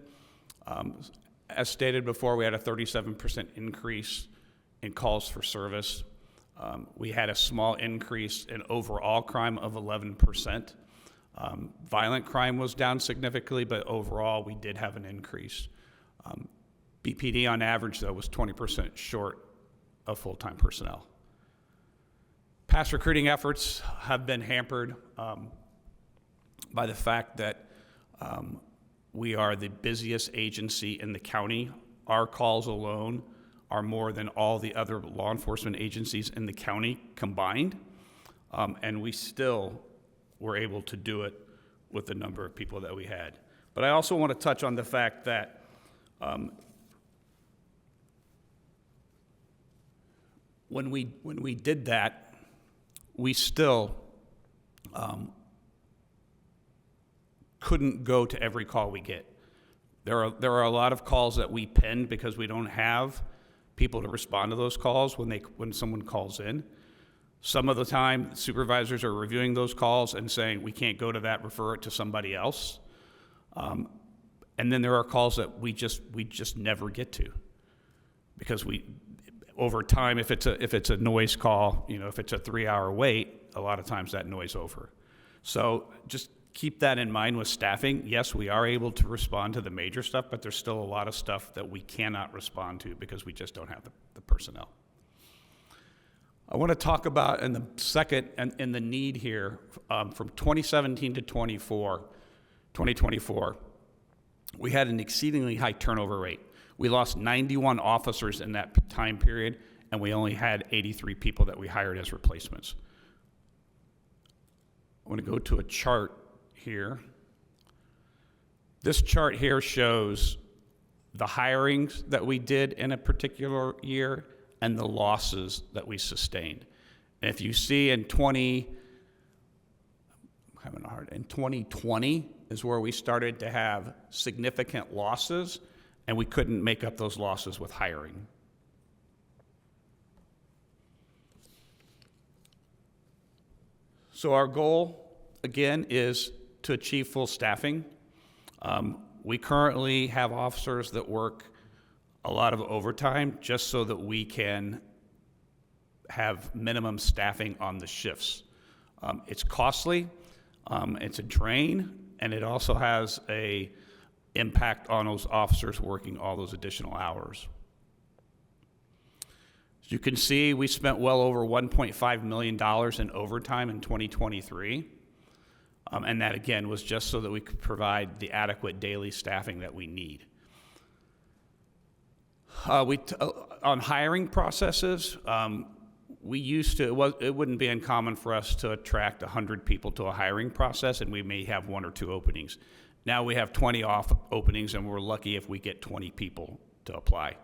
As stated before, we had a 37% increase in calls for service. We had a small increase in overall crime of 11%. Violent crime was down significantly, but overall we did have an increase. BPD on average, though, was 20% short of full-time personnel. Past recruiting efforts have been hampered by the fact that we are the busiest agency in the county. Our calls alone are more than all the other law enforcement agencies in the county combined, and we still were able to do it with the number of people that we had. But I also want to touch on the fact that when we did that, we still couldn't go to every call we get. There are a lot of calls that we pinned because we don't have people to respond to those calls when someone calls in. Some of the time, supervisors are reviewing those calls and saying, we can't go to that, refer it to somebody else. And then there are calls that we just never get to because over time, if it's a noise call, if it's a 3-hour wait, a lot of times that noise over. So just keep that in mind with staffing. Yes, we are able to respond to the major stuff, but there's still a lot of stuff that we cannot respond to because we just don't have the personnel. I want to talk about in the second and the need here from 2017 to 2024, we had an exceedingly high turnover rate. We lost 91 officers in that time period, and we only had 83 people that we hired as replacements. I want to go to a chart here. This chart here shows the hirings that we did in a particular year and the losses that we sustained. And if you see in 2020 is where we started to have significant losses, and we couldn't make up those losses with hiring. So our goal, again, is to achieve full staffing. We currently have officers that work a lot of overtime just so that we can have minimum staffing on the shifts. It's costly, it's a drain, and it also has an impact on those officers working all those additional hours. As you can see, we spent well over $1.5 million in overtime in 2023. And that, again, was just so that we could provide the adequate daily staffing that we need. On hiring processes, we used to, it wouldn't be uncommon for us to attract 100 people to a hiring process, and we may have 1 or 2 openings. Now we have 20 openings, and we're lucky if we get 20 people to apply.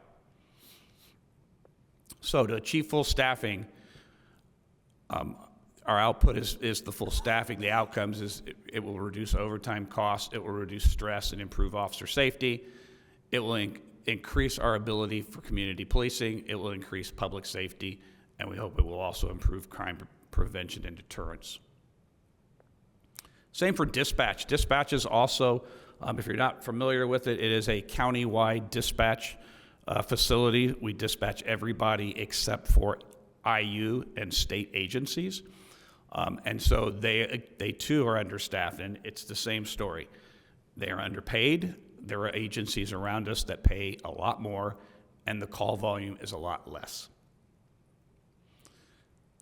So to achieve full staffing, our output is the full staffing. The outcomes is it will reduce overtime costs, it will reduce stress and improve officer safety. It will increase our ability for community policing. It will increase public safety, and we hope it will also improve crime prevention and deterrence. Same for dispatch. Dispatch is also, if you're not familiar with it, it is a county-wide dispatch facility. We dispatch everybody except for IU and state agencies. And so they too are understaffed, and it's the same story. They are underpaid. There are agencies around us that pay a lot more, and the call volume is a lot less.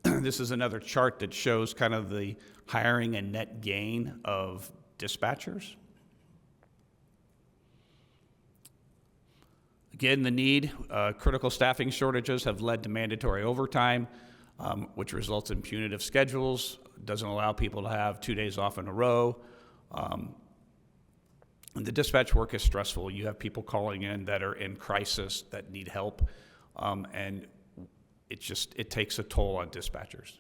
This is another chart that shows kind of the hiring and net gain of dispatchers. Again, the need, critical staffing shortages have led to mandatory overtime, which results in punitive schedules, doesn't allow people to have 2 days off in a row. And the dispatch work is stressful. You have people calling in that are in crisis, that need help, and it takes a toll on dispatchers.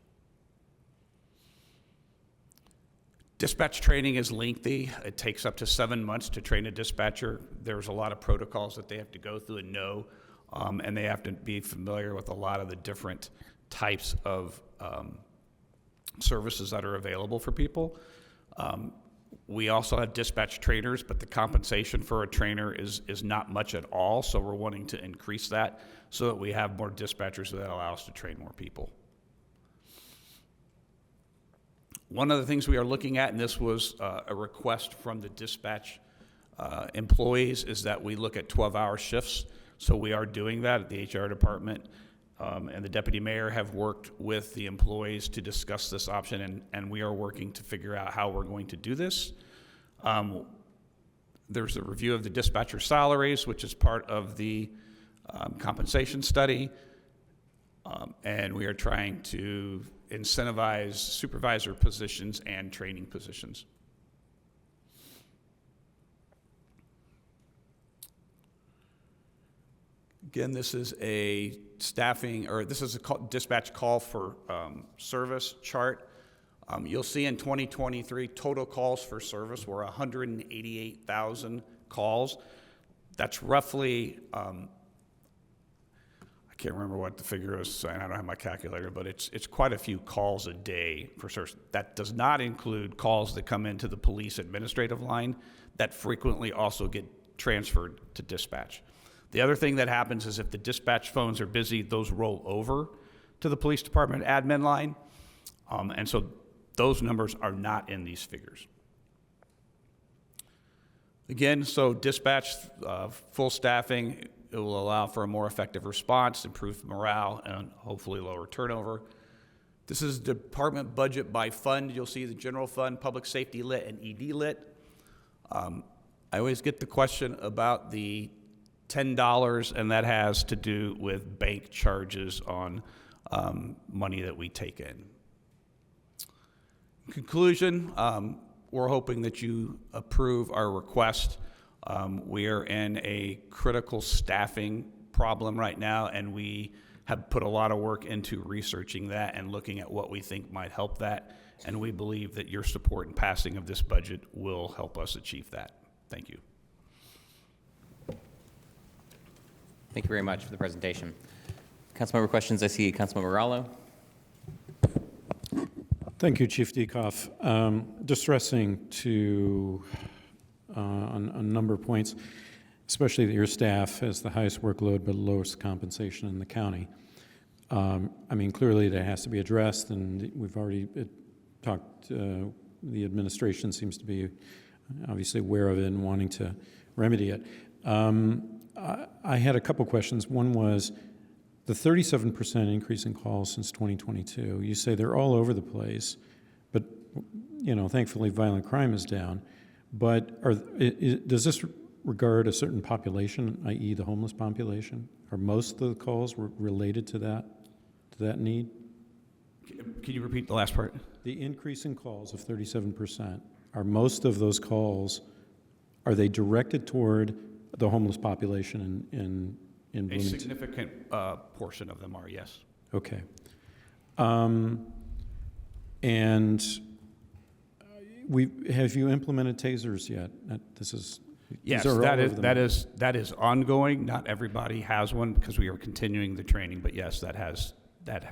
Dispatch training is lengthy. It takes up to 7 months to train a dispatcher. There's a lot of protocols that they have to go through and know, and they have to be familiar with a lot of the different types of services that are available for people. We also have dispatch trainers, but the compensation for a trainer is not much at all, so we're wanting to increase that so that we have more dispatchers that allow us to train more people. One of the things we are looking at, and this was a request from the dispatch employees, is that we look at 12-hour shifts. So we are doing that at the HR department, and the deputy mayor have worked with the employees to discuss this option, and we are working to figure out how we're going to do this. There's a review of the dispatcher salaries, which is part of the compensation study, and we are trying to incentivize supervisor positions and training positions. Again, this is a staffing, or this is a dispatch call for service chart. You'll see in 2023, total calls for service were 188,000 calls. That's roughly, I can't remember what the figure is, and I don't have my calculator, but it's quite a few calls a day for service. That does not include calls that come into the police administrative line that frequently also get transferred to dispatch. The other thing that happens is if the dispatch phones are busy, those roll over to the police department admin line, and so those numbers are not in these figures. Again, so dispatch, full staffing, it will allow for a more effective response, improved morale, and hopefully lower turnover. This is department budget by fund. You'll see the general fund, public safety lit, and ED lit. I always get the question about the $10, and that has to do with bank charges on money that we take in. In conclusion, we're hoping that you approve our request. We are in a critical staffing problem right now, and we have put a lot of work into researching that and looking at what we think might help that, and we believe that your support and passing of this budget will help us achieve that. Thank you. Thank you very much for the presentation. Councilmember questions. I see Councilmember Rallo. Thank you, Chief Dieckhoff. Distressing to on a number of points, especially that your staff has the highest workload but lowest compensation in the county. I mean, clearly that has to be addressed, and we've already talked, the administration seems to be obviously aware of it and wanting to remedy it. I had a couple questions. One was the 37% increase in calls since 2022. You say they're all over the place, but thankfully violent crime is down. But does this regard a certain population, i.e. the homeless population? Are most of the calls related to that need? Can you repeat the last part? The increase in calls of 37%, are most of those calls, are they directed toward the homeless population in Bloomington? A significant portion of them are, yes. Okay. And have you implemented tasers yet? Yes, these are all that over the that is ongoing. Not everybody has one because we are continuing the training, but yes, that has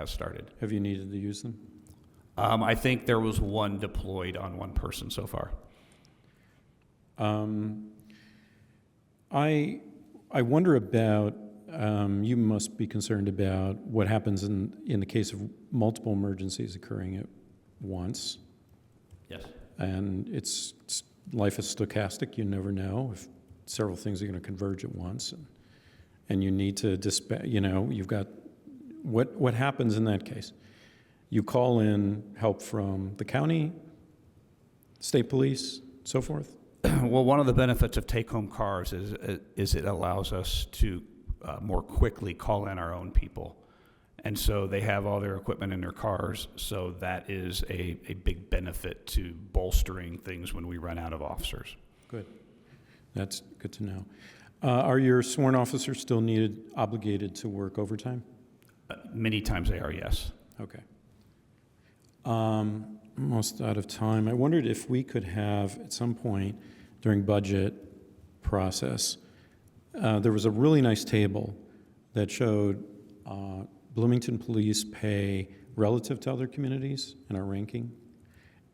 started. Have you needed to use them? I think there was one deployed on one person so far. I wonder about, you must be concerned about what happens in the case of multiple emergencies occurring at once. Yes. And life is stochastic. You never know if several things are going to converge at once. And you need to dispatch, you've got, what happens in that case? You call in help from the county, state police, so forth? Well, one of the benefits of take-home cars is it allows us to more quickly call in our own people. And so they have all their equipment in their cars, so that is a big benefit to bolstering things when we run out of officers. Good. That's good to know. Are your sworn officers still obligated to work overtime? Many times they are, yes. Okay. Almost out of time. I wondered if we could have, at some point during budget process, there was a really nice table that showed Bloomington police pay relative to other communities in our ranking,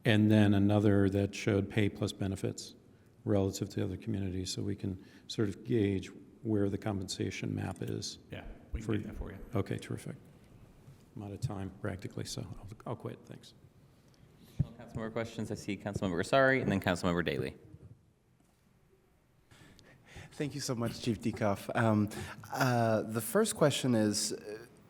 and then another that showed pay plus benefits relative to other communities, so we can sort of gauge where the compensation map is. Yeah, we can do that for you. Okay, terrific. I'm out of time practically, so I'll quit. Thanks. Councilmember questions. I see Councilmember Asari and then Councilmember Daley. Thank you so much, Chief Dieckhoff. The first question is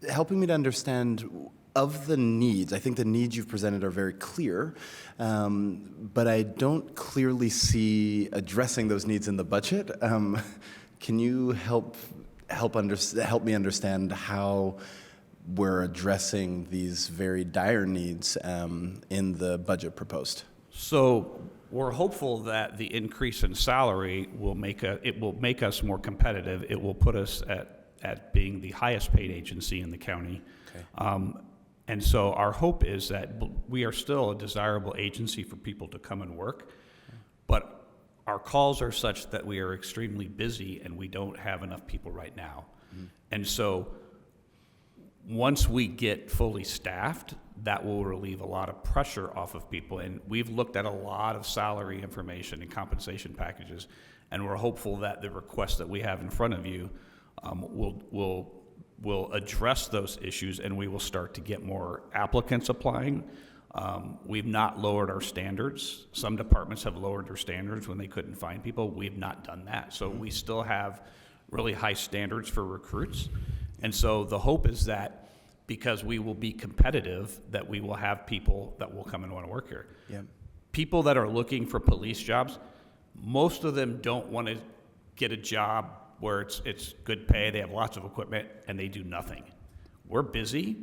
helping me to understand of the needs. I think the needs you've presented are very clear, but I don't clearly see addressing those needs in the budget. Can you help me understand how we're addressing these very dire needs in the budget proposed? So we're hopeful that the increase in salary will make us more competitive. It will put us at being the highest paid agency in the county. Okay. And so our hope is that we are still a desirable agency for people to come and work, but our calls are such that we are extremely busy and we don't have enough people right now. Mm-hmm. And so once we get fully staffed, that will relieve a lot of pressure off of people. And we've looked at a lot of salary information and compensation packages, and we're hopeful that the request that we have in front of you will address those issues, and we will start to get more applicants applying. We've not lowered our standards. Some departments have lowered their standards when they couldn't find people. We've not done that. So we still have really high standards for recruits. And so the hope is that because we will be competitive, that we will have people that will come and want to work here. Yeah. People that are looking for police jobs, most of them don't want to get a job where it's good pay, they have lots of equipment, and they do nothing. We're busy.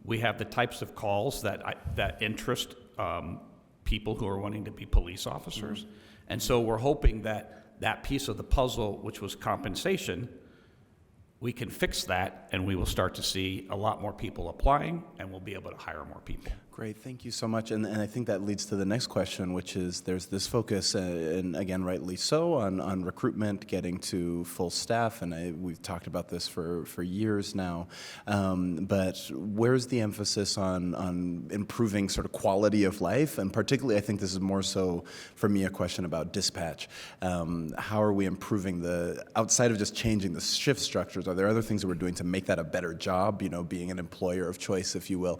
We have the types of calls that interest people who are wanting to be police officers. Mm-hmm. And so we're hoping that piece of the puzzle, which was compensation, we can fix that, and we will start to see a lot more people applying, and we'll be able to hire more people. Great, thank you so much. And I think that leads to the next question, which is there's this focus, and again, rightly so, on recruitment, getting to full staff, and we've talked about this for years now. But where's the emphasis on improving sort of quality of life? And particularly, I think this is more so, for me, a question about dispatch. How are we improving outside of just changing the shift structures, are there other things that we're doing to make that a better job, being an employer of choice, if you will,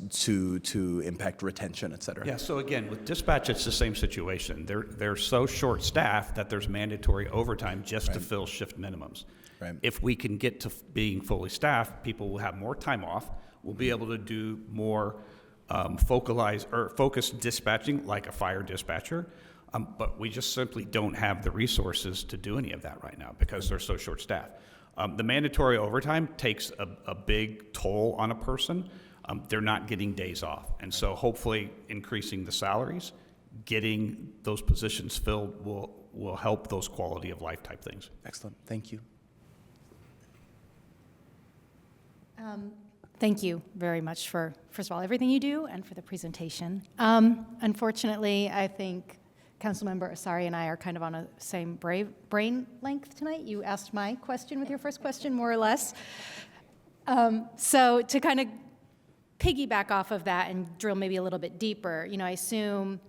to impact retention, et cetera? Yeah, so again, with dispatch, it's the same situation. They're so short-staffed that there's mandatory overtime just to fill shift minimums. Right. If we can get to being fully staffed, people will have more time off. We'll be able to do more focused dispatching, like a fire dispatcher. But we just simply don't have the resources to do any of that right now because they're so short-staffed. The mandatory overtime takes a big toll on a person. They're not getting days off. And so hopefully increasing the salaries, getting those positions filled will help those quality of life type things. Excellent. Thank you. Thank you very much for, first of all, everything you do and for the presentation. Unfortunately, I think Councilmember Asari and I are kind of on a same brain length tonight. You asked my question with your first question, more or less. So to kind of piggyback off of that and drill maybe a little bit deeper, I assume,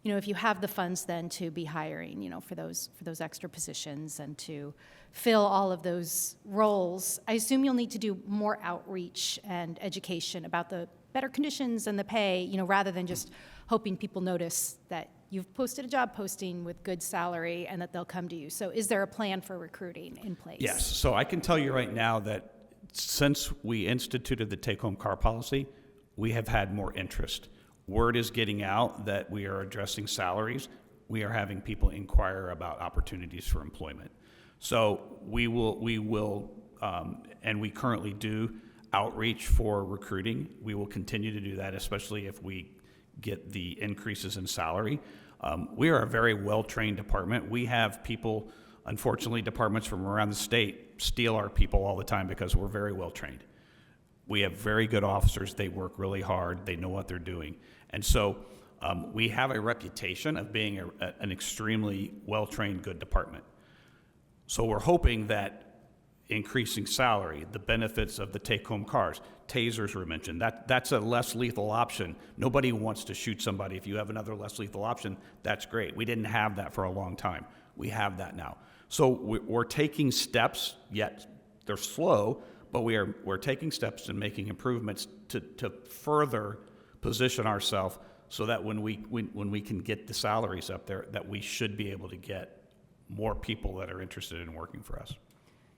if you have the funds then to be hiring, for those extra positions and to fill all of those roles, I assume you'll need to do more outreach and education about the better conditions and the pay, rather than just hoping people notice that you've posted a job posting with good salary and that they'll come to you. So is there a plan for recruiting in place? Yes. So I can tell you right now that since we instituted the take-home car policy, we have had more interest. Word is getting out that we are addressing salaries. We are having people inquire about opportunities for employment. So we will, and we currently do outreach for recruiting. We will continue to do that, especially if we get the increases in salary. We are a very well-trained department. We have people, unfortunately, departments from around the state steal our people all the time because we're very well-trained. We have very good officers. They work really hard. They know what they're doing. And so we have a reputation of being an extremely well-trained, good department. So we're hoping that increasing salary, the benefits of the take-home cars, tasers were mentioned, that's a less lethal option. Nobody wants to shoot somebody. If you have another less lethal option, that's great. We didn't have that for a long time. We have that now. So we're taking steps, yet they're slow, but we're taking steps and making improvements to further position ourselves so that when we can get the salaries up there, that we should be able to get more people that are interested in working for us.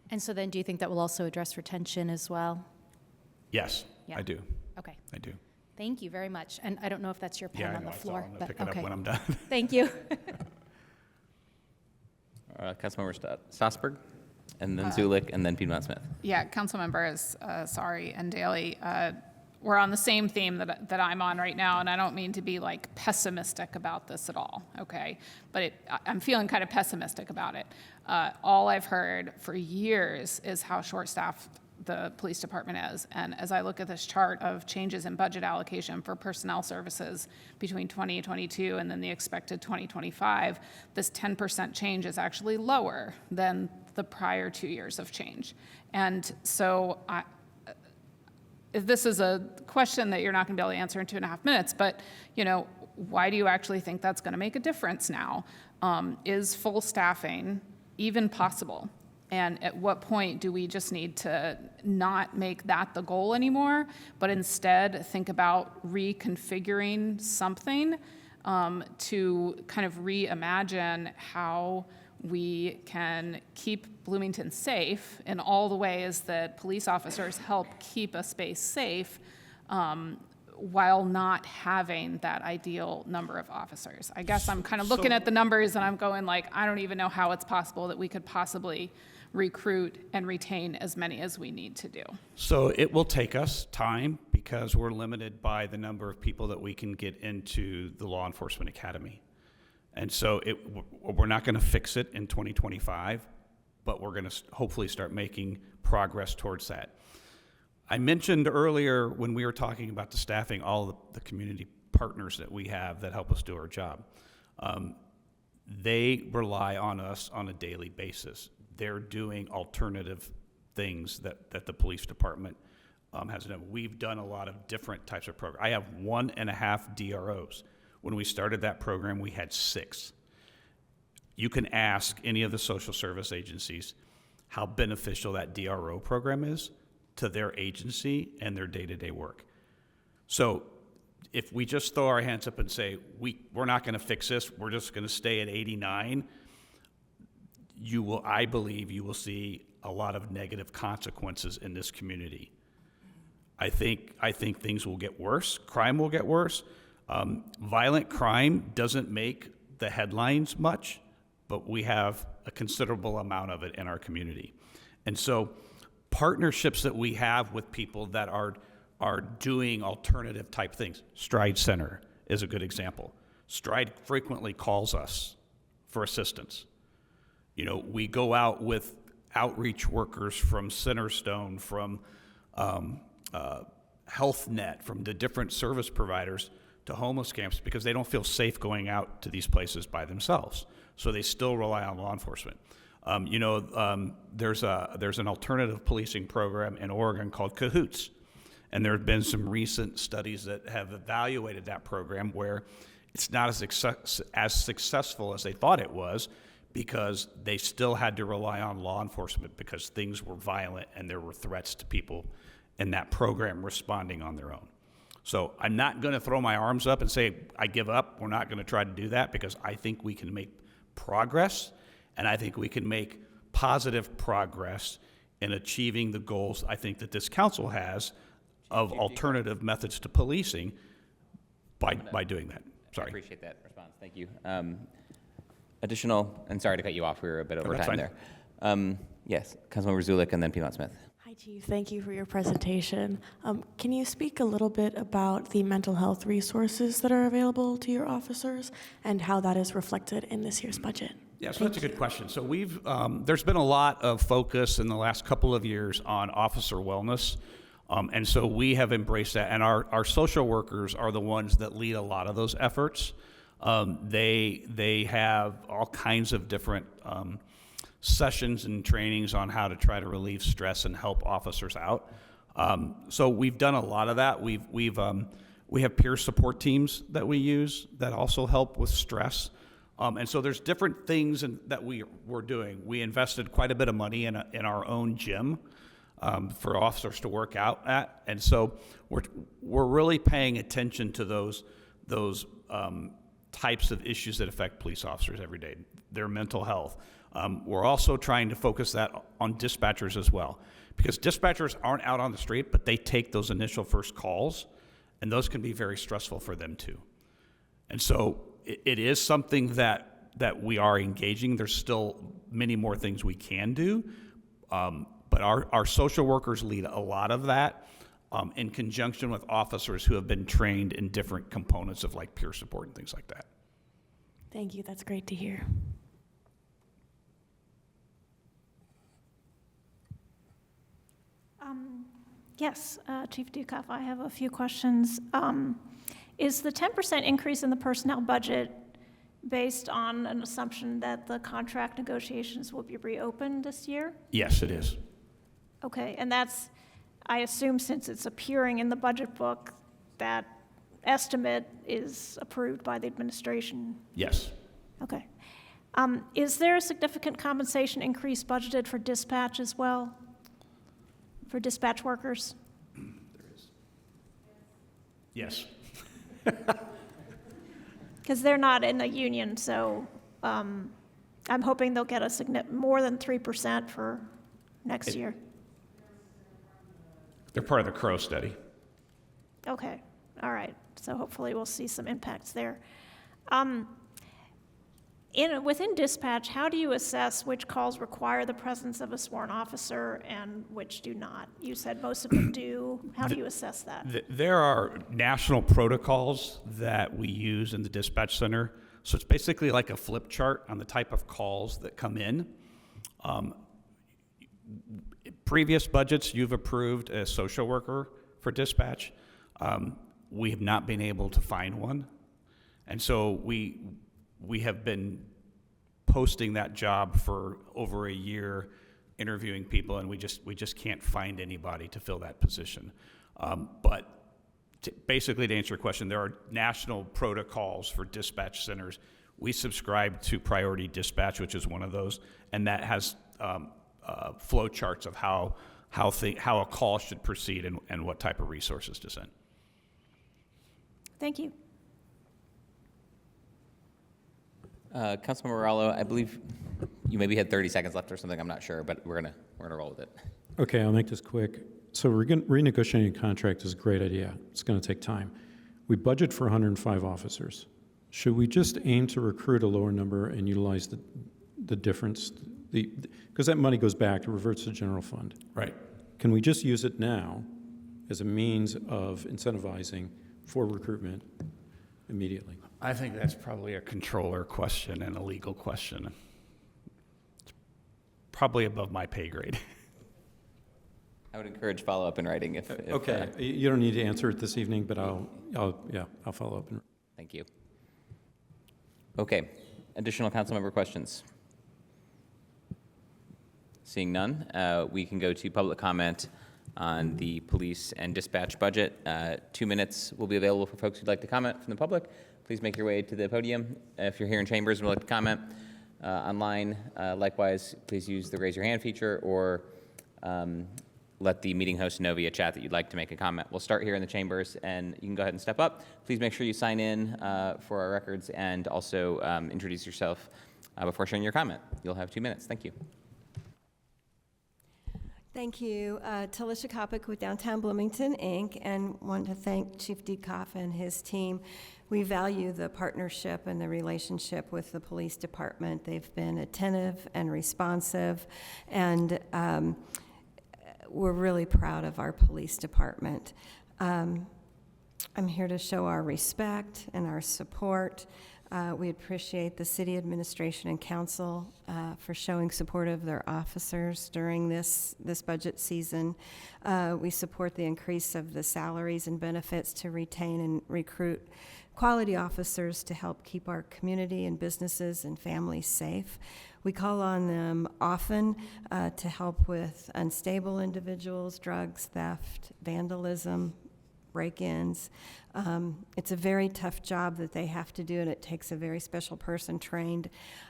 And so then do you think that will also address retention as well? Yes, Yeah. I do. Okay. I do. Thank you very much. And I don't know if that's your pen Yeah, I on know. the I saw. floor. I'm going but to pick it okay. up when I'm done. Thank you. Councilmember Strasburg, and then Zulik, and then Piedmont Smith. Yeah, council members, sorry, and Daley, we're on the same theme that I'm on right now, and I don't mean to be like pessimistic about this at all, okay? But I'm feeling kind of pessimistic about it. All I've heard for years is how short-staffed the police department is. And as I look at this chart of changes in budget allocation for personnel services between 2022 and then the expected 2025, this 10% change is actually lower than the prior 2 years of change. And so if this is a question that you're not going to be able to answer in 2.5 minutes, but why do you actually think that's going to make a difference now? Is full staffing even possible? And at what point do we just need to not make that the goal anymore, but instead think about reconfiguring something to kind of reimagine how we can keep Bloomington safe in all the ways that police officers help keep a space safe, while not having that ideal number of officers? I guess I'm kind of looking at the numbers and I'm going like, I don't even know how it's possible that we could possibly recruit and retain as many as we need to do. So it will take us time because we're limited by the number of people that we can get into the law enforcement academy. And so we're not going to fix it in 2025, but we're going to hopefully start making progress towards that. I mentioned earlier when we were talking about the staffing, all the community partners that we have that help us do our job. They rely on us on a daily basis. They're doing alternative things that the police department has done. We've done a lot of different types of programs. I have 1.5 DROs. When we started that program, we had 6. You can ask any of the social service agencies how beneficial that DRO program is to their agency and their day-to-day work. So if we just throw our hands up and say, we're not going to fix this, we're just going to stay at 89, I believe you will see a lot of negative consequences in this community. I think things will get worse. Crime will get worse. Violent crime doesn't make the headlines much, but we have a considerable amount of it in our community. And so partnerships that we have with people that are doing alternative type things. Stride Center is a good example. Stride frequently calls us for assistance. We go out with outreach workers from Centerstone, from health net from the different service providers to homeless camps because they don't feel safe going out to these places by themselves. So they still rely on law enforcement. There's an alternative policing program in Oregon called Cahoots. And there have been some recent studies that have evaluated that program where it's not as successful as they thought it was because they still had to rely on law enforcement because things were violent and there were threats to people in that program responding on their own. So I'm not going to throw my arms up and say, I give up. We're not going to try to do that because I think we can make progress and I think we can make positive progress in achieving the goals I think that this council has of alternative methods to policing by doing that. Sorry. I appreciate that response. Thank you. Additional, and sorry to cut you off. We were a bit over time there. Yes, Councilmember Zulik and then Piedmont Smith. Hi, Chief. Thank you for your presentation. Can you speak a little bit about the mental health resources that are available to your officers and how that is reflected in this year's budget? Yeah, so that's a good question. So we've there's been a lot of focus in the last couple of years on officer wellness. And so we have embraced that, and our social workers are the ones that lead a lot of those efforts. They have all kinds of different sessions and trainings on how to try to relieve stress and help officers out. So we've done a lot of that. We have peer support teams that we use that also help with stress. And so there's different things that we're doing. We invested quite a bit of money in our own gym for officers to work out at, and so we're really paying attention to those types of issues that affect police officers every day, their mental health. We're also trying to focus that on dispatchers as well, because dispatchers aren't out on the street, but they take those initial first calls, and those can be very stressful for them too. And so it is something that we are engaging. There's still many more things we can do. But our social workers lead a lot of that in conjunction with officers who have been trained in different components of like peer support and things like that. Thank you. That's great to hear. Yes, Chief Dukoff, I have a few questions. Is the 10% increase in the personnel budget based on an assumption that the contract negotiations will be reopened this year? Yes, it is. Okay, and that's, I assume since it's appearing in the budget book, that estimate is approved by the administration? Yes. Okay. Is there a significant compensation increase budgeted for dispatch as well? For dispatch workers? There is. Yes. Because they're not in a union, so I'm hoping they'll get a more than 3% for next year. They're part of the Crow study. Okay, all right. So hopefully we'll see some impacts there. Within dispatch, how do you assess which calls require the presence of a sworn officer and which do not? You said most of them do. How do you assess that? There are national protocols that we use in the dispatch center. So it's basically like a flip chart on the type of calls that come in. Previous budgets, you've approved a social worker for dispatch. We have not been able to find one. And so we have been posting that job for over a year, interviewing people, and we just can't find anybody to fill that position. But basically, to answer your question, there are national protocols for dispatch centers. We subscribe to Priority Dispatch, which is one of those, and that has flow charts of how a call should proceed and what type of resources to send. Thank you. Councilmember Morello, I believe you maybe had 30 seconds left or something. I'm not sure, but we're gonna roll with it. Okay, I'll make this quick. So renegotiating a contract is a great idea. It's going to take time. We budget for 105 officers. Should we just aim to recruit a lower number and utilize the difference? Because that money goes back, it reverts to general fund. Right. Can we just use it now as a means of incentivizing for recruitment immediately? I think that's probably a controller question and a legal question. It's probably above my pay grade. I would encourage follow-up in writing if Okay, you don't need to answer it this evening, but I'll follow up. Thank you. Okay, additional council member questions? Seeing none, we can go to public comment on the police and dispatch budget. 2 minutes will be available for folks who'd like to comment from the public. Please make your way to the podium. If you're here in chambers and would like to comment online, likewise, please use the raise your hand feature or let the meeting host know via chat that you'd like to make a comment. We'll start here in the chambers, and you can go ahead and step up. Please make sure you sign in for our records and also introduce yourself before sharing your comment. You'll have 2 minutes. Thank you. Thank you. Talisha Kopic with Downtown Bloomington, Inc., and want to thank Chief Dekoff and his team. We value the partnership and the relationship with the police department. They've been attentive and responsive, and we're really proud of our police department. I'm here to show our respect and our support. We appreciate the city administration and council for showing support of their officers during this budget season. We support the increase of the salaries and benefits to retain and recruit quality officers to help keep our community and businesses and families safe. We call on them often to help with unstable individuals, drugs, theft, vandalism, break-ins. It's a very tough job that they have to do, and it takes a very special person trained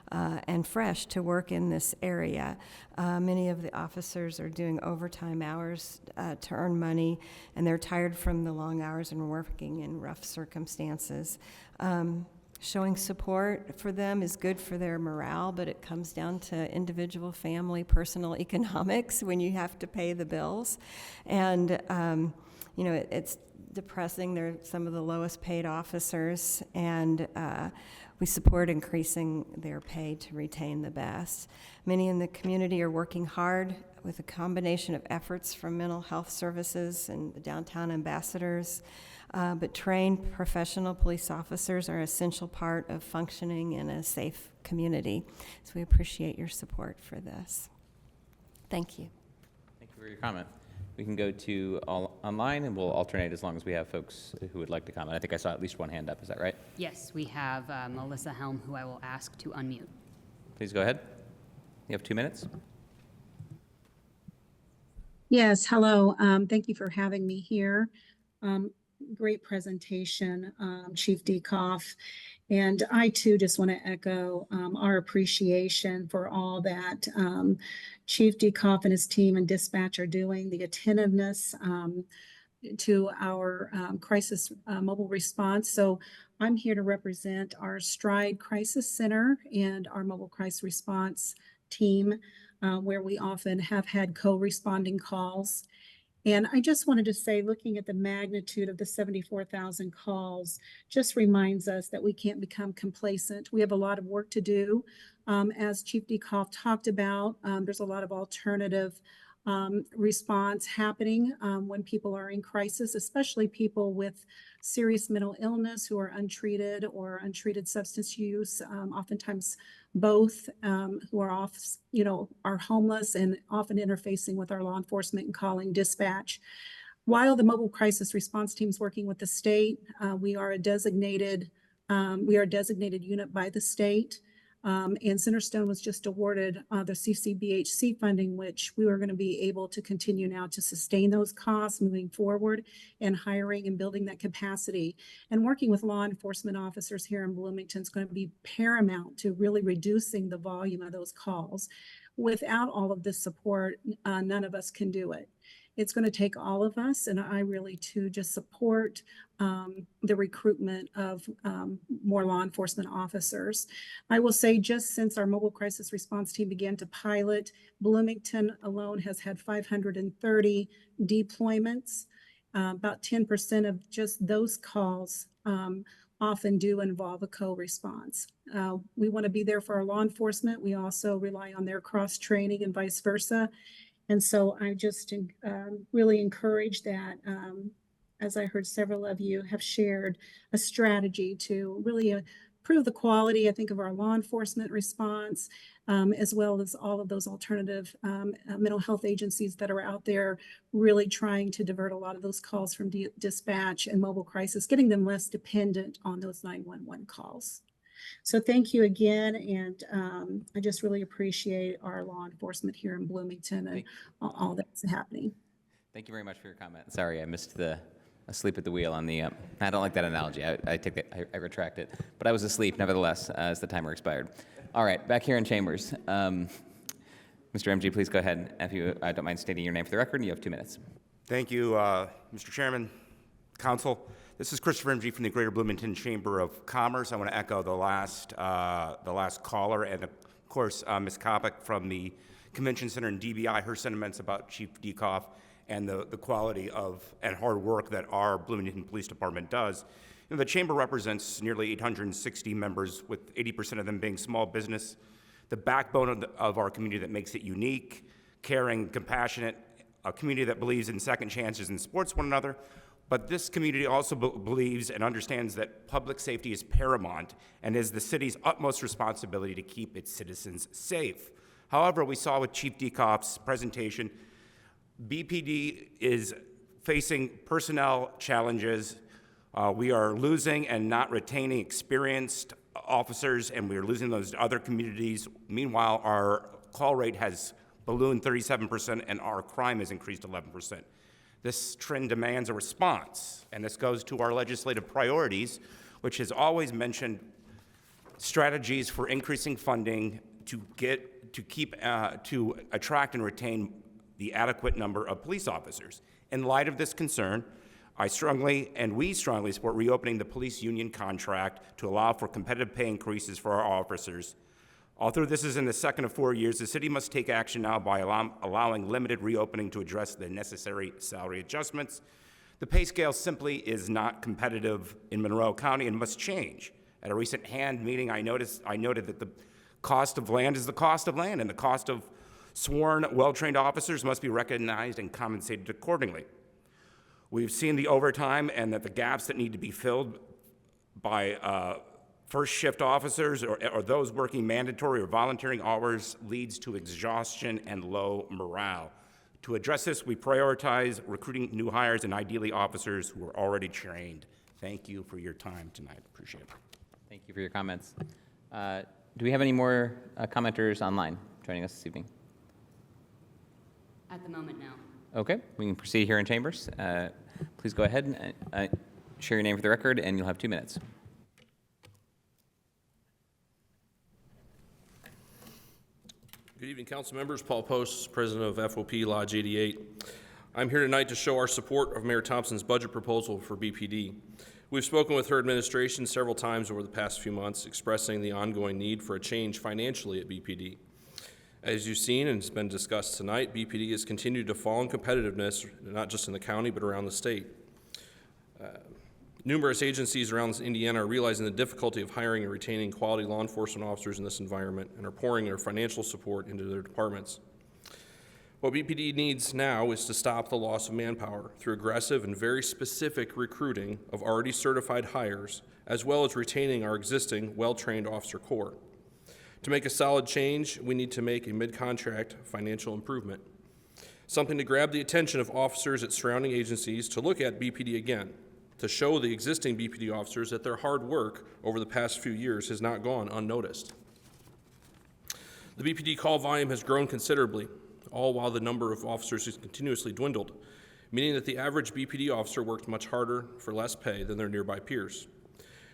and fresh to work in this area. Many of the officers are doing overtime hours to earn money, and they're tired from the long hours and working in rough circumstances. Showing support for them is good for their morale, but it comes down to individual, family, personal economics when you have to pay the bills. And, it's depressing. They're some of the lowest paid officers, and we support increasing their pay to retain the best. Many in the community are working hard with a combination of efforts from mental health services and the downtown ambassadors, but trained professional police officers are an essential part of functioning in a safe community. So we appreciate your support for this. Thank you. Thank you for your comment. We can go to online, and we'll alternate as long as we have folks who would like to comment. I think I saw at least one hand up. Is that right? Yes, we have Melissa Helm, who I will ask to unmute. Please go ahead. You have 2 minutes. Yes, hello. Thank you for having me here. Great presentation, Chief Dekoff. And I too just want to echo our appreciation for all that Chief Dekoff and his team and dispatch are doing, the attentiveness to our crisis mobile response. So I'm here to represent our Stride Crisis Center and our mobile crisis response team, where we often have had co-responding calls. And I just wanted to say, looking at the magnitude of the 74,000 calls just reminds us that we can't become complacent. We have a lot of work to do. As Chief Dekoff talked about, there's a lot of alternative response happening when people are in crisis, especially people with serious mental illness who are untreated or untreated substance use, oftentimes both, who are are homeless and often interfacing with our law enforcement and calling dispatch. While the mobile crisis response team is working with the state, we are a designated unit by the state. And Centerstone was just awarded the CCBHC funding, which we were going to be able to continue now to sustain those costs moving forward and hiring and building that capacity. And working with law enforcement officers here in Bloomington is going to be paramount to really reducing the volume of those calls. Without all of this support, none of us can do it. It's going to take all of us, and I really too just support the recruitment of more law enforcement officers. I will say, just since our mobile crisis response team began to pilot, Bloomington alone has had 530 deployments. About 10% of just those calls often do involve a co-response. We want to be there for our law enforcement. We also rely on their cross-training and vice versa. And so I just really encourage that, as I heard several of you have shared, a strategy to really improve the quality, I think, of our law enforcement response, as well as all of those alternative mental health agencies that are out there really trying to divert a lot of those calls from dispatch and mobile crisis, getting them less dependent on those 911 calls. So thank you again, and I just really appreciate our law enforcement here in Bloomington and all that's happening. Thank you very much for your comment. Sorry, I missed the asleep at the wheel on the, I don't like that analogy. I take it, I retract it. But I was asleep nevertheless as the timer expired. All right, back here in chambers. Mr. MG, please go ahead. If you don't mind stating your name for the record, you have 2 minutes. Thank you, Mr. Chairman, Council. This is Christopher MG from the Greater Bloomington Chamber of Commerce. I want to echo the last caller, and of course, Ms. Kopic from the Convention Center and DBI, her sentiments about Chief Dekoff and the quality of and hard work that our Bloomington Police Department does. You know, the Chamber represents nearly 860 members, with 80% of them being small business, the backbone of our community that makes it unique, caring, compassionate, a community that believes in second chances and supports one another. But this community also believes and understands that public safety is paramount and is the city's utmost responsibility to keep its citizens safe. However, we saw with Chief Dekoff's presentation, BPD is facing personnel challenges. We are losing and not retaining experienced officers, and we are losing those to other communities. Meanwhile, our call rate has ballooned 37%, and our crime has increased 11%. This trend demands a response, and this goes to our legislative priorities, which has always mentioned strategies for increasing funding to attract and retain the adequate number of police officers. In light of this concern, we strongly support reopening the police union contract to allow for competitive pay increases for our officers. Although this is in the second of 4 years, the city must take action now by allowing limited reopening to address the necessary salary adjustments. The pay scale simply is not competitive in Monroe County and must change. At a recent hand meeting, I noted that the cost of land is the cost of land, and the cost of sworn, well-trained officers must be recognized and compensated accordingly. We've seen the overtime and that the gaps that need to be filled by first shift officers or those working mandatory or volunteering hours leads to exhaustion and low morale. To address this, we prioritize recruiting new hires and ideally officers who are already trained. Thank you for your time tonight. Appreciate it. Thank you for your comments. Do we have any more commenters online joining us this evening? At the moment, no. Okay, we can proceed here in chambers. Please go ahead and share your name for the record, and you'll have 2 minutes. Good evening, council members. Paul Post, president of FOP Lodge 88. I'm here tonight to show our support of Mayor Thompson's budget proposal for BPD. We've spoken with her administration several times over the past few months, expressing the ongoing need for a change financially at BPD. As you've seen and it's been discussed tonight, BPD has continued to fall in competitiveness, not just in the county, but around the state. Numerous agencies around Indiana are realizing the difficulty of hiring and retaining quality law enforcement officers in this environment and are pouring their financial support into their departments. What BPD needs now is to stop the loss of manpower through aggressive and very specific recruiting of already certified hires, as well as retaining our existing well-trained officer corps. To make a solid change, we need to make a mid-contract financial improvement, something to grab the attention of officers at surrounding agencies to look at BPD again, to show the existing BPD officers that their hard work over the past few years has not gone unnoticed. The BPD call volume has grown considerably, all while the number of officers has continuously dwindled, meaning that the average BPD officer worked much harder for less pay than their nearby peers.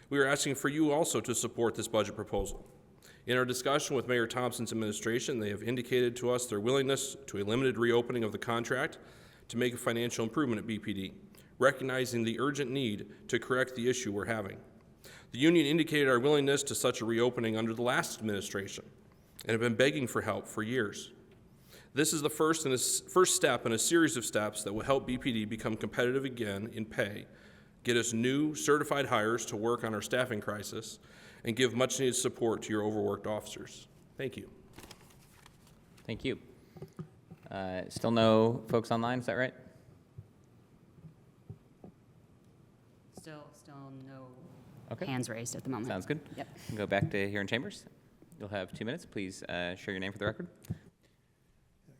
We are asking for you also to support this budget proposal. In our discussion with Mayor Thompson's administration, they have indicated to us their willingness to a limited reopening of the contract to make a financial improvement at BPD, recognizing the urgent need to correct the issue we're having. The union indicated our willingness to such a reopening under the last administration and have been begging for help for years. This is the first step in a series of steps that will help BPD become competitive again in pay, get us new certified hires to work on our staffing crisis, and give much needed support to your overworked officers. Thank you. Thank you. Still no folks online, is that right? Still no. Okay. hands raised at the moment. Sounds good. Yep. We'll go back to here in chambers. You'll have 2 minutes. Please share your name for the record.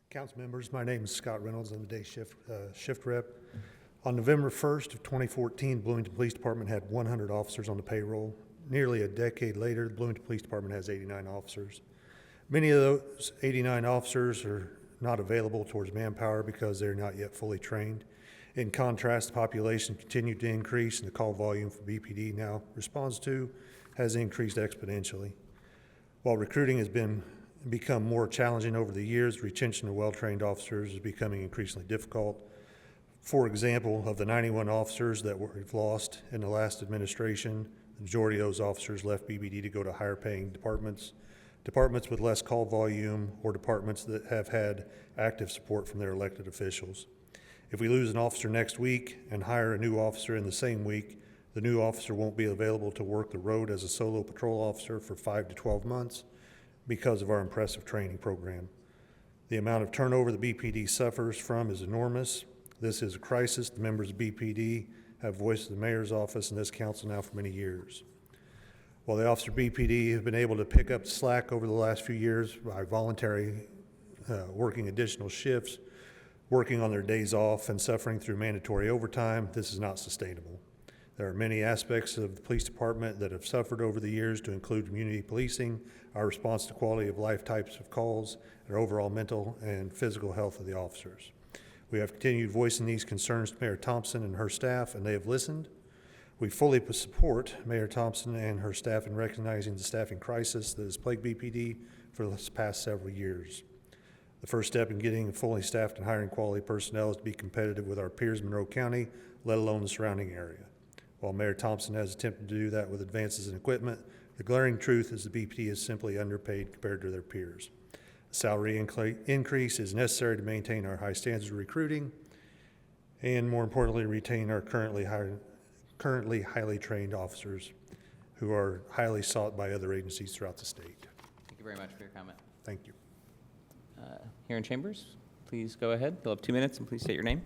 Council members, my name is Scott Reynolds. I'm the day shift rep. On November 1st of 2014, Bloomington Police Department had 100 officers on the payroll. Nearly a decade later, the Bloomington Police Department has 89 officers. Many of those 89 officers are not available towards manpower because they're not yet fully trained. In contrast, the population continued to increase, and the call volume for BPD now responds to has increased exponentially. While recruiting has become more challenging over the years, retention of well-trained officers is becoming increasingly difficult. For example, of the 91 officers that we've lost in the last administration, the majority of those officers left BPD to go to higher-paying departments with less call volume, or departments that have had active support from their elected officials. If we lose an officer next week and hire a new officer in the same week, the new officer won't be available to work the road as a solo patrol officer for 5 to 12 months because of our impressive training program. The amount of turnover the BPD suffers from is enormous. This is a crisis the members of BPD have voiced to the mayor's office and this council now for many years. While the officer BPD have been able to pick up the slack over the last few years by voluntary working additional shifts, working on their days off, and suffering through mandatory overtime, this is not sustainable. There are many aspects of the police department that have suffered over the years, to include community policing, our response to quality of life types of calls, and overall mental and physical health of the officers. We have continued voicing these concerns to Mayor Thompson and her staff, and they have listened. We fully support Mayor Thompson and her staff in recognizing the staffing crisis that has plagued BPD for the past several years. The first step in getting fully staffed and hiring quality personnel is to be competitive with our peers in Monroe County, let alone the surrounding area. While Mayor Thompson has attempted to do that with advances in equipment, the glaring truth is the BPD is simply underpaid compared to their peers. A salary increase is necessary to maintain our high standards of recruiting and, more importantly, retain our currently highly trained officers who are highly sought by other agencies throughout the state. Thank you very much for your comment. Thank you. Here in chambers, please go ahead. You'll have 2 minutes, and please state your name.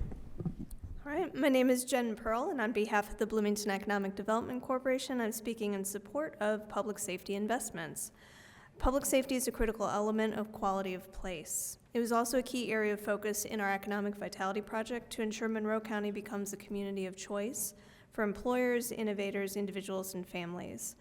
All right, my name is Jen Pearl, and on behalf of the Bloomington Economic Development Corporation, I'm speaking in support of public safety investments. Public safety is a critical element of quality of place. It was also a key area of focus in our Economic Vitality Project to ensure Monroe County becomes a community of choice for employers, innovators, individuals, and families.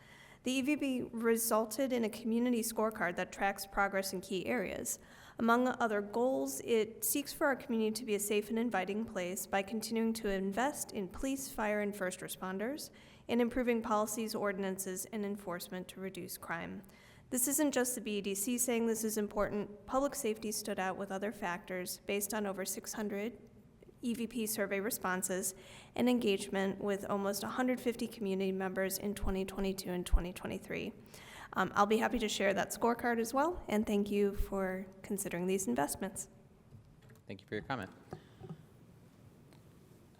The EVB resulted in a community scorecard that tracks progress in key areas. Among other goals, it seeks for our community to be a safe and inviting place by continuing to invest in police, fire, and first responders, and improving policies, ordinances, and enforcement to reduce crime. This isn't just the BEDC saying this is important. Public safety stood out with other factors based on over 600 EVP survey responses and engagement with almost 150 community members in 2022 and 2023. I'll be happy to share that scorecard as well, and thank you for considering these investments. Thank you for your comment.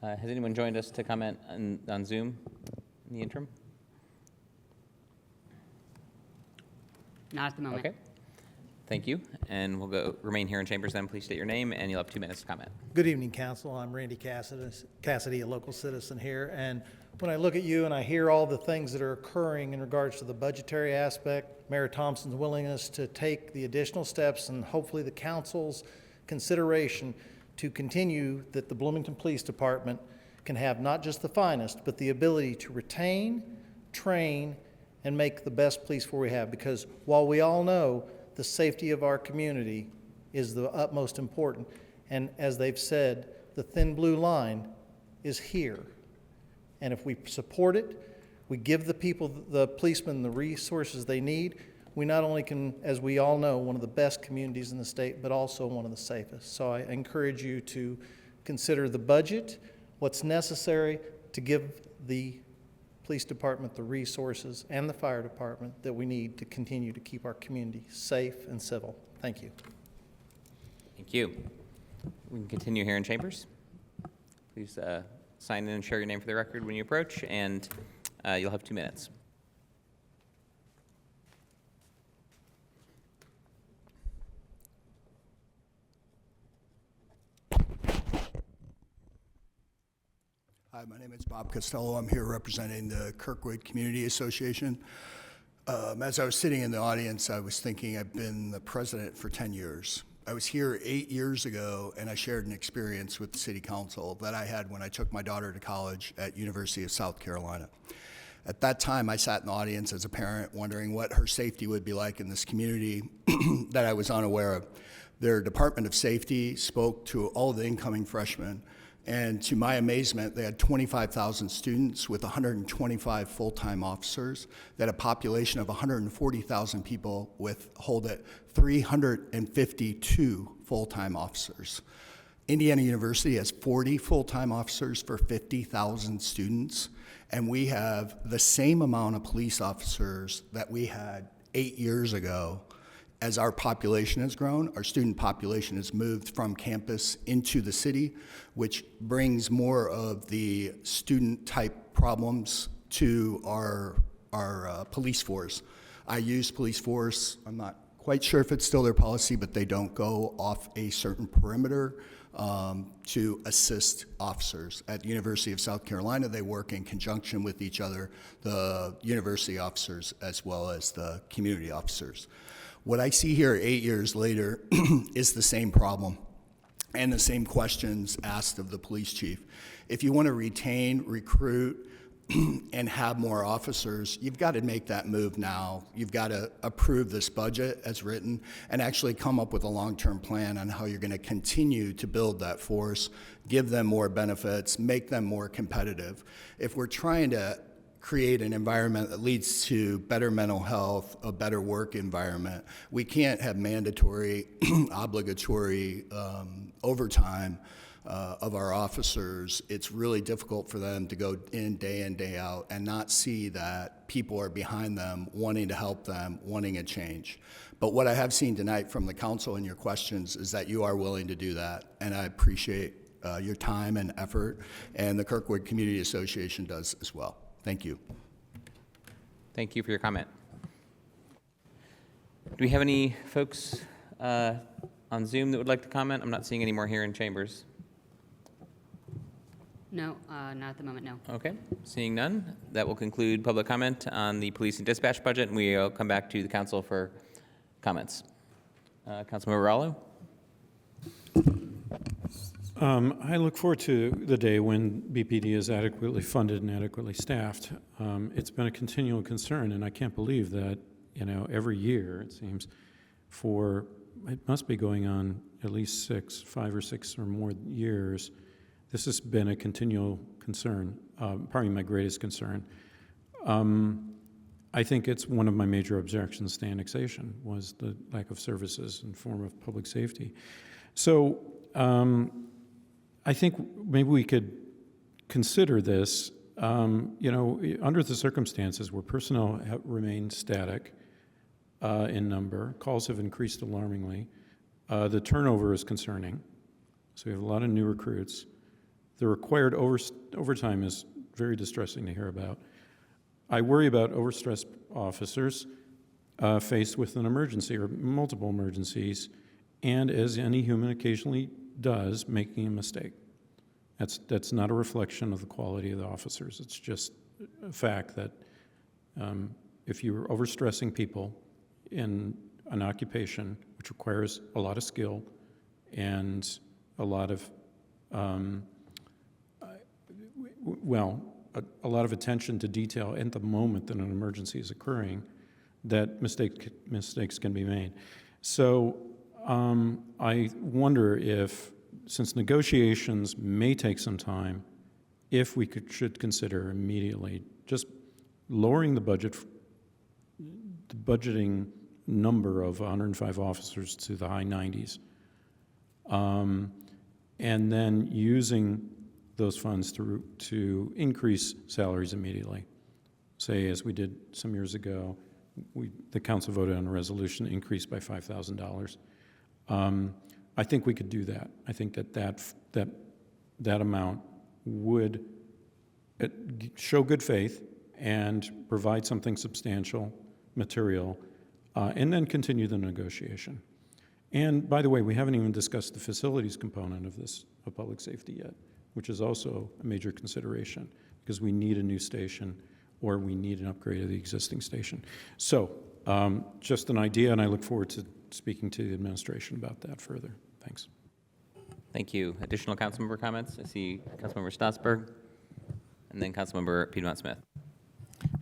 Has anyone joined us to comment on Zoom in the interim? Not at the moment. Okay. Thank you. And we'll remain here in chambers then. Please state your name, and you'll have 2 minutes to comment. Good evening, Council. I'm Randy Cassidy, a local citizen here. And when I look at you and I hear all the things that are occurring in regards to the budgetary aspect, Mayor Thompson's willingness to take the additional steps, and hopefully the council's consideration to continue that the Bloomington Police Department can have not just the finest, but the ability to retain, train, and make the best police force we have. Because while we all know the safety of our community is the utmost important, and as they've said, the thin blue line is here. And if we support it, we give the people, the policemen, the resources they need, we not only can, as we all know, one of the best communities in the state, but also one of the safest. So I encourage you to consider the budget, what's necessary to give the police department the resources and the fire department that we need to continue to keep our community safe and civil. Thank you. Thank you. We can continue here in chambers. Please sign in and share your name for the record when you approach, and you'll have 2 minutes. Hi, my name is Bob Costello. I'm here representing the Kirkwood Community Association. As I was sitting in the audience, I was thinking I've been the president for 10 years. I was here 8 years ago, and I shared an experience with the city council that I had when I took my daughter to college at University of South Carolina. At that time, I sat in the audience as a parent wondering what her safety would be like in this community that I was unaware of. Their Department of Safety spoke to all of the incoming freshmen, and to my amazement, they had 25,000 students with 125 full-time officers. They had a population of 140,000 people with, hold it, 352 full-time officers. Indiana University has 40 full-time officers for 50,000 students, and we have the same amount of police officers that we had 8 years ago. As our population has grown, our student population has moved from campus into the city, which brings more of the student-type problems to our police force. I use police force. I'm not quite sure if it's still their policy, but they don't go off a certain perimeter to assist officers. At the University of South Carolina, they work in conjunction with each other, the university officers as well as the community officers. What I see here 8 years later is the same problem and the same questions asked of the police chief. If you want to retain, recruit, and have more officers, you've got to make that move now. You've got to approve this budget as written and actually come up with a long-term plan on how you're going to continue to build that force, give them more benefits, make them more competitive. If we're trying to create an environment that leads to better mental health, a better work environment, we can't have mandatory, obligatory overtime of our officers. It's really difficult for them to go in, day out, and not see that people are behind them, wanting to help them, wanting a change. But what I have seen tonight from the council and your questions is that you are willing to do that, and I appreciate your time and effort, and the Kirkwood Community Association does as well. Thank you. Thank you for your comment. Do we have any folks on Zoom that would like to comment? I'm not seeing any more here in chambers. No, not at the moment, no. Okay, seeing none, that will conclude public comment on the police and dispatch budget, and we'll come back to the council for comments. Councilmember Rallo? I look forward to the day when BPD is adequately funded and adequately staffed. It's been a continual concern, and I can't believe that, every year, it seems, it must be going on at least 5 or 6 or more years. This has been a continual concern, probably my greatest concern. I think it's one of my major objections to annexation was the lack of services in form of public safety. So I think maybe we could consider this, under the circumstances where personnel have remained static in number, calls have increased alarmingly, the turnover is concerning, so we have a lot of new recruits. The required overtime is very distressing to hear about. I worry about overstressed officers faced with an emergency or multiple emergencies, and as any human occasionally does, making a mistake. That's not a reflection of the quality of the officers. It's just a fact that if you're overstressing people in an occupation which requires a lot of skill and a lot of a lot of attention to detail at the moment that an emergency is occurring, that mistakes can be made. So I wonder if, since negotiations may take some time, if we should consider immediately just lowering the budgeting number of 105 officers to the high 90s, and then using those funds to increase salaries immediately. Say, as we did some years ago, the council voted on a resolution to increase by $5,000. I think we could do that. I think that amount would show good faith and provide something substantial, material, and then continue the negotiation. And by the way, we haven't even discussed the facilities component of public safety yet. which is also a major consideration because we need a new station or we need an upgrade of the existing station. So just an idea, and I look forward to speaking to the administration about that further. Thanks. Thank you. Additional councilmember comments? I see Councilmember Stossberg and then Councilmember Piedmont Smith.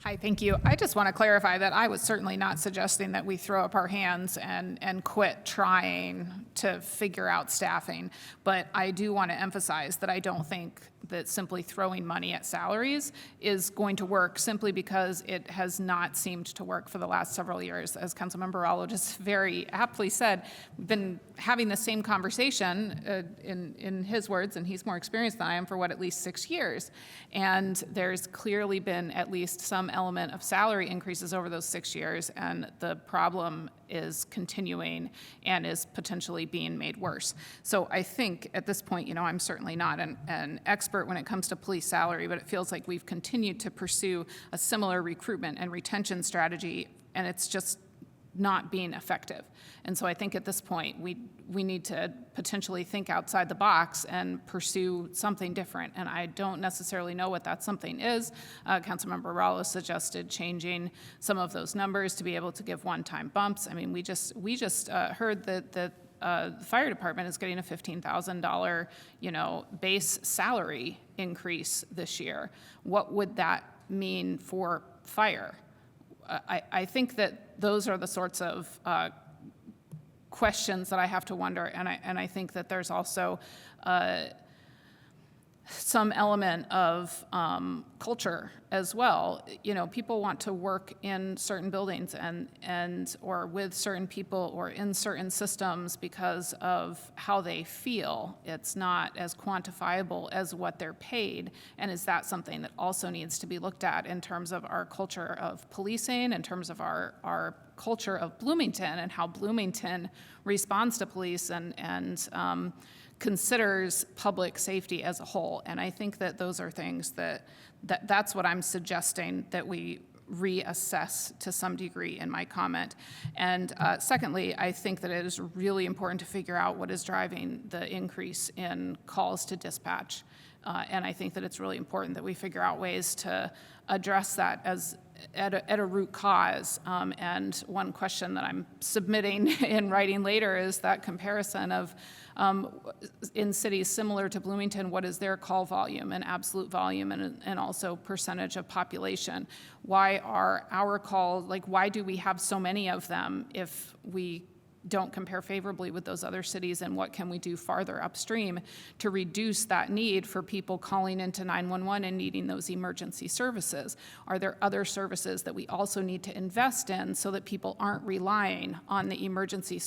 Hi, thank you. I just want to clarify that I was certainly not suggesting that we throw up our hands and quit trying to figure out staffing. But I do want to emphasize that I don't think that simply throwing money at salaries is going to work simply because it has not seemed to work for the last several years. As Councilmember Rallo just very aptly said, we've been having the same conversation in his words, and he's more experienced than I am, for at least 6 years. And there's clearly been at least some element of salary increases over those 6 years, and the problem is continuing and is potentially being made worse. So I think at this point, I'm certainly not an expert when it comes to police salary, but it feels like we've continued to pursue a similar recruitment and retention strategy, and it's just not being effective. And so I think at this point, we need to potentially think outside the box and pursue something different. And I don't necessarily know what that something is. Councilmember Rallo suggested changing some of those numbers to be able to give one-time bumps. I mean, we just heard that the fire department is getting a $15,000, base salary increase this year. What would that mean for fire? I think that those are the sorts of questions that I have to wonder, and I think that there's also some element of culture as well. People want to work in certain buildings and or with certain people or in certain systems because of how they feel. It's not as quantifiable as what they're paid. And is that something that also needs to be looked at in terms of our culture of policing, in terms of our culture of Bloomington and how Bloomington responds to police and considers public safety as a whole. And I think that those are things that's what I'm suggesting that we reassess to some degree in my comment. And secondly, I think that it is really important to figure out what is driving the increase in calls to dispatch. And I think that it's really important that we figure out ways to address that as at a root cause. And one question that I'm submitting in writing later is that comparison of in cities similar to Bloomington, what is their call volume and absolute volume and also percentage of population? Why are our calls, why do we have so many of them if we don't compare favorably with those other cities, and what can we do farther upstream to reduce that need for people calling into 911 and needing those emergency services? Are there other services that we also need to invest in so that people aren't relying on the emergency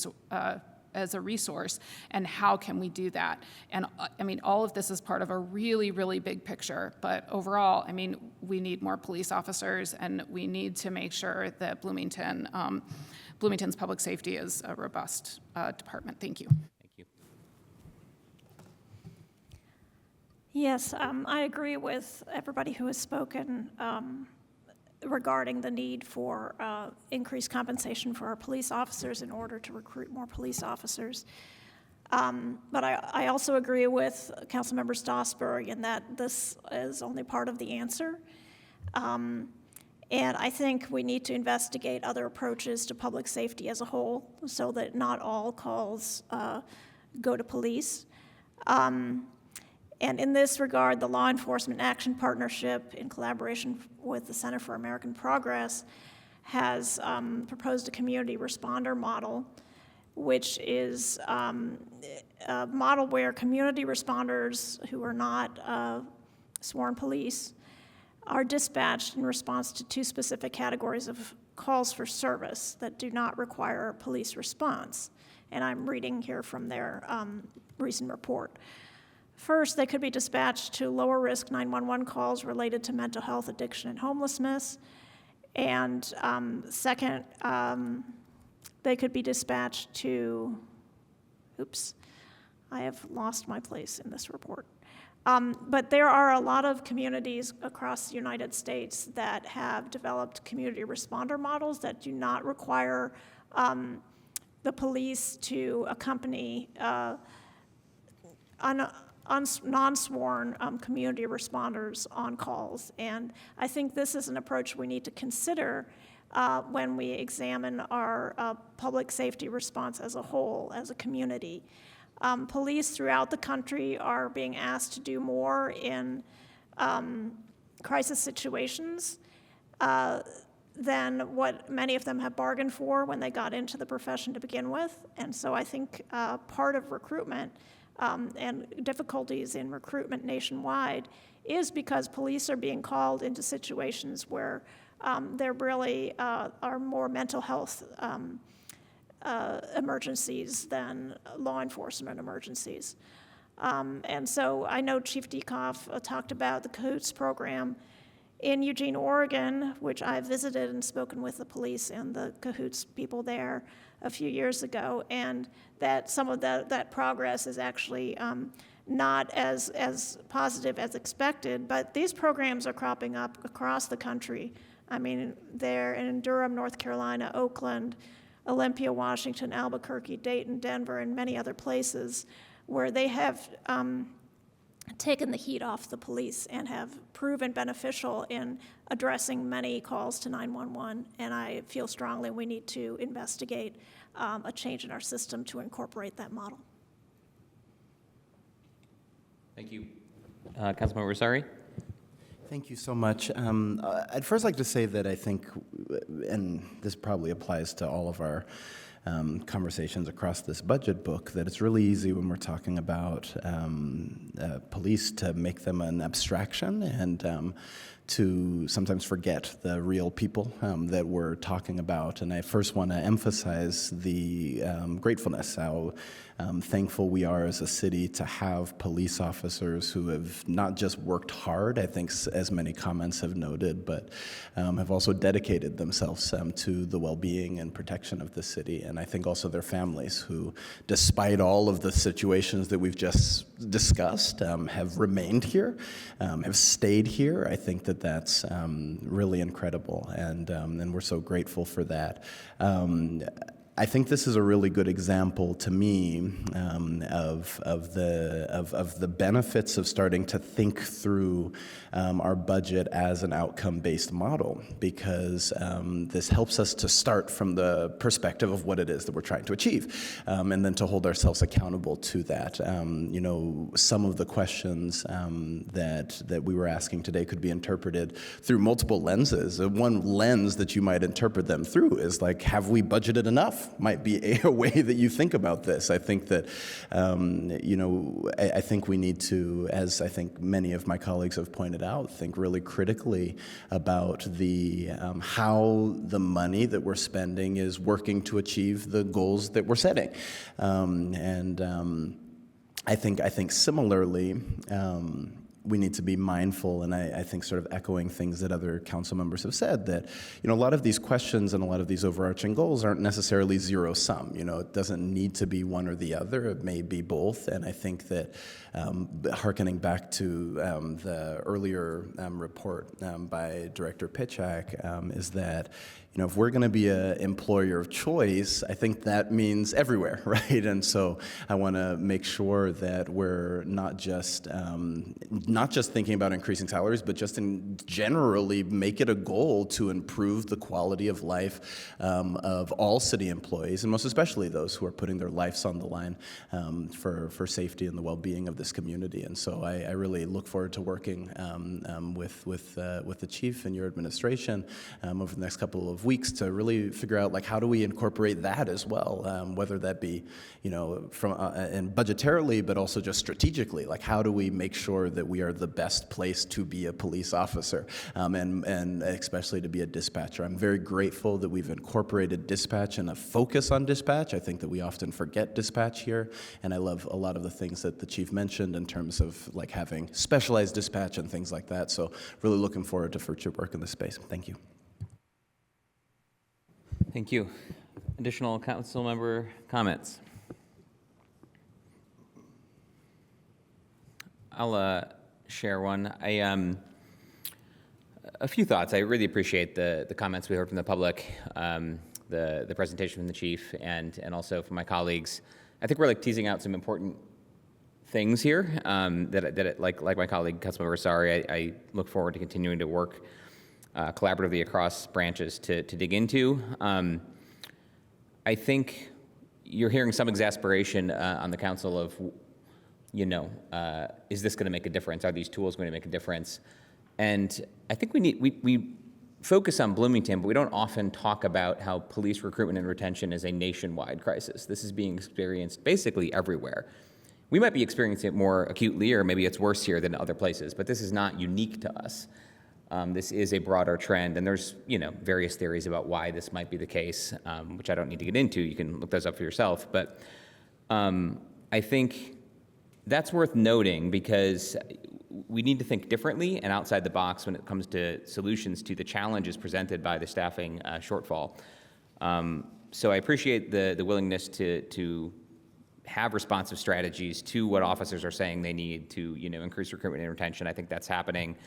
as a resource, and how can we do that? And I mean, all of this is part of a really, really big picture, but overall, I mean, we need more police officers, and we need to make sure that Bloomington's public safety is a robust department. Thank you. Thank you. Yes, I agree with everybody who has spoken regarding the need for increased compensation for our police officers in order to recruit more police officers. But I also agree with Councilmember Stossberg in that this is only part of the answer. And I think we need to investigate other approaches to public safety as a whole so that not all calls go to police. And in this regard, the Law Enforcement Action Partnership, in collaboration with the Center for American Progress, has proposed a community responder model, which is a model where community responders who are not sworn police are dispatched in response to two specific categories of calls for service that do not require police response. And I'm reading here from their recent report. First, they could be dispatched to lower risk 911 calls related to mental health, addiction, and homelessness. And second, they could be dispatched to, I have lost my place in this report. But there are a lot of communities across the United States that have developed community responder models that do not require the police to accompany non-sworn community responders on calls. And I think this is an approach we need to consider when we examine our public safety response as a whole, as a community. Police throughout the country are being asked to do more in crisis situations than what many of them have bargained for when they got into the profession to begin with. And so I think part of recruitment and difficulties in recruitment nationwide is because police are being called into situations where there really are more mental health emergencies than law enforcement emergencies. And so I know Chief Dekoff talked about the CAHOOTS program in Eugene, Oregon, which I visited and spoken with the police and the CAHOOTS people there a few years ago, and that some of that progress is actually not as positive as expected, but these programs are cropping up across the country. I mean, they're in Durham, North Carolina, Oakland, Olympia, Washington, Albuquerque, Dayton, Denver, and many other places where they have taken the heat off the police and have proven beneficial in addressing many calls to 911. And I feel strongly we need to investigate a change in our system to incorporate that model. Thank you. Councilmember Rosari? Thank you so much. I'd first like to say that I think, and this probably applies to all of our conversations across this budget book, that it's really easy when we're talking about police to make them an abstraction and to sometimes forget the real people that we're talking about. And I first want to emphasize the gratefulness, how thankful we are as a city to have police officers who have not just worked hard, I think as many comments have noted, but have also dedicated themselves to the well-being and protection of the city. And I think also their families who, despite all of the situations that we've just discussed, have remained here, have stayed here. I think that that's really incredible, and we're so grateful for that. I think this is a really good example to me of the benefits of starting to think through our budget as an outcome-based model, because this helps us to start from the perspective of what it is that we're trying to achieve, and then to hold ourselves accountable to that. You know, some of the questions that we were asking today could be interpreted through multiple lenses. One lens that you might interpret them through is like, have we budgeted enough? Might be a way that you think about this. I think that, you know, I think we need to, as I think many of my colleagues have pointed out, think really critically about the how the money that we're spending is working to achieve the goals that we're setting. I think similarly, we need to be mindful, and I think sort of echoing things that other council members have said, that, you know, a lot of these questions and a lot of these overarching goals aren't necessarily zero sum. You know, it doesn't need to be one or the other. It may be both. And I think that hearkening back to the earlier report by Director Pitchak, is that, you know, if we're going to be an employer of choice, I think that means everywhere, right? And so I want to make sure that we're not just thinking about increasing salaries, but just in generally make it a goal to improve the quality of life of all city employees, and most especially those who are putting their lives on the line for safety and the well-being of this community. And so I really look forward to working with the chief and your administration over the next couple of weeks to really figure out, like, how do we incorporate that as well, whether that be, you know, from and budgetarily, but also just strategically, like, how do we make sure that we are the best place to be a police officer, and especially to be a dispatcher. I'm very grateful that we've incorporated dispatch and a focus on dispatch. I think that we often forget dispatch here, and I love a lot of the things that the chief mentioned in terms of, like, having specialized dispatch and things like that. So really looking forward to future work in this space. Thank you. Thank you. Additional council member comments? I'll share one. A few thoughts. I really appreciate the comments we heard from the public, the presentation from the chief, and also from my colleagues. I think we're, like, teasing out some important things here like my colleague Councilmember Asari, I look forward to continuing to work collaboratively across branches to dig into. I think you're hearing some exasperation on the council of, is this going to make a difference? Are these tools going to make a difference? And I think we focus on Bloomington, but we don't often talk about how police recruitment and retention is a nationwide crisis. This is being experienced basically everywhere. We might be experiencing it more acutely, or maybe it's worse here than other places, but this is not unique to us. This is a broader trend, and there's various theories about why this might be the case, which I don't need to get into. You can look those up for yourself. But I think that's worth noting because we need to think differently and outside the box when it comes to solutions to the challenges presented by the staffing shortfall. So I appreciate the willingness to have responsive strategies to what officers are saying they need to increase recruitment and retention. I think that's happening.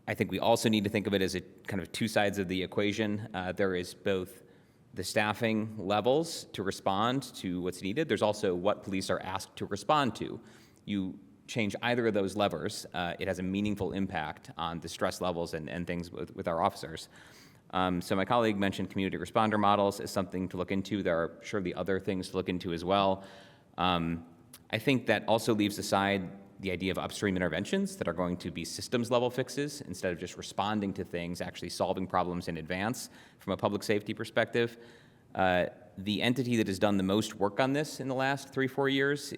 I think we also need to think of it as a kind of two sides of the equation. There is both the staffing levels to respond to what's needed. There's also what police are asked to respond to. You change either of those levers, it has a meaningful impact on the stress levels and things with our officers. So my colleague mentioned community responder models as something to look into. There are surely other things to look into as well. I think that also leaves aside the idea of upstream interventions that are going to be systems level fixes instead of just responding to things, actually solving problems in advance from a public safety perspective. The entity that has done the most work on this in the last 3-4 years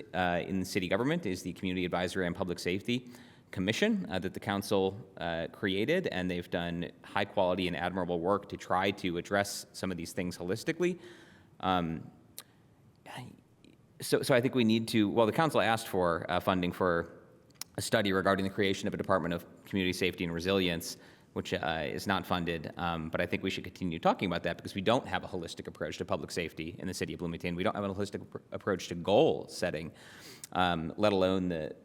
in city government is the Community Advisory on Public Safety Commission that the council created, and they've done high quality and admirable work to try to address some of these things holistically. So I think we need to, the council asked for funding for a study regarding the creation of a Department of Community Safety and Resilience, which is not funded, but I think we should continue talking about that because we don't have a holistic approach to public safety in the city of Bloomington. We don't have a holistic approach to goal setting, let alone the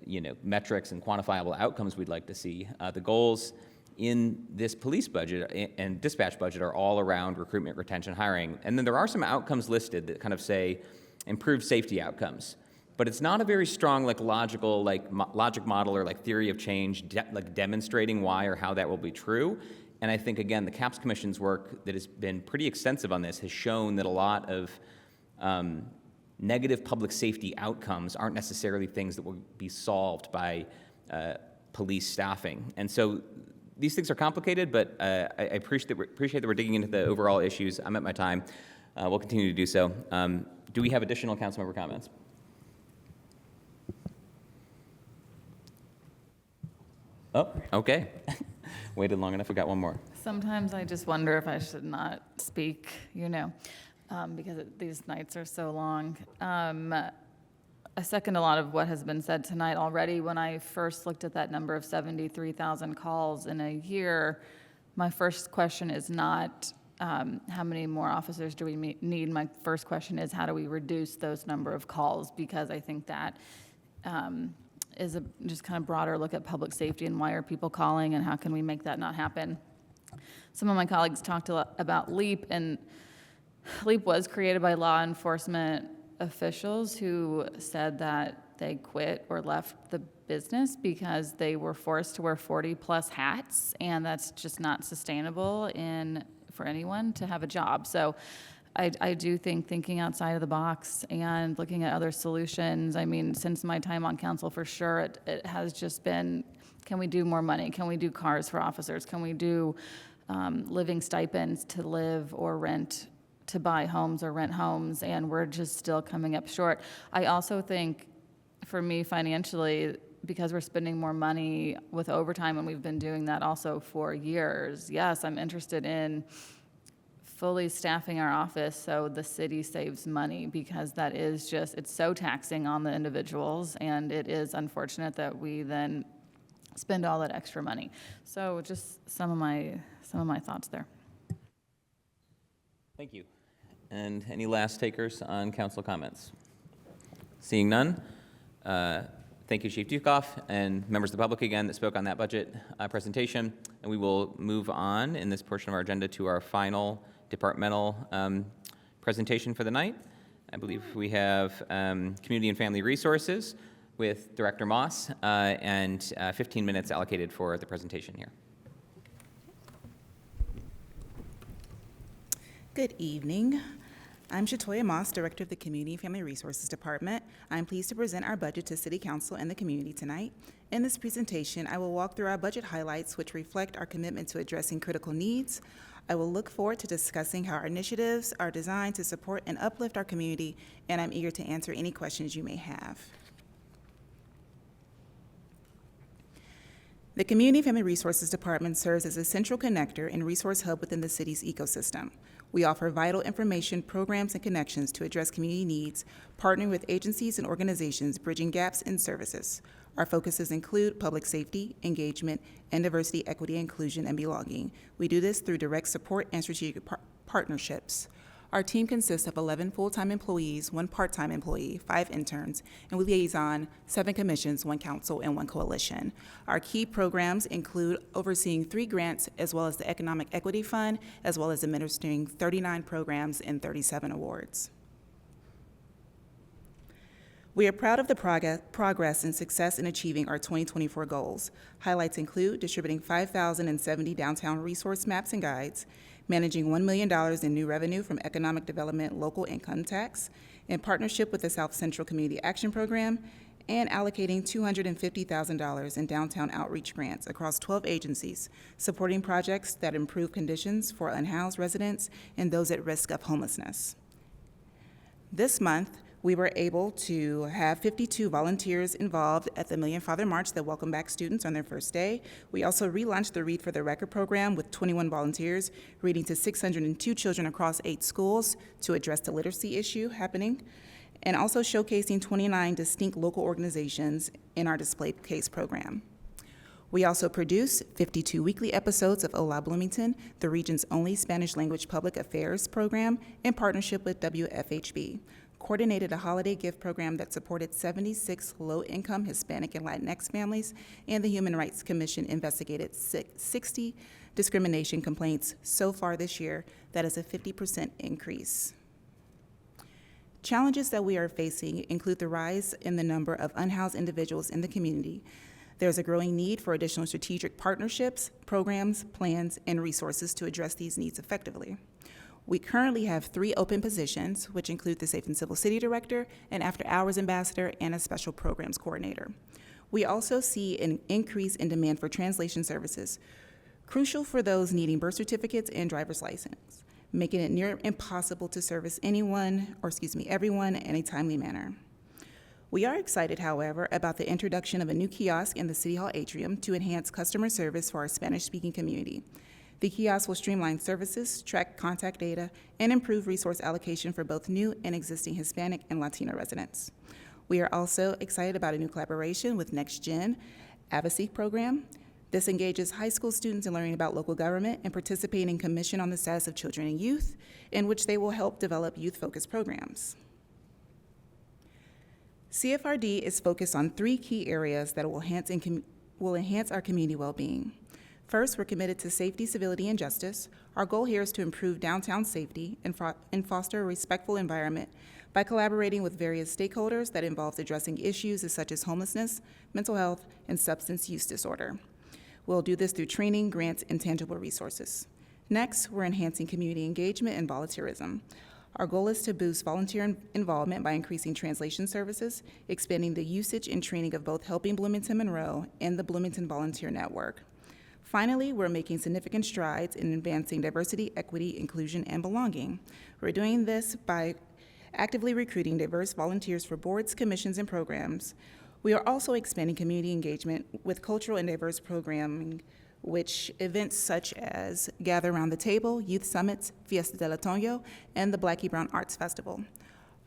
metrics and quantifiable outcomes we'd like to see. The goals in this police budget and dispatch budget are all around recruitment, retention, hiring, and then there are some outcomes listed that kind of say improved safety outcomes. But it's not a very strong, logical, logic model or theory of change, demonstrating why or how that will be true. And I think, again, the CAPS Commission's work that has been pretty extensive on this has shown that a lot of negative public safety outcomes aren't necessarily things that will be solved by police staffing. And so these things are complicated, but I appreciate that we're digging into the overall issues. I'm at my time. We'll continue to do so. Do we have additional council member comments? Oh, okay. Waited long enough, we got one more. Sometimes I just wonder if I should not speak, because these nights are so long. I second a lot of what has been said tonight already. When I first looked at that number of 73,000 calls in a year, my first question is not how many more officers do we need. My first question is how do we reduce those number of calls, because I think that is a just kind of broader look at public safety and why are people calling and how can we make that not happen. Some of my colleagues talked a lot about LEAP, and LEAP was created by law enforcement officials who said that they quit or left the business because they were forced to wear 40+ hats, and that's just not sustainable for anyone to have a job. So I do think thinking outside of the box and looking at other solutions. I mean, since my time on council, for sure, it has just been, can we do more money? Can we do cars for officers? Can we do living stipends to live or rent, to buy homes or rent homes? And we're just still coming up short. I also think, for me financially, because we're spending more money with overtime, and we've been doing that also for years, yes, I'm interested in fully staffing our office so the city saves money, because that is just, it's so taxing on the individuals, and it is unfortunate that we then spend all that extra money. So just some of my thoughts there. Thank you. And any last takers on council comments? Seeing none, thank you, Chief Dukoff, and members of the public again that spoke on that budget presentation. And we will move on in this portion of our agenda to our final departmental presentation for the night. I believe we have Community and Family Resources. with Director Moss, and 15 minutes allocated for the presentation here. Good evening. I'm Shatoya Moss, Director of the Community and Family Resources Department. I'm pleased to present our budget to City Council and the community tonight. In this presentation, I will walk through our budget highlights, which reflect our commitment to addressing critical needs. I will look forward to discussing how our initiatives are designed to support and uplift our community, and I'm eager to answer any questions you may have. The Community and Family Resources Department serves as a central connector and resource hub within the city's ecosystem. We offer vital information, programs, and connections to address community needs, partnering with agencies and organizations bridging gaps in services. Our focuses include public safety, engagement, and diversity, equity, inclusion, and belonging. We do this through direct support and strategic partnerships. Our team consists of 11 full-time employees, 1 part-time employee, 5 interns, and we liaison 7 commissions, 1 council, and 1 coalition. Our key programs include overseeing 3 grants, as well as the Economic Equity Fund, as well as administering 39 programs and 37 awards. We are proud of the progress and success in achieving our 2024 goals. Highlights include distributing 5,070 downtown resource maps and guides, managing $1 million in new revenue from economic development local income tax, in partnership with the South Central Community Action Program, and allocating $250,000 in downtown outreach grants across 12 agencies, supporting projects that improve conditions for unhoused residents and those at risk of homelessness. This month, we were able to have 52 volunteers involved at the Million Father March that welcomed back students on their first day. We also relaunched the Read for the Record program with 21 volunteers reading to 602 children across 8 schools to address the literacy issue happening, and also showcasing 29 distinct local organizations in our display case program. We also produce 52 weekly episodes of Hola Bloomington, the region's only Spanish language public affairs program, in partnership with WFHB. Coordinated a holiday gift program that supported 76 low-income Hispanic and Latinx families, and the Human Rights Commission investigated 60 discrimination complaints so far this year. That is a 50% increase. Challenges that we are facing include the rise in the number of unhoused individuals in the community. There's a growing need for additional strategic partnerships, programs, plans, and resources to address these needs effectively. We currently have 3 open positions, which include the Safe and Civil City Director, an after-hours ambassador, and a special programs coordinator. We also see an increase in demand for translation services, crucial for those needing birth certificates and driver's license, making it near impossible to service everyone in a timely manner. We are excited, however, about the introduction of a new kiosk in the City Hall atrium to enhance customer service for our Spanish-speaking community. The kiosk will streamline services, track contact data, and improve resource allocation for both new and existing Hispanic and Latino residents. We are also excited about a new collaboration with Next Gen Advocacy Program. This engages high school students in learning about local government and participating in Commission on the Status of Children and Youth, in which they will help develop youth-focused programs. CFRD is focused on 3 key areas that will enhance our community well-being. First, we're committed to safety, civility, and justice. Our goal here is to improve downtown safety and foster a respectful environment by collaborating with various stakeholders that involves addressing issues such as homelessness, mental health, and substance use disorder. We'll do this through training, grants, and tangible resources. Next, we're enhancing community engagement and volunteerism. Our goal is to boost volunteer involvement by increasing translation services, expanding the usage and training of both Helping Bloomington Monroe and the Bloomington Volunteer Network. Finally, we're making significant strides in advancing diversity, equity, inclusion, and belonging. We're doing this by actively recruiting diverse volunteers for boards, commissions, and programs. We are also expanding community engagement with cultural and diverse programming, which events such as Gather Around the Table, Youth Summits, Fiesta del Otoño, and the Blackie Brown Arts Festival.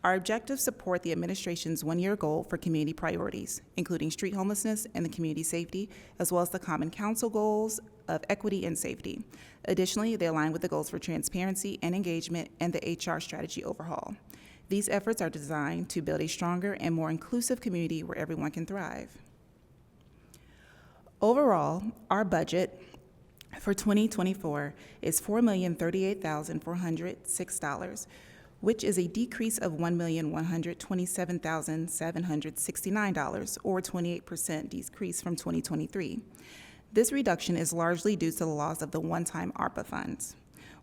Our objectives support the administration's 1-year goal for community priorities, including street homelessness and the community safety, as well as the Common Council goals of equity and safety. Additionally, they align with the goals for transparency and engagement and the HR strategy overhaul. These efforts are designed to build a stronger and more inclusive community where everyone can thrive. Overall, our budget for 2024 is $4,038,406, which is a decrease of $1,127,769, or 28% decrease from 2023. This reduction is largely due to the loss of the one-time ARPA funds.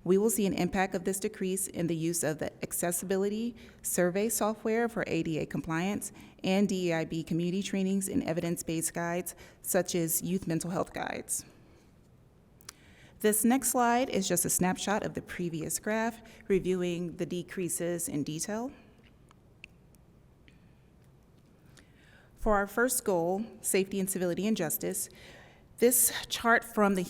We will see an impact of this decrease in the use of the accessibility survey software for ADA compliance and DEIB community trainings and evidence-based guides, such as youth mental health guides. This next slide is just a snapshot of the previous graph, reviewing the decreases in detail. For our first goal, safety and civility and justice, this chart from the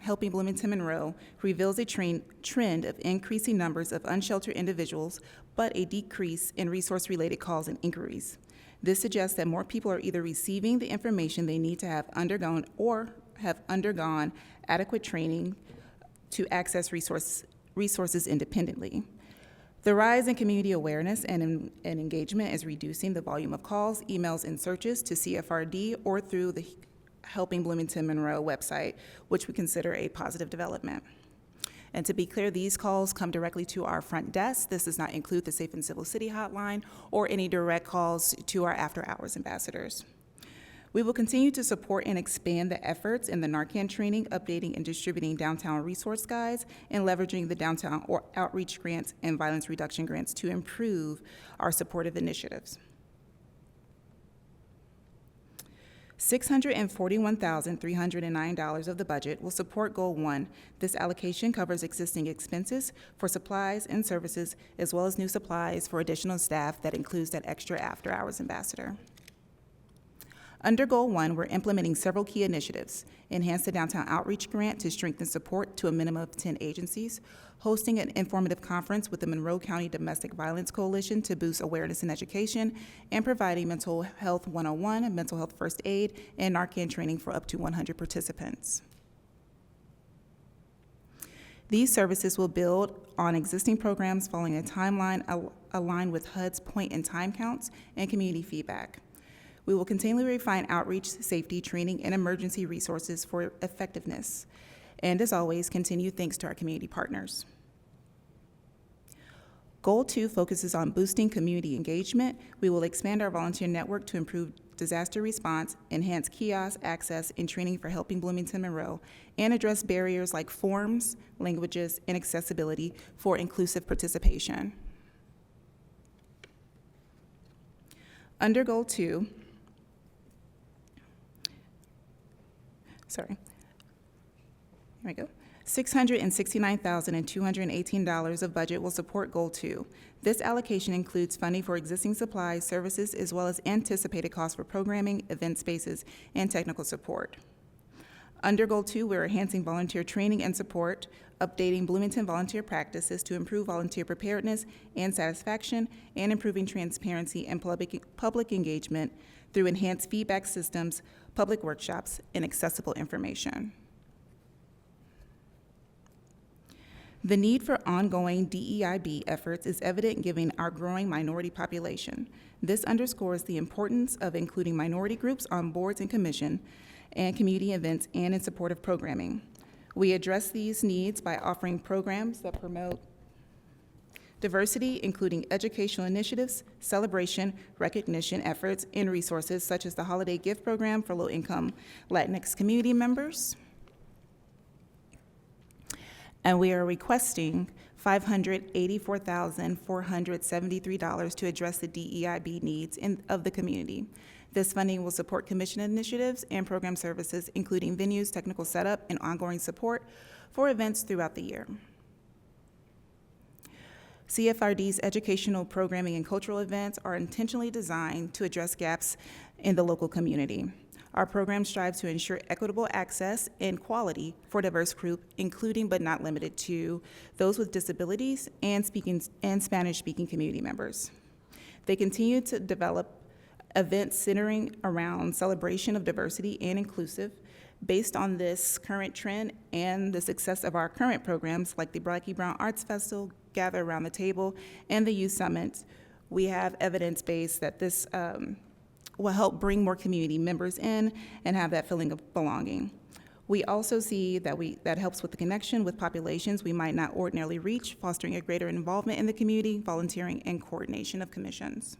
Helping Bloomington Monroe reveals a trend of increasing numbers of unsheltered individuals, but a decrease in resource-related calls and inquiries. This suggests that more people are either receiving the information they need to have undergone or have undergone adequate training to access resources independently. The rise in community awareness and engagement is reducing the volume of calls, emails, and searches to CFRD or through the Helping Bloomington Monroe website, which we consider a positive development. And to be clear, these calls come directly to our front desk. This does not include the Safe and Civil City hotline or any direct calls to our after-hours ambassadors. We will continue to support and expand the efforts in the Narcan training, updating and distributing downtown resource guides, and leveraging the downtown or outreach grants and violence reduction grants to improve our supportive initiatives. $641,309 of the budget will support Goal 1. This allocation covers existing expenses for supplies and services, as well as new supplies for additional staff that includes that extra after-hours ambassador. Under Goal 1, we're implementing several key initiatives: enhance the downtown outreach grant to strengthen support to a minimum of 10 agencies, hosting an informative conference with the Monroe County Domestic Violence Coalition to boost awareness and education, and providing Mental Health 101, mental health first aid, and Narcan training for up to 100 participants. These services will build on existing programs following a timeline aligned with HUD's point-in-time counts and community feedback. We will continually refine outreach, safety, training, and emergency resources for effectiveness. And as always, continue thanks to our community partners. Goal 2 focuses on boosting community engagement. We will expand our volunteer network to improve disaster response, enhance kiosk access and training for Helping Bloomington Monroe, and address barriers like forms, languages, and accessibility for inclusive participation. Under Goal 2, here we go. $669,218 of budget will support Goal 2. This allocation includes funding for existing supplies, services, as well as anticipated costs for programming, event spaces, and technical support. Under Goal 2, we're enhancing volunteer training and support, updating Bloomington volunteer practices to improve volunteer preparedness and satisfaction, and improving transparency and public engagement through enhanced feedback systems, public workshops, and accessible information. The need for ongoing DEIB efforts is evident given our growing minority population. This underscores the importance of including minority groups on boards and commission and community events and in supportive programming. We address these needs by offering programs that promote diversity, including educational initiatives, celebration, recognition efforts, and resources such as the Holiday Gift Program for low-income Latinx community members. And we are requesting $584,473 to address the DEIB needs of the community. This funding will support commission initiatives and program services, including venues, technical setup, and ongoing support for events throughout the year. CFRD's educational programming and cultural events are intentionally designed to address gaps in the local community. Our program strives to ensure equitable access and quality for diverse groups, including but not limited to those with disabilities and Spanish-speaking community members. They continue to develop events centering around celebration of diversity and inclusive. Based on this current trend and the success of our current programs like the Blackie Brown Arts Festival, Gather Around the Table, and the Youth Summit, we have evidence-based that this will help bring more community members in and have that feeling of belonging. We also see that helps with the connection with populations we might not ordinarily reach, fostering a greater involvement in the community, volunteering, and coordination of commissions.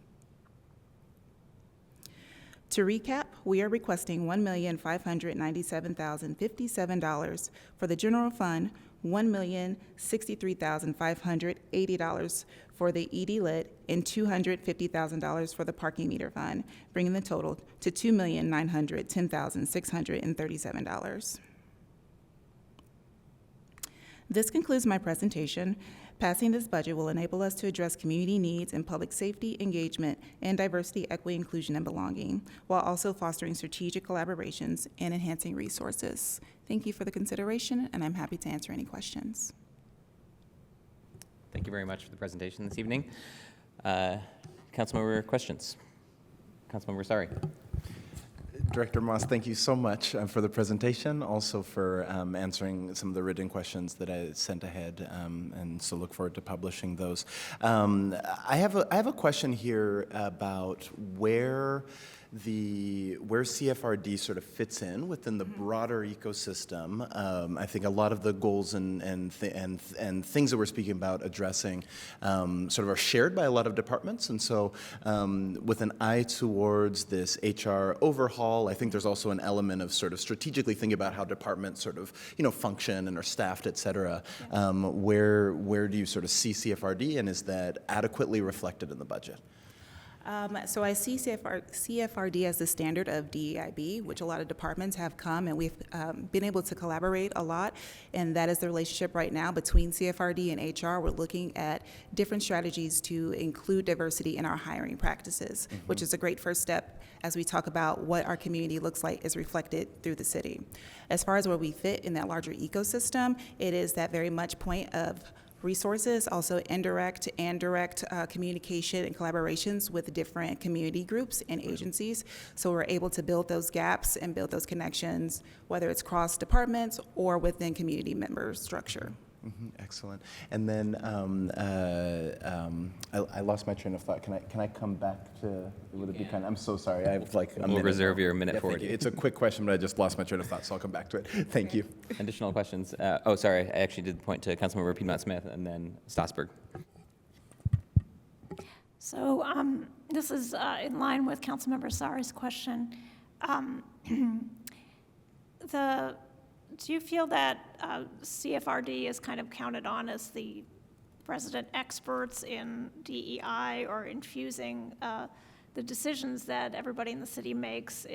To recap, we are requesting $1,597,057 for the general fund, $1,063,580 for the ED Lit, and $250,000 for the parking meter fund, bringing the total to $2,910,637. This concludes my presentation. Passing this budget will enable us to address community needs in public safety, engagement, and diversity, equity, inclusion, and belonging, while also fostering strategic collaborations and enhancing resources. Thank you for the consideration, and I'm happy to answer any questions. Thank you very much for the presentation this evening. Councilmember questions? Councilmember Sari. Director Moss, thank you so much for the presentation, also for answering some of the written questions that I sent ahead, and so look forward to publishing those. I have a question here about where CFRD sort of fits in within the broader ecosystem. I think a lot of the goals and things that we're speaking about addressing sort of are shared by a lot of departments, and so with an eye towards this HR overhaul, I think there's also an element of sort of strategically thinking about how departments sort of function and are staffed, et cetera. Where do you sort of see CFRD, and is that adequately reflected in the budget? So I see CFRD as the standard of DEIB, which a lot of departments have come, and we've been able to collaborate a lot, and that is the relationship right now between CFRD and HR. We're looking at different strategies to include diversity in our hiring practices, which is a great first step as we talk about what our community looks like is reflected through the city. As far as where we fit in that larger ecosystem, it is that very much point of resources, also indirect and direct communication and collaborations with different community groups and agencies. So we're able to build those gaps and build those connections, whether it's cross departments or within community member structure. Excellent. And then I lost my train of thought. Can I come back to? Would it be kind? I'm so sorry. I have like a minute. We'll reserve your minute for it. It's a quick question, but I just lost my train of thought, so I'll come back to it. Thank you. Additional questions? Oh, sorry. I actually did point to Councilmember Piedmont Smith and then Stossberg. So this is in line with Councilmember Sari's question. Do you feel that CFRD is kind of counted on as the resident experts in DEI, or infusing the decisions that everybody in the city makes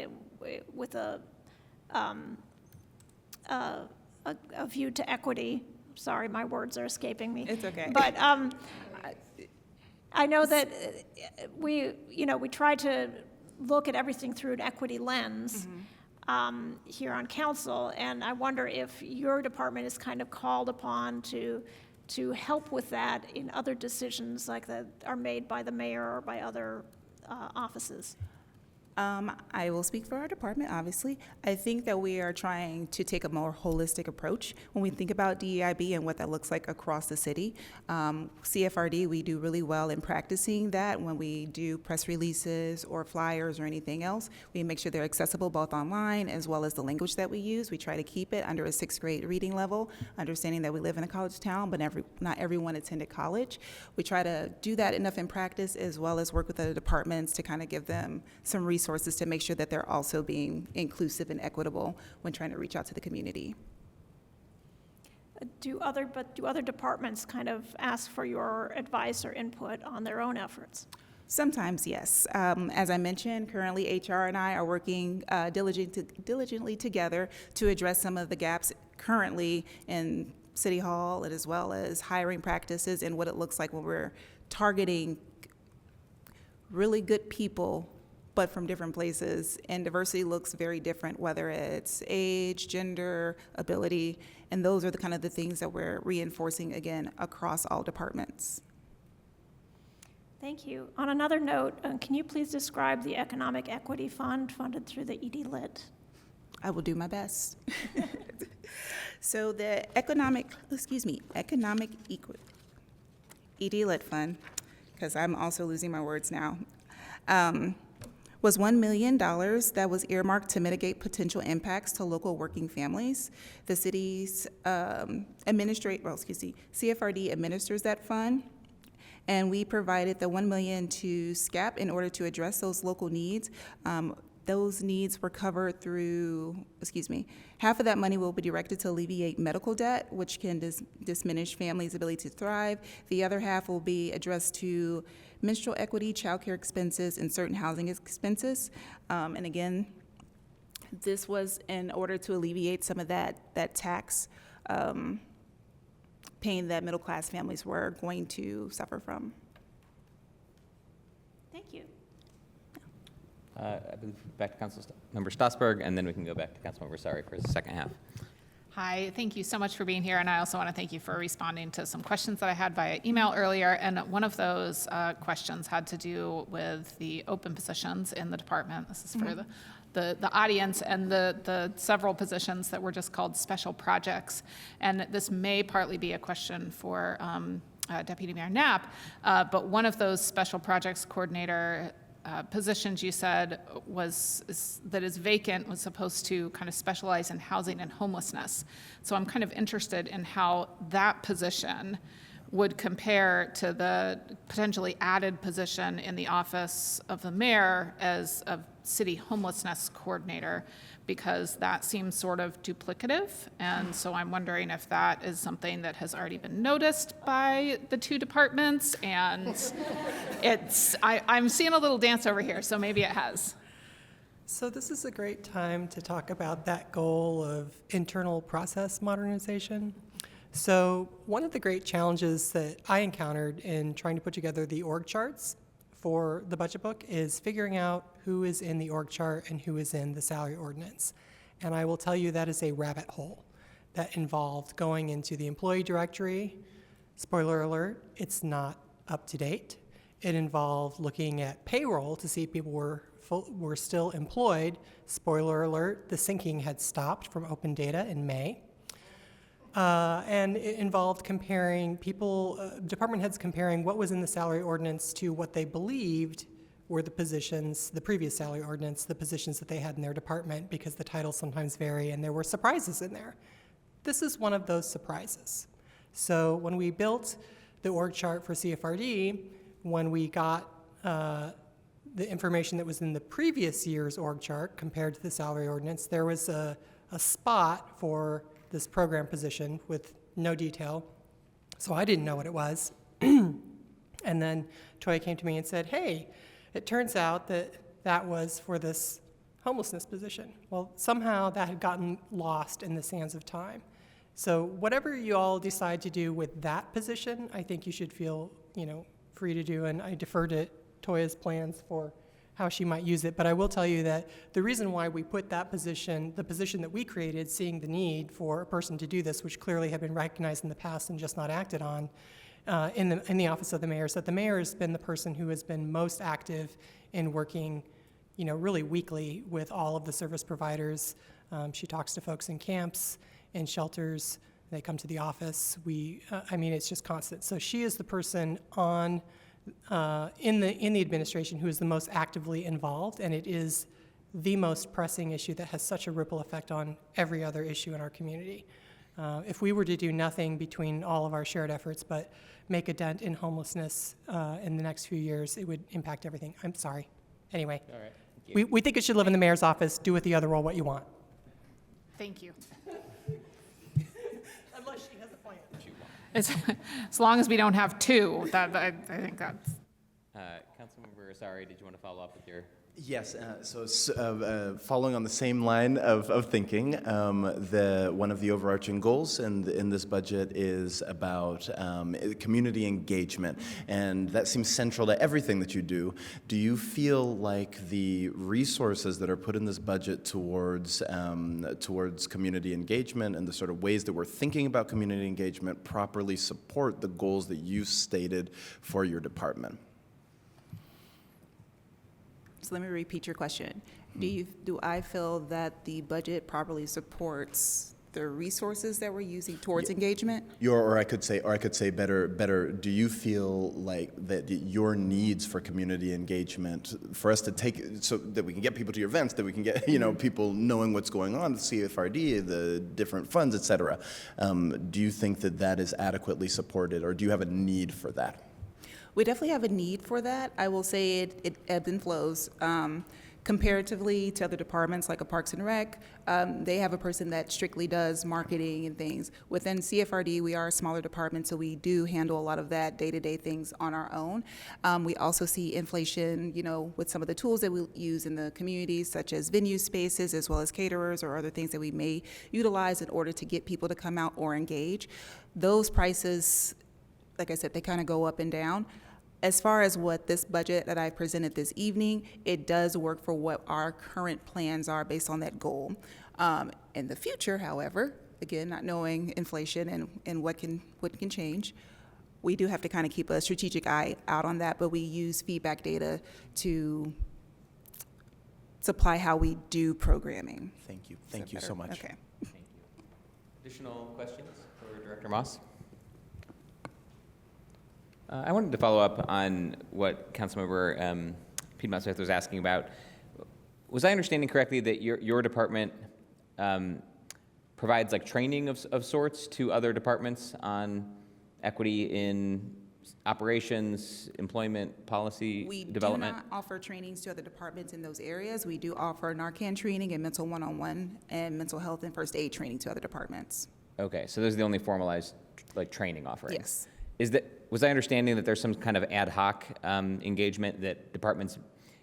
with a view to equity? Sorry, my words are escaping me. It's okay. But I know that we try to look at everything through an equity lens. Here on council, and I wonder if your department is kind of called upon to help with that in other decisions like that are made by the mayor or by other offices. I will speak for our department, obviously. I think that we are trying to take a more holistic approach when we think about DEIB and what that looks like across the city. CFRD, we do really well in practicing that when we do press releases or flyers or anything else. We make sure they're accessible both online as well as the language that we use. We try to keep it under a 6th grade reading level, understanding that we live in a college town, but not everyone attended college. We try to do that enough in practice, as well as work with other departments to kind of give them some resources to make sure that they're also being inclusive and equitable when trying to reach out to the community. Do other departments kind of ask for your advice or input on their own efforts? Sometimes, yes. As I mentioned, currently HR and I are working diligently together to address some of the gaps currently in City Hall, and as well as hiring practices and what it looks like when we're targeting really good people but from different places, and diversity looks very different, whether it's age, gender, ability, and those are the kind of the things that we're reinforcing, again, across all departments. Thank you. On another note, can you please describe the Economic Equity Fund funded through the ED Lit? I will do my best. So the Economic ED Lit Fund, because I'm also losing my words now. was $1 million that was earmarked to mitigate potential impacts to local working families. The city's CFRD administers that fund, and we provided the $1 million to SCAP in order to address those local needs. Those needs were covered through, half of that money will be directed to alleviate medical debt, which can diminish families' ability to thrive. The other half will be addressed to menstrual equity, childcare expenses, and certain housing expenses. And again, this was in order to alleviate some of that tax pain that middle-class families were going to suffer from. Thank you. I believe back to Councilmember Stossberg, and then we can go back to Councilmember Sari for the second half. Hi, thank you so much for being here, and I also want to thank you for responding to some questions that I had via email earlier, and one of those questions had to do with the open positions in the department. This is for the audience, and the several positions that were just called special projects, and this may partly be a question for Deputy Mayor Knapp, but one of those special projects coordinator positions you said that is vacant was supposed to kind of specialize in housing and homelessness. So I'm kind of interested in how that position would compare to the potentially added position in the office of the mayor as a city homelessness coordinator, because that seems sort of duplicative. And so I'm wondering if that is something that has already been noticed by the two departments. And I'm seeing a little dance over here, so maybe it has. So this is a great time to talk about that goal of internal process modernization. So one of the great challenges that I encountered in trying to put together the org charts for the budget book is figuring out who is in the org chart and who is in the salary ordinance. And I will tell you that is a rabbit hole that involved going into the employee directory. Spoiler alert, it's not up to date. It involved looking at payroll to see if people were still employed. Spoiler alert, the syncing had stopped from open data in May. And it involved comparing department heads comparing what was in the salary ordinance to what they believed were the positions, the previous salary ordinance, the positions that they had in their department, because the titles sometimes vary and there were surprises in there. This is one of those surprises. So when we built the org chart for CFRD, when we got the information that was in the previous year's org chart compared to the salary ordinance, there was a spot for this program position with no detail. So I didn't know what it was. And then Toya came to me and said, hey, it turns out that that was for this homelessness position. Well, somehow that had gotten lost in the sands of time. So whatever you all decide to do with that position, I think you should feel, free to do, and I defer to Toya's plans for how she might use it. But I will tell you that the reason why we put that position, the position that we created, seeing the need for a person to do this, which clearly had been recognized in the past and just not acted on, in the office of the mayor, is that the mayor has been the person who has been most active in working, really weekly with all of the service providers. She talks to folks in camps, in shelters. They come to the office. It's just constant. So she is the person in the administration who is the most actively involved, and it is the most pressing issue that has such a ripple effect on every other issue in our community. If we were to do nothing between all of our shared efforts but make a dent in homelessness in the next few years, it would impact everything. I'm sorry. Anyway, all right. We think it should live in the mayor's office. Do with the other role what you want. Thank you. Unless she has a plan. As long as we don't have two, I think that's. Councilmember Asari, did you want to follow up with your? Yes, following on the same line of thinking, one of the overarching goals in this budget is about community engagement, and that seems central to everything that you do. Do you feel like the resources that are put in this budget towards community engagement and the sort of ways that we're thinking about community engagement properly support the goals that you stated for your department? So let me repeat your question. Do I feel that the budget properly supports the resources that we're using towards engagement. Or I could say better, do you feel like that your needs for community engagement, for us to take, so that we can get people to your events, that we can get, people knowing what's going on, the CFRD, the different funds, et cetera, do you think that that is adequately supported, or do you have a need for that? We definitely have a need for that. I will say it ebbs and flows. Comparatively to other departments like a Parks and Rec, they have a person that strictly does marketing and things. Within CFRD, we are a smaller department, so we do handle a lot of that day-to-day things on our own. We also see inflation, with some of the tools that we use in the communities, such as venue spaces, as well as caterers or other things that we may utilize in order to get people to come out or engage. Those prices, like I said, they kind of go up and down. As far as what this budget that I presented this evening, it does work for what our current plans are based on that goal. In the future, however, again, not knowing inflation and what can change, we do have to kind of keep a strategic eye out on that, but we use feedback data to supply how we do programming. Thank you. Thank you so much. Okay. Thank you. Additional questions for Director Moss? I wanted to follow up on what Councilmember Piedmont Smith was asking about. Was I understanding correctly that your department provides like training of sorts to other departments on equity in operations, employment, policy development? We do not offer trainings to other departments in those areas. We do offer Narcan training and mental one-on-one and mental health and first aid training to other departments. Okay, so those are the only formalized like training offerings. Yes. Was I understanding that there's some kind of ad hoc engagement that departments,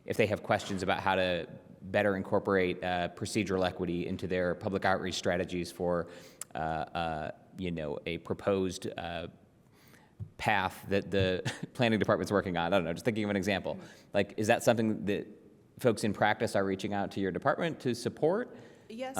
if they have questions about how to better incorporate procedural equity into their public outreach strategies for, a proposed path that the planning department's working on? I don't know, just thinking of an example. Like, is that something that folks in practice are reaching out to your department to support? Yes.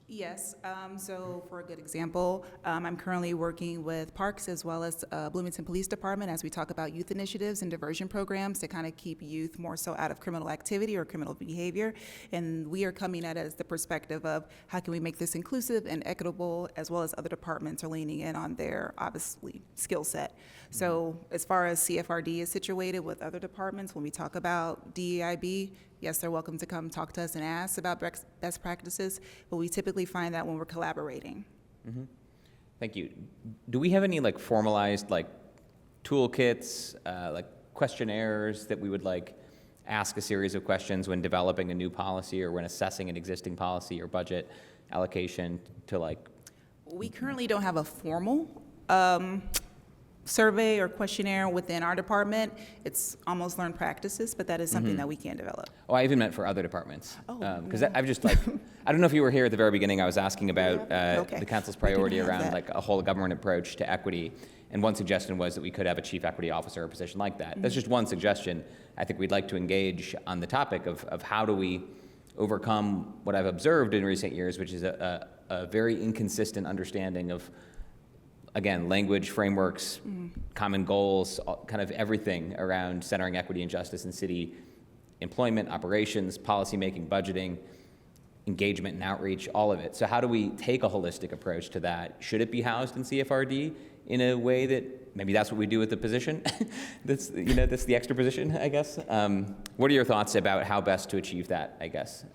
Yes. So for a good example, I'm currently working with Parks as well as Bloomington Police Department as we talk about youth initiatives and diversion programs to kind of keep youth more so out of criminal activity or criminal behavior. And we are coming at it as the perspective of how can we make this inclusive and equitable, as well as other departments are leaning in on their, obviously, skill set. So as far as CFRD is situated with other departments, when we talk about DEIB, yes, they're welcome to come talk to us and ask about best practices, but we typically find that when we're collaborating. Mm-hmm. Thank you. Do we have any like formalized like toolkits, like questionnaires that we would like ask a series of questions when developing a new policy or when assessing an existing policy or budget allocation to like? We currently don't have a formal survey or questionnaire within our department. It's almost learned practices, but that is something that we can develop. Oh, I even meant for other departments. Oh, because I've just like, I don't know if you were here at the very beginning, I was asking about the council's priority around like a whole of government approach to equity. And one suggestion was that we could have a chief equity officer or a position like that. That's just one suggestion. I think we'd like to engage on the topic of how do we overcome what I've observed in recent years, which is a very inconsistent understanding of, again, language, frameworks, common goals, kind of everything around centering equity and justice in city employment, operations, policymaking, budgeting, engagement and outreach, all of it. So how do we take a holistic approach to that? Should it be housed in CFRD in a way that maybe that's what we do with the position? that's the extra position, I guess. What are your thoughts about how best to achieve that, I guess?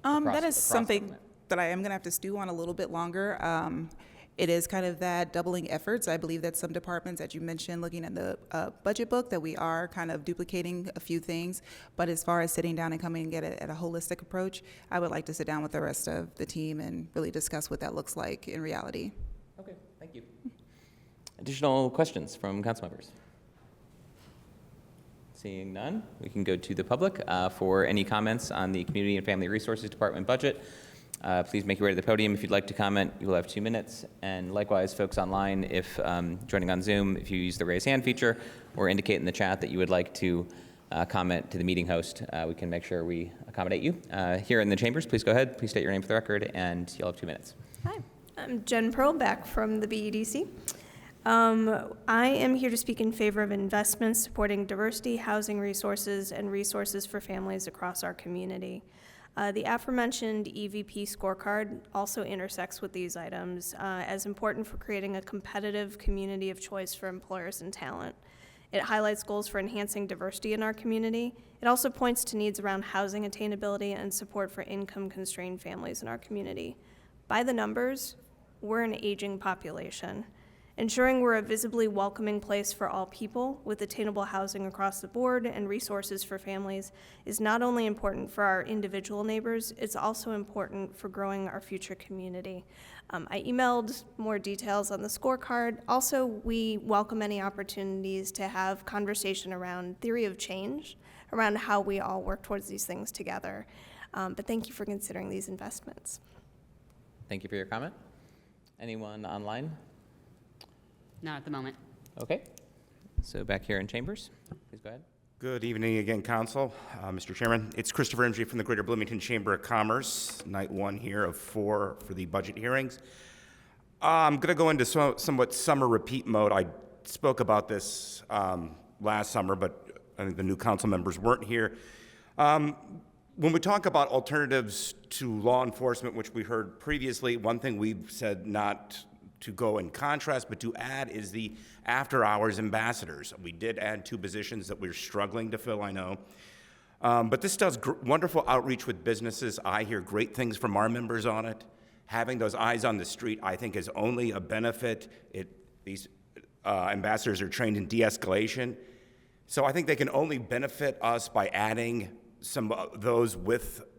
That is something that I am going to have to stew on a little bit longer. It is kind of that doubling efforts. I believe that some departments, as you mentioned, looking at the budget book, that we are kind of duplicating a few things. But as far as sitting down and coming and get it at a holistic approach, I would like to sit down with the rest of the team and really discuss what that looks like in reality. Okay, thank you. Additional questions from council members? Seeing none, we can go to the public for any comments on the Community and Family Resources Department budget. Please make your way to the podium if you'd like to comment. You will have 2 minutes. And likewise, folks online, if joining on Zoom, if you use the raise hand feature or indicate in the chat that you would like to comment to the meeting host, we can make sure we accommodate you. Here in the chambers, please go ahead. Please state your name for the record, and you'll have 2 minutes. Hi, I'm Jen Pearl, back from the BEDC. I am here to speak in favor of investments supporting diversity, housing resources, and resources for families across our community. The aforementioned EVP scorecard also intersects with these items as important for creating a competitive community of choice for employers and talent. It highlights goals for enhancing diversity in our community. It also points to needs around housing attainability and support for income-constrained families in our community. By the numbers, we're an aging population. Ensuring we're a visibly welcoming place for all people with attainable housing across the board and resources for families is not only important for our individual neighbors, it's also important for growing our future community. I emailed more details on the scorecard. Also, we welcome any opportunities to have conversation around theory of change, around how we all work towards these things together. But thank you for considering these investments. Thank you for your comment. Anyone online? Not at the moment. Okay. So back here in chambers, please go ahead. Good evening again, Council. Mr. Chairman, it's Christopher Imge from the Greater Bloomington Chamber of Commerce, night 1 here of 4 for the budget hearings. I'm going to go into somewhat summer repeat mode. I spoke about this last summer, but I think the new council members weren't here. When we talk about alternatives to law enforcement, which we heard previously, one thing we've said not to go in contrast, but to add is the after-hours ambassadors. We did add 2 positions that we're struggling to fill, I know. But this does wonderful outreach with businesses. I hear great things from our members on it. Having those eyes on the street, I think, is only a benefit. These ambassadors are trained in de-escalation. So I think they can only benefit us by adding some of those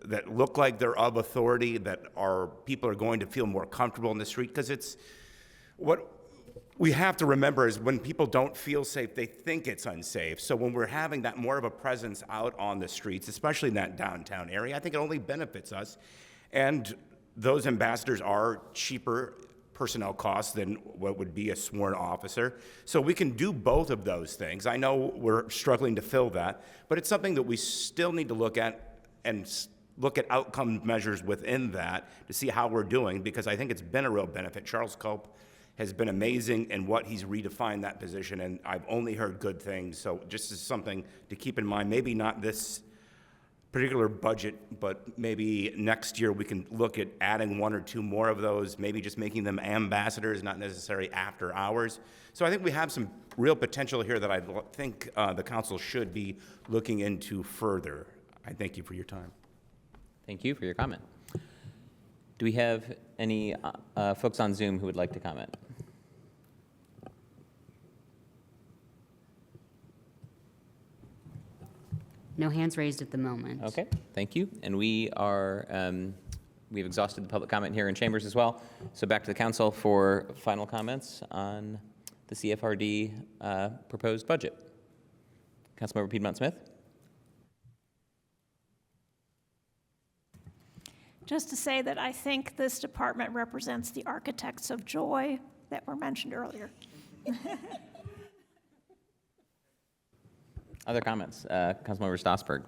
that look like they're of authority, that people are going to feel more comfortable in the street, because it's what we have to remember is when people don't feel safe, they think it's unsafe. So when we're having that more of a presence out on the streets, especially in that downtown area, I think it only benefits us. And those ambassadors are cheaper personnel costs than what would be a sworn officer. So we can do both of those things. I know we're struggling to fill that, but it's something that we still need to look at and look at outcome measures within that to see how we're doing, because I think it's been a real benefit. Charles Culp has been amazing in what he's redefined that position, and I've only heard good things. So just as something to keep in mind, maybe not this particular budget, but maybe next year we can look at adding 1 or 2 more of those, maybe just making them ambassadors, not necessarily after hours. So I think we have some real potential here that I think the council should be looking into further. I thank you for your time. Thank you for your comment. Do we have any folks on Zoom who would like to comment? No hands raised at the moment. Okay, thank you. And we've exhausted the public comment here in chambers as well. So back to the council for final comments on the CFRD proposed budget. Councilmember Piedmont-Smith. Just to say that I think this department represents the architects of joy that were mentioned earlier. Other comments? Councilmember Stossberg.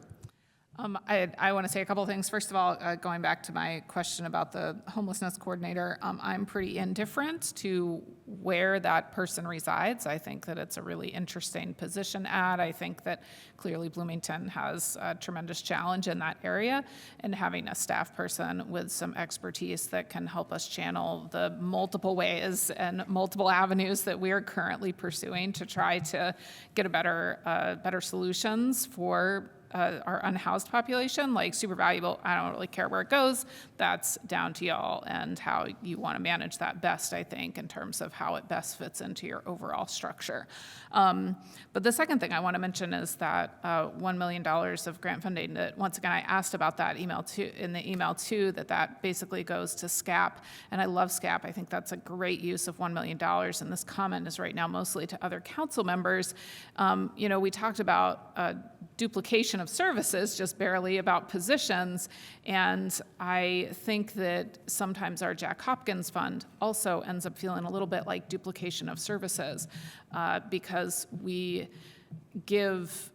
I want to say a couple of things. First of all, going back to my question about the homelessness coordinator, I'm pretty indifferent to where that person resides. I think that it's a really interesting position ad. I think that clearly Bloomington has a tremendous challenge in that area, and having a staff person with some expertise that can help us channel the multiple ways and multiple avenues that we are currently pursuing to try to get a better solutions for our unhoused population, like super valuable. I don't really care where it goes. That's down to y'all and how you want to manage that best, I think, in terms of how it best fits into your overall structure. But the second thing I want to mention is that $1 million of grant funding that, once again, I asked about that in the email too, that basically goes to SCAP. And I love SCAP. I think that's a great use of $1 million. And this comment is right now mostly to other council members. We talked about duplication of services, just barely about positions. And I think that sometimes our Jack Hopkins Fund also ends up feeling a little bit like duplication of services because we give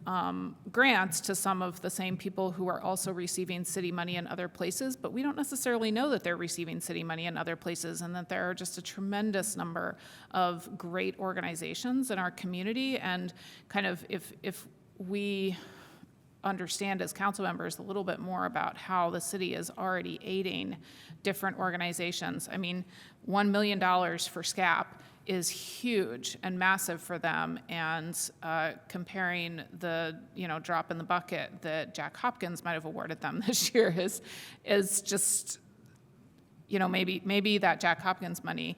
grants to some of the same people who are also receiving city money in other places, but we don't necessarily know that they're receiving city money in other places, and that there are just a tremendous number of great organizations in our community. And kind of if we understand as council members a little bit more about how the city is already aiding different organizations. I mean, $1 million for SCAP is huge and massive for them, and comparing the drop in the bucket that Jack Hopkins might have awarded them this year is just, maybe that Jack Hopkins money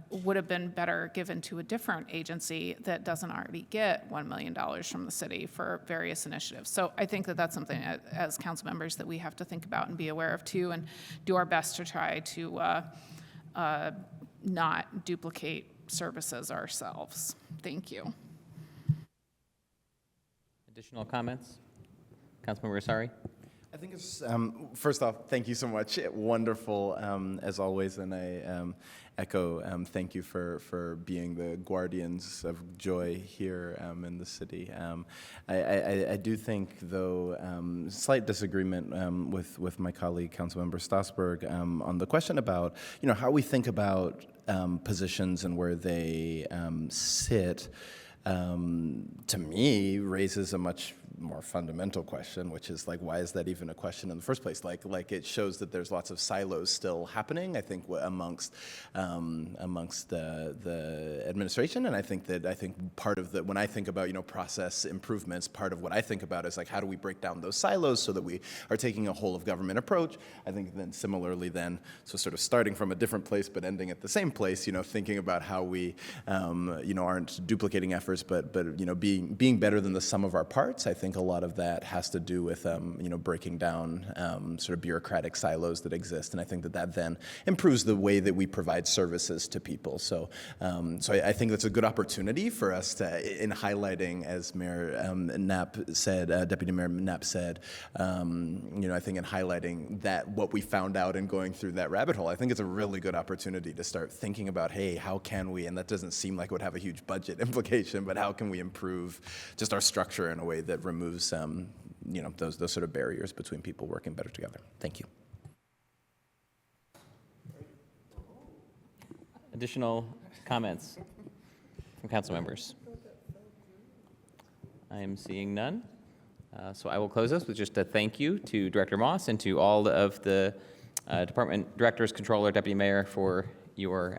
would have been better given to a different agency that doesn't already get $1 million from the city for various initiatives. So I think that that's something as council members that we have to think about and be aware of too, and do our best to try to not duplicate services ourselves. Thank you. Additional comments? Councilmember Asari? I think it's, first off, thank you so much. Wonderful, as always, and I echo thank you for being the guardians of joy here in the city. I do think, though, slight disagreement with my colleague, Councilmember Stossberg, on the question about, how we think about positions and where they sit. To me, raises a much more fundamental question, which is like, why is that even a question in the first place? Like it shows that there's lots of silos still happening, I think, amongst the administration. And I think part of the, when I think about, process improvements, part of what I think about is like, how do we break down those silos so that we are taking a whole of government approach? I think then similarly then, so sort of starting from a different place but ending at the same place, thinking about how we, aren't duplicating efforts, but being better than the sum of our parts. I think a lot of that has to do with, breaking down sort of bureaucratic silos that exist. And I think that then improves the way that we provide services to people. So I think that's a good opportunity for us to, in highlighting, as Mayor Knapp said, Deputy Mayor Knapp said, I think in highlighting that what we found out in going through that rabbit hole, I think it's a really good opportunity to start thinking about, hey, how can we, and that doesn't seem like it would have a huge budget implication, but how can we improve just our structure in a way that removes those sort of barriers between people working better together. Thank you. Additional comments from council members? I am seeing none. So I will close this with just a thank you to Director Moss and to all of the department directors, controller, deputy mayor for your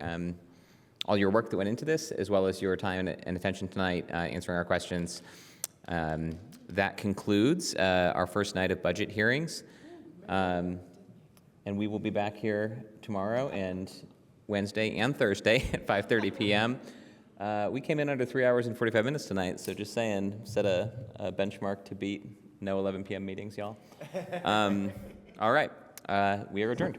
all your work that went into this, as well as your time and attention tonight answering our questions. That concludes our first night of budget hearings. And we will be back here tomorrow and Wednesday and Thursday at 5:30 p.m. We came in under 3 hours and 45 minutes tonight, so just saying, set a benchmark to beat. No 11 p.m. meetings, y'all. All right, we are adjourned.